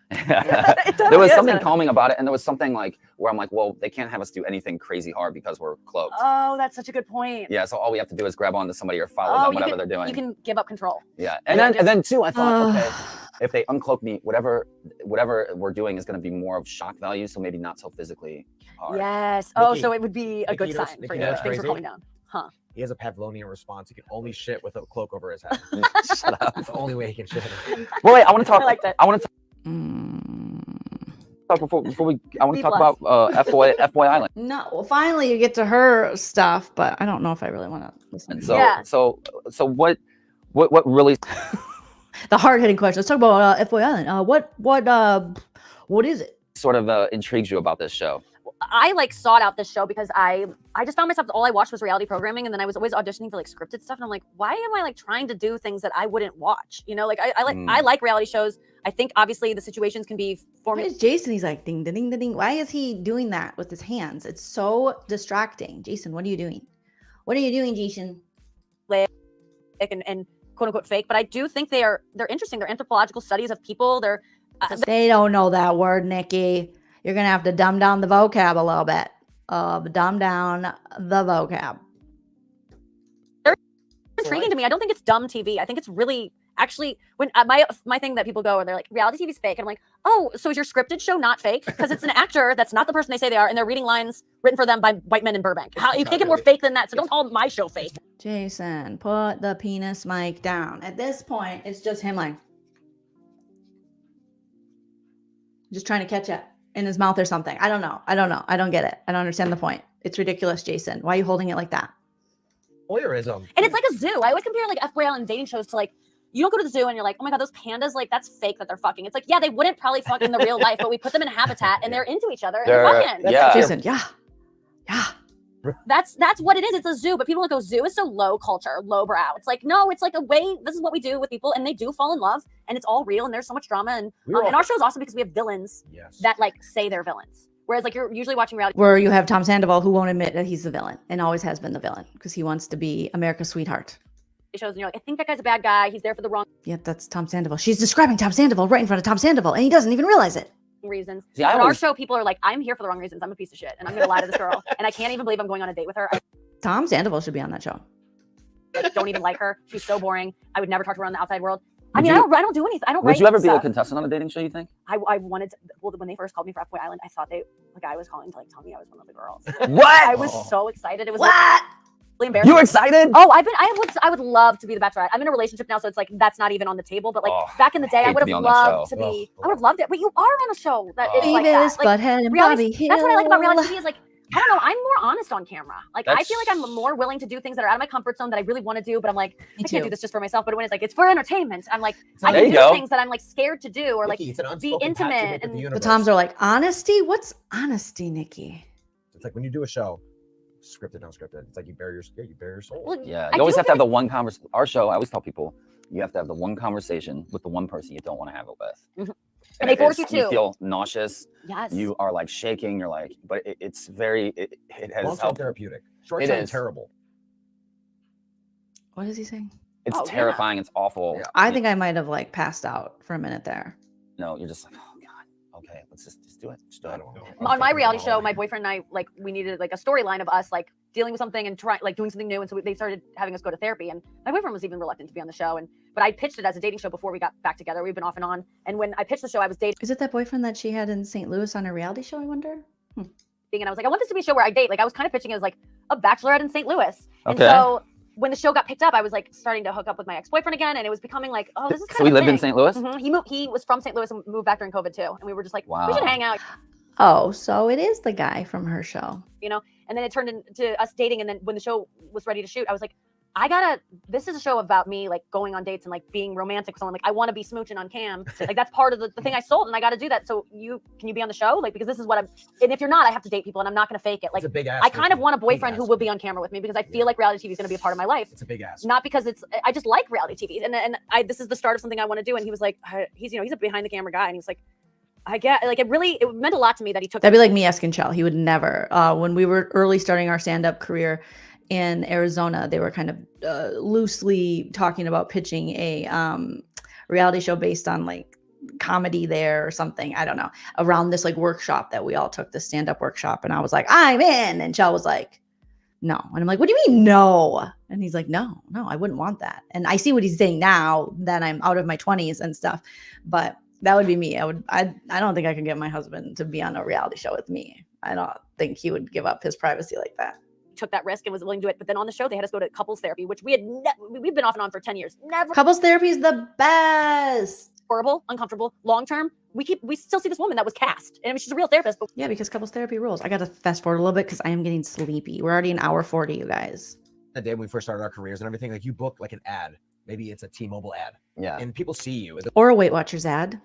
Speaker 3: There was something calming about it, and there was something like where I'm like, well, they can't have us do anything crazy hard because we're cloaked.
Speaker 2: Oh, that's such a good point.
Speaker 3: Yeah, so all we have to do is grab onto somebody or follow them, whatever they're doing.
Speaker 2: You can give up control.
Speaker 3: Yeah, and then too, I thought, okay, if they uncloak me, whatever we're doing is gonna be more of shock value, so maybe not so physically hard.
Speaker 2: Yes. Nikki, so it would be a good sign for you. Things were calming down. Huh.
Speaker 4: He has a Pavlovian response. He can only shit with a cloak over his head. Shut up. It's the only way he can shit.
Speaker 3: Well, wait, I want to talk.
Speaker 2: I like that.
Speaker 3: I want to talk before we. I want to talk about F Boy Island.
Speaker 1: No, well, finally you get to her stuff, but I don't know if I really want to listen.
Speaker 3: So what really?
Speaker 1: The hard hitting question. Let's talk about F Boy Island. What is it?
Speaker 3: Sort of intrigues you about this show?
Speaker 2: I like sought out this show because I just found myself, all I watched was reality programming, and then I was always auditioning for like scripted stuff, and I'm like, why am I like trying to do things that I wouldn't watch? You know, like I like reality shows. I think obviously the situations can be
Speaker 1: Why is Jason? He's like ding ding ding ding ding. Why is he doing that with his hands? It's so distracting. Jason, what are you doing? What are you doing, Jason?
Speaker 2: And quote unquote fake, but I do think they're interesting. They're anthropological studies of people.
Speaker 1: They don't know that word, Nikki. You're gonna have to dumb down the vocab a little bit. Dumb down the vocab.
Speaker 2: They're intriguing to me. I don't think it's dumb TV. I think it's really actually when my thing that people go and they're like reality TV's fake. And I'm like, oh, so is your scripted show not fake? Because it's an actor that's not the person they say they are, and they're reading lines written for them by white men in Burbank. How you can't get more fake than that? So don't call my show fake.
Speaker 1: Jason, put the penis mic down. At this point, it's just him like just trying to catch it in his mouth or something. I don't know. I don't get it. I don't understand the point. It's ridiculous, Jason. Why are you holding it like that?
Speaker 4: Voyeurism.
Speaker 2: And it's like a zoo. I always compare like F-Boy Island dating shows to like, you don't go to the zoo and you're like, oh my God, those pandas, like that's fake that they're fucking. It's like, yeah, they wouldn't probably fuck in the real life, but we put them in a habitat and they're into each other and they're fucking.
Speaker 3: Yeah.
Speaker 1: Jason, yeah.
Speaker 2: That's what it is. It's a zoo, but people don't go, zoo is so low culture, low brow. It's like, no, it's like a way, this is what we do with people, and they do fall in love, and it's all real, and there's so much drama. And our show is awesome because we have villains that like say they're villains. Whereas like you're usually watching reality
Speaker 1: where you have Tom Sandoval who won't admit that he's the villain and always has been the villain because he wants to be America's sweetheart.
Speaker 2: shows, and you're like, I think that guy's a bad guy. He's there for the wrong
Speaker 1: Yep, that's Tom Sandoval. She's describing Tom Sandoval right in front of Tom Sandoval, and he doesn't even realize it.
Speaker 2: reasons.
Speaker 3: See,
Speaker 2: on our show, people are like, I'm here for the wrong reasons. I'm a piece of shit, and I'm gonna lie to this girl, and I can't even believe I'm going on a date with her.
Speaker 1: Tom Sandoval should be on that show.
Speaker 2: I don't even like her. She's so boring. I would never talk to her on the outside world. I mean, I don't do anything. I don't.
Speaker 3: Would you ever be
Speaker 2: stuff.
Speaker 3: a contestant on a dating show? You think?
Speaker 2: I wanted to. Well, when they first called me for F-Boy Island, I thought the guy was calling to like tell me I was one of the girls.
Speaker 3: What?
Speaker 2: I was so excited. It was
Speaker 1: what?
Speaker 2: Like, really embarrassing.
Speaker 3: You were excited?
Speaker 2: Oh, I would love to be the Bachelorette. I'm in a relationship now, so it's like that's not even on the table. But like back in the day, I would have loved to be. I would have loved it. But you are on a show that is like that. Like,
Speaker 1: Butthead and
Speaker 2: reality,
Speaker 1: Bobby Hill.
Speaker 2: that's what I like about reality TV is like. I don't know. I'm more honest on camera. Like I feel like I'm more willing to do things that are out of my comfort zone that I really want to do, but I'm like, I can't do this just for myself. But when it's like it's for entertainment, I'm like, I can do things that I'm like scared to do or like be intimate. And
Speaker 1: the Toms are like, honesty? What's honesty, Nikki?
Speaker 4: It's like when you do a show, scripted, unscripted. It's like you bare your soul.
Speaker 2: Well,
Speaker 3: yeah, you always have to have the one conversation. Our show, I always tell people, you have to have the one conversation with the one person you don't want to have it with.
Speaker 2: Mm-hmm. And they force you to.
Speaker 3: You feel nauseous.
Speaker 2: Yes.
Speaker 3: You are like shaking. You're like, but it's very, it has helped.
Speaker 4: Therapeutic. Short term terrible.
Speaker 1: What is he saying?
Speaker 3: It's terrifying. Yeah. It's awful. Yeah.
Speaker 1: I think I might have like passed out for a minute there.
Speaker 3: No, you're just like, oh God. Okay, let's just do it. Just do it.
Speaker 2: On my reality show, my boyfriend and I, like, we needed like a storyline of us like dealing with something and doing something new. And so they started having us go to therapy. And my boyfriend was even reluctant to be on the show. But I pitched it as a dating show before we got back together. We've been off and on. And when I pitched the show, I was dating.
Speaker 1: Is it that boyfriend that she had in St. Louis on a reality show, I wonder?
Speaker 2: And I was like, I want this to be a show where I date. Like I was kind of pitching it as like a Bachelorette in St. Louis. And so when the show got picked up, I was like starting to hook up with my ex-boyfriend again. And it was becoming like, oh, this is kind of
Speaker 3: So he lived in St. Louis?
Speaker 2: Mm-hmm. He was from St. Louis and moved back during COVID too. And we were just like, we should hang out.
Speaker 1: Oh, so it is the guy from her show.
Speaker 2: You know, and then it turned into us dating. And then when the show was ready to shoot, I was like, this is a show about me like going on dates and like being romantic with someone. Like I want to be smooching on cam. Like that's part of the thing I sold, and I got to do that. So can you be on the show? Like, because this is what and if you're not, I have to date people and I'm not going to fake it. Like I kind of want a boyfriend who will be on camera with me because I feel like reality TV is going to be a part of my life.
Speaker 4: It's a big ass.
Speaker 2: Not because I just like reality TV. And this is the start of something I want to do. And he was like, he's a behind the camera guy. And he was like, I get like it meant a lot to me that he took.
Speaker 1: That'd be like me asking Chell. He would never, when we were early starting our stand-up career in Arizona, they were kind of loosely talking about pitching a reality show based on like comedy there or something. I don't know, around this like workshop that we all took, the stand-up workshop. And I was like, I'm in. And Chell was like, no. And I'm like, what do you mean no? And he's like, no, I wouldn't want that. And I see what he's saying now that I'm out of my 20s and stuff. But that would be me. I don't think I could get my husband to be on a reality show with me. I don't think he would give up his privacy like that.
Speaker 2: Took that risk and was willing to do it. But then on the show, they had us go to couples therapy, which we've been off and on for 10 years. Never.
Speaker 1: Couples therapy is the best.
Speaker 2: Horrible, uncomfortable, long-term. We still see this woman that was cast. And I mean, she's a real therapist. But
Speaker 1: yeah, because couples therapy rules. I got to fast forward a little bit because I am getting sleepy. We're already an hour 40, you guys.
Speaker 4: That day when we first started our careers and everything, like you book like an ad. Maybe it's a T-Mobile ad.
Speaker 3: Yeah.
Speaker 4: And people see you.
Speaker 1: Or a Weight Watchers ad.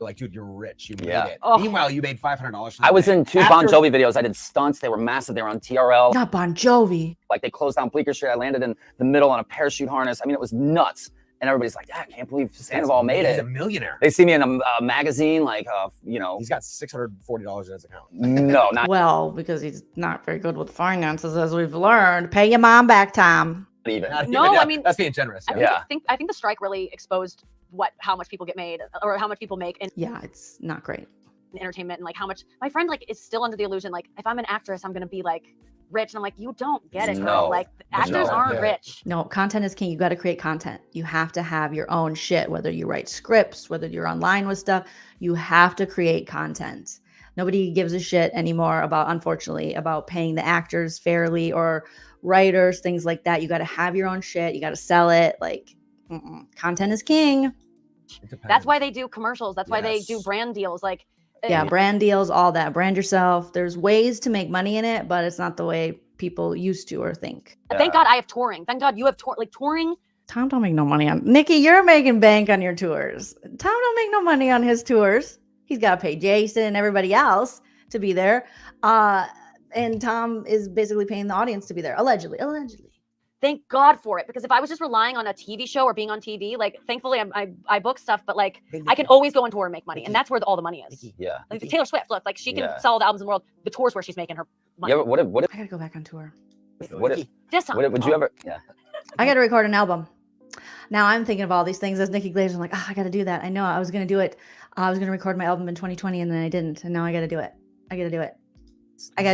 Speaker 4: like, dude, you're rich. You
Speaker 3: Yeah.
Speaker 4: made it.
Speaker 2: Oh.
Speaker 4: Meanwhile, you made $500.
Speaker 3: I was in 2 Bon Jovi videos. I did stunts. They were massive. They were on TRL.
Speaker 1: Not Bon Jovi.
Speaker 3: Like they closed down Bleecker Street. I landed in the middle on a parachute harness. I mean, it was nuts. And everybody's like, I can't believe Sandoval made
Speaker 4: He's
Speaker 3: it.
Speaker 4: a millionaire.
Speaker 3: They see me in a magazine, like, you know.
Speaker 4: He's got $640 in his account.
Speaker 3: No, not
Speaker 1: Well, because he's not very good with finances, as we've learned. Pay your mom back, Tom.
Speaker 3: even.
Speaker 4: Not
Speaker 2: No,
Speaker 4: even,
Speaker 2: I mean,
Speaker 4: that's being generous.
Speaker 3: Yeah.
Speaker 2: I think the strike really exposed how much people get made or how much people make in
Speaker 1: Yeah, it's not great.
Speaker 2: entertainment and like how much my friend like is still under the illusion like if I'm an actress I'm gonna be like rich and I'm like you don't get it girl.
Speaker 3: No.
Speaker 2: Like actors
Speaker 3: No.
Speaker 2: aren't
Speaker 4: Yeah.
Speaker 2: rich.
Speaker 1: No, content is king. You got to create content. You have to have your own shit, whether you write scripts, whether you're online with stuff, you have to create content. Nobody gives a shit anymore unfortunately, about paying the actors fairly or writers, things like that. You got to have your own shit. You got to sell it. Like, content is king.
Speaker 2: That's why they do commercials. That's why they do
Speaker 4: Yes.
Speaker 2: brand deals. Like
Speaker 1: Yeah, brand deals, all that. Brand yourself. There's ways to make money in it, but it's not the way people used to or think.
Speaker 2: thank God I have touring. Thank God you have touring.
Speaker 1: Tom don't make no money on Nikki. You're making bank on your tours. Tom don't make no money on his tours. He's got to pay Jason and everybody else to be there. And Tom is basically paying the audience to be there. Allegedly.
Speaker 2: Thank God for it because if I was just relying on a TV show or being on TV, like thankfully I book stuff, but like I can always go on tour and make money, and that's where all the money is.
Speaker 3: Yeah.
Speaker 2: Like Taylor Swift, look, like she can
Speaker 3: Yeah.
Speaker 2: sell all the albums in the world. The tours where she's making her money.
Speaker 3: Yeah. What if
Speaker 1: I got to go back on tour.
Speaker 2: This time.
Speaker 3: would you ever? Yeah.
Speaker 1: I got to record an album. Now I'm thinking of all these things as Nikki Glazer. I'm like, I got to do that. I know I was going to do it. I was going to record my album in 2020 and then I didn't. And now I got to do it. I got to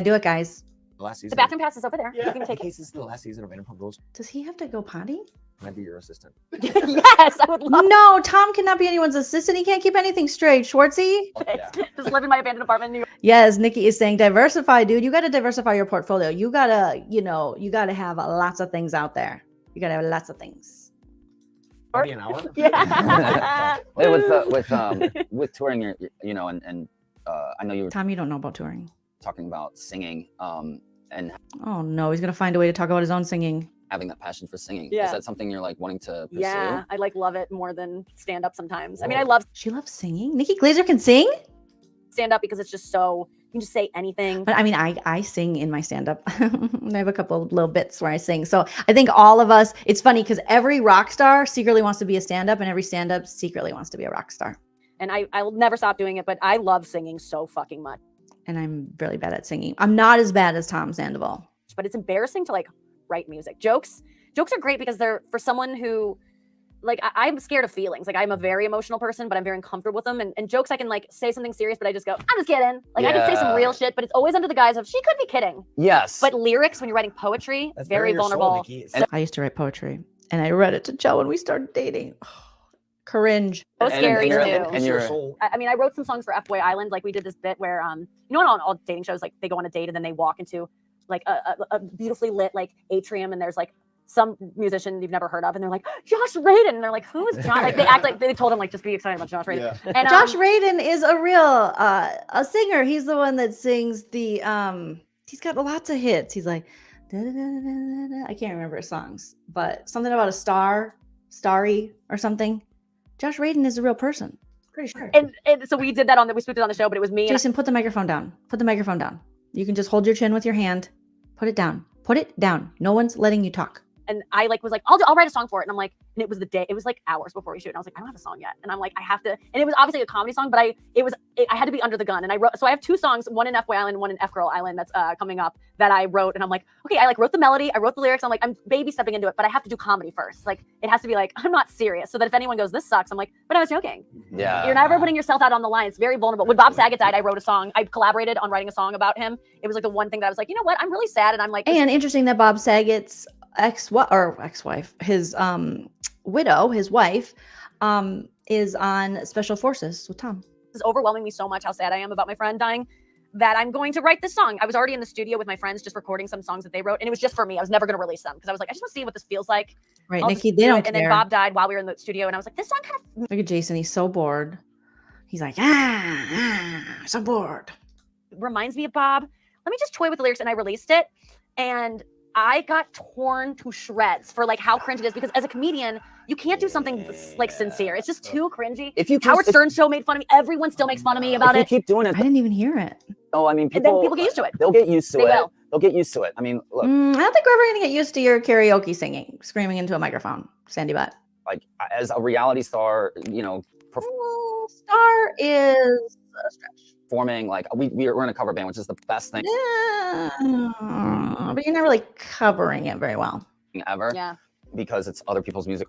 Speaker 1: do it, guys.
Speaker 4: The last season.
Speaker 2: The bathroom pass is over there. You can take it.
Speaker 4: This is the last season of Vanderpump Rules.
Speaker 1: Does he have to go potty?
Speaker 4: Can I be your assistant?
Speaker 2: Yes, I would love
Speaker 1: No, Tom cannot be anyone's assistant. He can't keep anything straight. Schwartzy?
Speaker 2: it. Just live in my abandoned apartment in New York.
Speaker 1: Yes, Nikki is saying diversify, dude. You got to diversify your portfolio. You got to have lots of things out there. You got to have lots of things.
Speaker 4: 40 an hour?
Speaker 2: Yeah.
Speaker 3: With touring, and I know you were
Speaker 1: Tom, you don't know about touring.
Speaker 3: talking about singing, and
Speaker 1: Oh no, he's going to find a way to talk about his own singing.
Speaker 3: having that passion for singing.
Speaker 2: Yeah.
Speaker 3: Is that something you're like wanting to pursue?
Speaker 2: Yeah, I like love it more than stand up sometimes. I mean, I love
Speaker 1: She loves singing. Nikki Glazer can sing?
Speaker 2: stand up because it's just so you can just say anything.
Speaker 1: But I mean, I sing in my stand-up. I have a couple of little bits where I sing. So I think all of us, it's funny because every rock star secretly wants to be a stand-up and every stand-up secretly wants to be a rock star.
Speaker 2: And I will never stop doing it, but I love singing so fucking much.
Speaker 1: And I'm really bad at singing. I'm not as bad as Tom Sandoval.
Speaker 2: But it's embarrassing to like write music. Jokes are great because they're for someone who like I'm scared of feelings. Like I'm a very emotional person, but I'm very uncomfortable with them. And jokes I can like say something serious, but I just go, I'm just kidding. Like I can say some real shit, but it's always under the guise of she could be kidding.
Speaker 3: Yes.
Speaker 2: But lyrics when you're writing poetry,
Speaker 4: That's
Speaker 2: very
Speaker 4: your soul,
Speaker 2: vulnerable.
Speaker 4: Nikki.
Speaker 1: I used to write poetry and I read it to Joe when we started dating. Cringe.
Speaker 2: So scary
Speaker 3: you're-
Speaker 2: too.
Speaker 3: and you're-
Speaker 4: Your soul.
Speaker 2: I mean, I wrote some songs for FBoy Island. Like we did this bit where, on all dating shows, like they go on a date and then they walk into like a beautifully lit like atrium and there's like some musician you've never heard of and they're like Josh Radin and they're like who is Josh? Like they act like they told him like just be excited about Josh Radin.
Speaker 5: Yeah.
Speaker 2: And
Speaker 1: Josh Radin is a real a singer. He's the one that sings the he's got lots of hits. He's like I can't remember his songs, but something about a starry or something. Josh Radin is a real person. Pretty sure.
Speaker 2: And so we did that we spoofed it on the show, but it was me. And
Speaker 1: Jason, put the microphone down. Put the microphone down. You can just hold your chin with your hand. Put it down. Put it down. No one's letting you talk.
Speaker 2: And I like was like, I'll write a song for it. And I'm like, and it was it was like hours before we shoot. And I was like, I don't have a song yet. And I'm like, I have to. And it was obviously a comedy song, but I had to be under the gun. And I wrote, so I have two songs, one in FBoy Island, one in F Girl Island that's coming up that I wrote. And I'm like, okay, I like wrote the melody, I wrote the lyrics. I'm like, I'm baby stepping into it, but I have to do comedy first. Like it has to be like, I'm not serious. So that if anyone goes, this sucks, I'm like, but I was joking.
Speaker 3: Yeah.
Speaker 2: You're never putting yourself out on the line. It's very vulnerable. When Bob Saget died, I wrote a song. I collaborated on writing a song about him. It was like the one thing that I was like, you know what? I'm really sad. And I'm like,
Speaker 1: And interesting that Bob Saget's ex-wife, his widow, his wife, is on Special Forces with Tom.
Speaker 2: This is overwhelming me so much how sad I am about my friend dying that I'm going to write this song. I was already in the studio with my friends just recording some songs that they wrote, and it was just for me. I was never going to release them because I was like, I just want to see what this feels like.
Speaker 1: Right,
Speaker 2: I'll
Speaker 1: Nikki,
Speaker 2: just
Speaker 1: they
Speaker 2: do
Speaker 1: don't
Speaker 2: it.
Speaker 1: care.
Speaker 2: And then Bob died while we were in the studio, and I was like, this song kind of
Speaker 1: Look at Jason. He's so bored. He's like, so bored.
Speaker 2: reminds me of Bob. Let me just toy with the lyrics, and I released it. And I got torn to shreds for like how cringe it is, because as a comedian, you can't do something like sincere. It's just too cringy.
Speaker 3: If you
Speaker 2: Howard Stern show made fun of me. Everyone still makes fun of me about
Speaker 3: if
Speaker 2: it.
Speaker 3: you keep doing it,
Speaker 1: I didn't even hear it.
Speaker 3: oh, I mean,
Speaker 2: And then people get used to it.
Speaker 3: They'll get used to
Speaker 2: They
Speaker 3: it.
Speaker 2: will.
Speaker 3: They'll get used to it. I mean, look,
Speaker 1: I don't think we're ever gonna get used to your karaoke singing, screaming into a microphone, Sandy Butt.
Speaker 3: like as a reality star, you know,
Speaker 1: Star is a stretch.
Speaker 3: performing, like we're in a cover band, which is the best thing
Speaker 1: Yeah, but you're not really covering it very well.
Speaker 3: ever.
Speaker 2: Yeah.
Speaker 3: Because it's other people's music.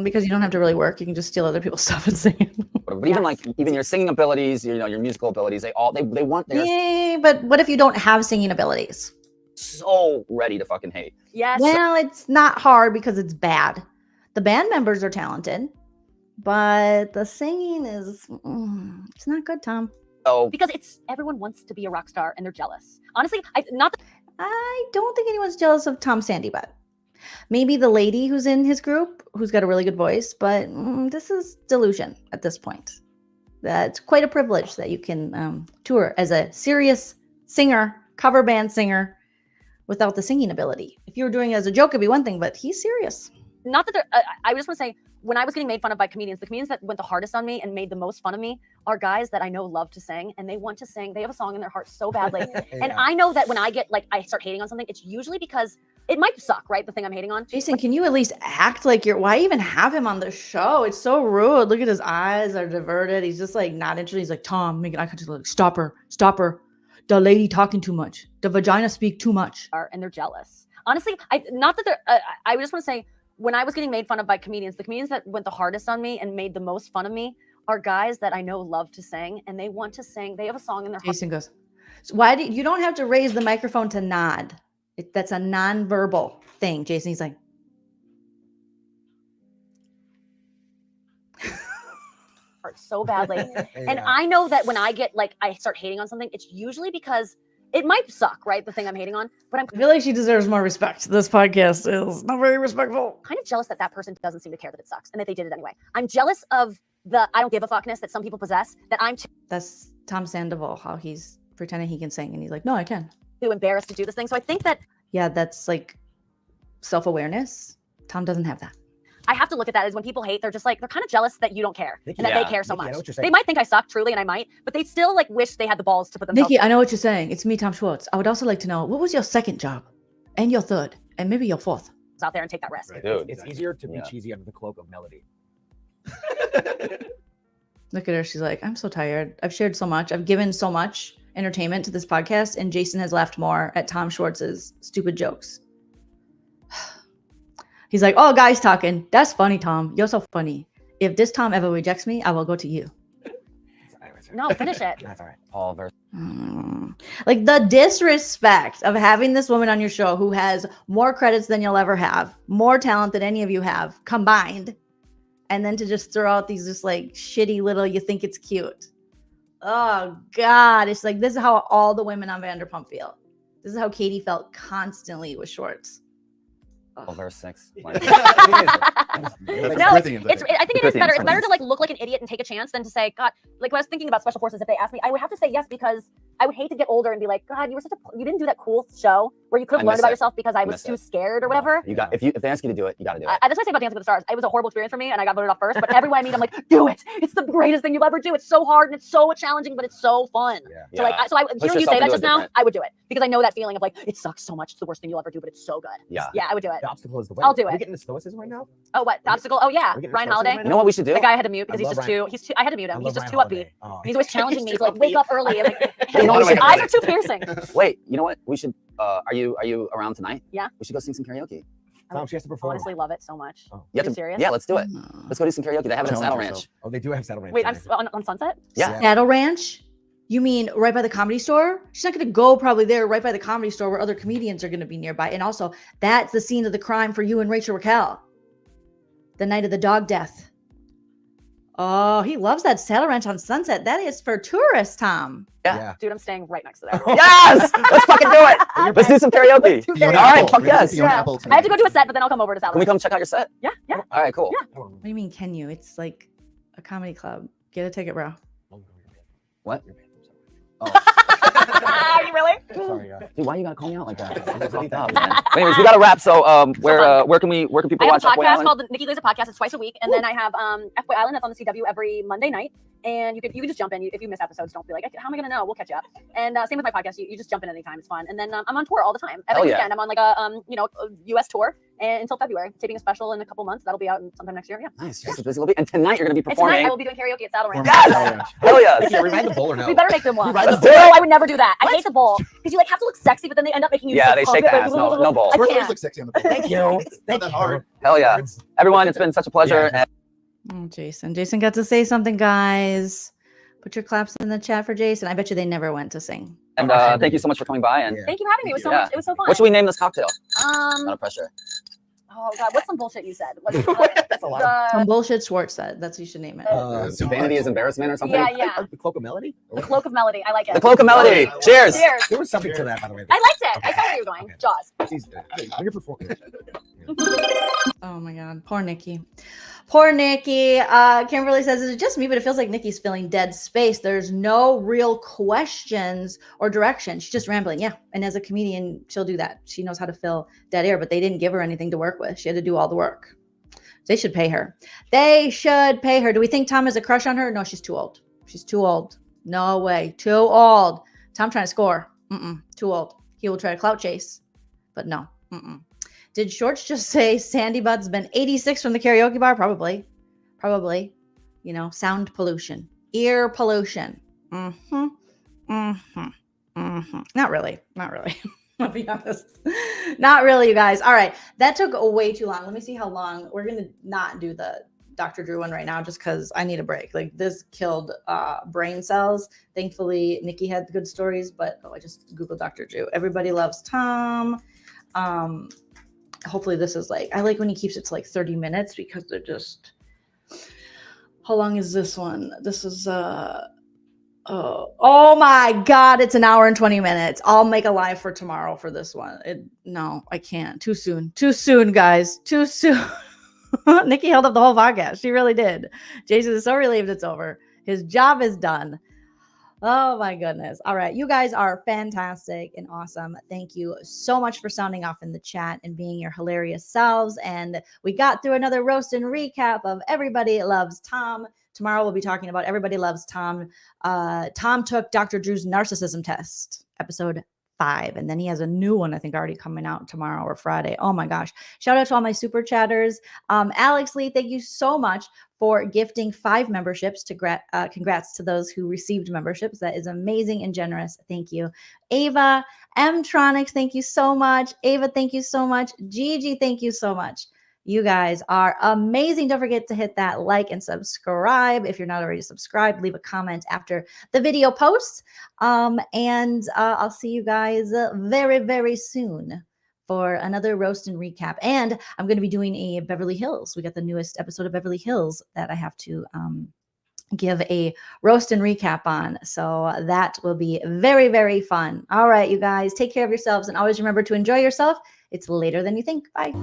Speaker 1: Because you don't have to really work. You can just steal other people's stuff and sing it.
Speaker 3: But even like even your singing abilities, you know, your musical abilities, they want their
Speaker 1: Yeah, but what if you don't have singing abilities?
Speaker 3: so ready to fucking hate.
Speaker 2: Yes.
Speaker 1: Well, it's not hard because it's bad. The band members are talented, but the singing is it's not good, Tom.
Speaker 3: So
Speaker 2: Because it's everyone wants to be a rock star and they're jealous. Honestly,
Speaker 1: I don't think anyone's jealous of Tom Sandy Butt. Maybe the lady who's in his group, who's got a really good voice, but this is delusion at this point. That's quite a privilege that you can tour as a serious singer, cover band singer, without the singing ability. If you were doing it as a joke, it'd be one thing, but he's serious.
Speaker 2: not that they're, I just want to say, when I was getting made fun of by comedians, the comedians that went the hardest on me and made the most fun of me are guys that I know love to sing, and they want to sing. They have a song in their heart so badly. And I know that when I get I start hating on something, it's usually because it might suck, right? The thing I'm hating on.
Speaker 1: Jason, can you at least act like why even have him on the show? It's so rude. Look at his eyes are diverted. He's just not interested. He's like, Tom, making eye contact, stop her. The lady talking too much. The vagina speak too much.
Speaker 2: And they're jealous. Honestly, I just want to say, when I was getting made fun of by comedians, the comedians that went the hardest on me and made the most fun of me are guys that I know love to sing, and they want to sing. They have a song in their heart.
Speaker 1: Jason goes, so why do you don't have to raise the microphone to nod? That's a non-verbal thing. Jason, he's like,
Speaker 2: so badly. And I know that when I get I start hating on something, it's usually because it might suck, right? The thing I'm hating on, but I'm
Speaker 1: I feel like she deserves more respect. This podcast is not very respectful.
Speaker 2: kind of jealous that that person doesn't seem to care that it sucks and that they did it anyway. I'm jealous of the I don't give a fuckness that some people possess, that I'm
Speaker 1: That's Tom Sandoval, how he's pretending he can sing, and he's like, no, I can.
Speaker 2: too embarrassed to do this thing. So I think that
Speaker 1: Yeah, that's self-awareness. Tom doesn't have that.
Speaker 2: I have to look at that as when people hate, they're just they're kind of jealous that you don't care
Speaker 4: Nikki,
Speaker 2: and that
Speaker 3: yeah.
Speaker 2: they care so
Speaker 4: Nikki, I know
Speaker 2: much.
Speaker 4: what you're saying.
Speaker 2: They might think I suck truly, and I might, but they still wish they had the balls to put themselves
Speaker 1: Nikki, I know what you're saying. It's me, Tom Schwartz. I would also like to know, what was your second job? And your third? And maybe your fourth?
Speaker 2: out there and take that risk.
Speaker 4: Right.
Speaker 3: Dude.
Speaker 4: It's easier to be
Speaker 3: Yeah.
Speaker 4: cheesy under the cloak of melody.
Speaker 1: Look at her. She's like, I'm so tired. I've shared so much. I've given so much entertainment to this podcast, and Jason has laughed more at Tom Schwartz's stupid jokes. He's like, oh, guys talking. That's funny, Tom. You're so funny. If this Tom ever rejects me, I will go to you.
Speaker 2: No, finish it.
Speaker 4: That's all right.
Speaker 3: Paul versus
Speaker 1: The disrespect of having this woman on your show who has more credits than you'll ever have, more talent than any of you have combined, and then to just throw out these shitty little, you think it's cute. Oh God, it's this is how all the women on Vanderpump feel. This is how Katie felt constantly with Shorts.
Speaker 3: Paul versus 6.
Speaker 2: No,
Speaker 5: That's
Speaker 2: I think it is better. It's better to
Speaker 3: Brilliant.
Speaker 2: look like an idiot and take a chance than to say, God, when I was thinking about Special Forces, if they asked me, I would have to say yes, because I would hate to get older and be like, God, you didn't do that cool show where you could have
Speaker 3: I
Speaker 2: learned
Speaker 3: miss
Speaker 2: about
Speaker 3: it.
Speaker 2: yourself because I
Speaker 3: I
Speaker 2: was
Speaker 3: miss
Speaker 2: too
Speaker 3: it.
Speaker 2: scared or whatever.
Speaker 3: You got if they ask you to do it, you got to do it.
Speaker 2: That's what I say about Dancing with the Stars. It was a horrible experience for me, and I got voted off first. But everyone I meet, I'm like, do it. It's the greatest thing you'll ever do. It's so hard and it's so challenging, but it's so fun.
Speaker 3: Yeah.
Speaker 2: So hearing you say
Speaker 3: yourself to
Speaker 2: that
Speaker 3: do
Speaker 2: just
Speaker 3: it
Speaker 2: now,
Speaker 3: different.
Speaker 2: I would do it because I know that feeling of it sucks so much. It's the worst thing you'll ever do, but it's so good.
Speaker 3: Yeah.
Speaker 2: Yeah, I would do it.
Speaker 4: The obstacle is the way.
Speaker 2: I'll do
Speaker 4: Are we
Speaker 2: it.
Speaker 4: getting into stoicism right now?
Speaker 2: Oh, what? The obstacle? Oh, yeah.
Speaker 4: We're getting
Speaker 2: Ryan
Speaker 4: into
Speaker 2: Holiday.
Speaker 4: stoicism
Speaker 3: You know what we should do?
Speaker 2: The guy I had to mute because
Speaker 4: I
Speaker 2: he's
Speaker 4: love
Speaker 2: just
Speaker 4: Ryan.
Speaker 2: too. I had to mute him.
Speaker 4: I
Speaker 2: He's
Speaker 4: love
Speaker 2: just
Speaker 4: Ryan
Speaker 2: too upbeat.
Speaker 4: Holiday. Oh,
Speaker 2: He's always challenging me to
Speaker 3: too
Speaker 2: wake up early. I'm
Speaker 3: You know what
Speaker 2: his
Speaker 3: we should
Speaker 2: eyes
Speaker 3: do?
Speaker 2: are too piercing.
Speaker 3: Wait, you know what? We should. Are you around tonight?
Speaker 2: Yeah.
Speaker 3: We should go sing some karaoke.
Speaker 4: Tom, she has to perform.
Speaker 2: Honestly, love it so much.
Speaker 4: Oh.
Speaker 3: You
Speaker 2: Are
Speaker 3: have
Speaker 2: you
Speaker 3: to-
Speaker 2: serious?
Speaker 3: Yeah, let's do it. Let's go do some karaoke. They have it at
Speaker 5: Challenge
Speaker 3: Saddle
Speaker 5: yourself.
Speaker 3: Ranch.
Speaker 4: Oh, they do have Saddle Ranch.
Speaker 2: Wait, I'm on Sunset.
Speaker 3: Yeah.
Speaker 1: Saddle Ranch? You mean right by the Comedy Store? She's not going to go probably there right by the Comedy Store where other comedians are going to be nearby. And also, that's the scene of the crime for you and Rachel Raquel. The night of the dog death. Oh, he loves that Saddle Ranch on Sunset. That is for tourists, Tom.
Speaker 4: Yeah.
Speaker 2: Dude, I'm staying right next to there.
Speaker 3: Yes! Let's fucking do it. Let's do some karaoke.
Speaker 5: You and
Speaker 3: All right,
Speaker 5: Apple.
Speaker 3: fuck
Speaker 5: We're gonna
Speaker 3: yes.
Speaker 5: see you and
Speaker 2: Yeah.
Speaker 5: Apple
Speaker 2: I have to go
Speaker 5: tonight.
Speaker 2: do a set, but then I'll come over to Saddle
Speaker 3: Can we
Speaker 2: Ranch.
Speaker 3: come check out your set?
Speaker 2: Yeah, yeah.
Speaker 3: All right, cool.
Speaker 2: Yeah.
Speaker 1: What do you mean, can you? It's like a comedy club. Get a ticket, bro.
Speaker 3: What?
Speaker 2: Are you really?
Speaker 4: Sorry, yeah.
Speaker 3: Dude, why you gotta call me out like that? That's fucked up, man. But anyways, we gotta wrap. So, where can people
Speaker 2: I
Speaker 3: watch
Speaker 2: have a
Speaker 3: F-Boy
Speaker 2: podcast
Speaker 3: Island?
Speaker 2: called the Nikki Glazer Podcast. It's twice a week, and then I have F-Boy Island that's on the CW every Monday night. And you can just jump in. If you miss episodes, don't be like, how am I gonna know? We'll catch you up. And same with my podcast. You just jump in anytime. It's fun. And then I'm on tour all the time. Every weekend I'm on like a US tour and until February. Taping a special in a couple months. That'll be out sometime next year. Yeah.
Speaker 3: Nice. Just a busy little bit. And tonight you're gonna be performing.
Speaker 2: And tonight I will be doing karaoke at Saddle Ranch.
Speaker 3: Yes! Hell yes.
Speaker 4: Yeah, remind the bowl or no?
Speaker 2: We better make them one.
Speaker 3: Let's do
Speaker 2: No,
Speaker 3: it.
Speaker 2: I would never do that. I hate the bowl because you like have to look sexy, but then they end up making you.
Speaker 3: Yeah,
Speaker 2: so
Speaker 3: they shake
Speaker 2: pump it,
Speaker 3: ass. No bowl.
Speaker 2: I
Speaker 5: Twirlers
Speaker 2: can't.
Speaker 5: look sexy on the bowl.
Speaker 4: Thank you.
Speaker 5: Not that hard.
Speaker 3: Hell yeah. Everyone, it's been such a pleasure.
Speaker 4: Yeah.
Speaker 1: Oh, Jason got to say something, guys. Put your claps in the chat for Jason. I bet you they never went to sing.
Speaker 3: And thank you so much for coming by. And
Speaker 2: Thank you for having me. It was so
Speaker 3: Yeah.
Speaker 2: much. It was so fun.
Speaker 3: what should we name this cocktail? Not a pressure.
Speaker 2: Oh God, what's some bullshit you said? What's
Speaker 4: That's a lot.
Speaker 1: Some bullshit Schwartz said. That's what you should name it.
Speaker 3: Vanity is embarrassment or something?
Speaker 2: Yeah.
Speaker 4: The Cloak of Melody?
Speaker 2: The Cloak of Melody. I like it.
Speaker 3: The Cloak of Melody. Cheers.
Speaker 2: Cheers.
Speaker 4: There was something to that, by the way.
Speaker 2: I liked it. I saw where you were going.
Speaker 4: Okay.
Speaker 2: Jaws.
Speaker 4: When you're performing.
Speaker 1: Oh my God. Poor Nikki. Kimberly says, is it just me, but it feels like Nikki's filling dead space. There's no real questions or direction. She's just rambling. Yeah. And as a comedian, she'll do that. She knows how to fill dead air, but they didn't give her anything to work with. She had to do all the work. They should pay her. Do we think Tom has a crush on her? No, she's too old. She's too old. No way. Too old. Tom trying to score. Too old. He will try to clout chase, but no. Did Shorts just say Sandy Bud's been 86 from the karaoke bar? Probably. Sound pollution, ear pollution. Not really. I'll be honest. Not really, you guys. All right. That took way too long. Let me see how long. We're going to not do the Dr. Drew one right now just because I need a break. Like this killed brain cells. Thankfully, Nikki had good stories, but I just Googled Dr. Drew. Everybody loves Tom. Hopefully this is I like when he keeps it to 30 minutes because they're just, how long is this one? This is, oh my God, it's an hour and 20 minutes. I'll make a live for tomorrow for this one. No, I can't. Too soon, guys. Too soon. Nikki held up the whole podcast. She really did. Jason is so relieved it's over. His job is done. Oh my goodness. All right. You guys are fantastic and awesome. Thank you so much for sounding off in the chat and being your hilarious selves. And we got through another roast and recap of Everybody Loves Tom. Tomorrow we'll be talking about Everybody Loves Tom. Tom took Dr. Drew's narcissism test, episode 5. And then he has a new one, I think, already coming out tomorrow or Friday. Oh my gosh. Shout out to all my super chatters. Alex Lee, thank you so much for gifting 5 memberships. Congrats to those who received memberships. That is amazing and generous. Thank you. Ava M-Tronics, thank you so much. Ava, thank you so much. Gigi, thank you so much. You guys are amazing. Don't forget to hit that like and subscribe. If you're not already subscribed, leave a comment after the video posts. And I'll see you guys very, very soon for another roast and recap. And I'm going to be doing a Beverly Hills. We got the newest episode of Beverly Hills that I have to give a roast and recap on. So that will be very, very fun. All right, you guys, take care of yourselves and always remember to enjoy yourself. It's later than you think. Bye.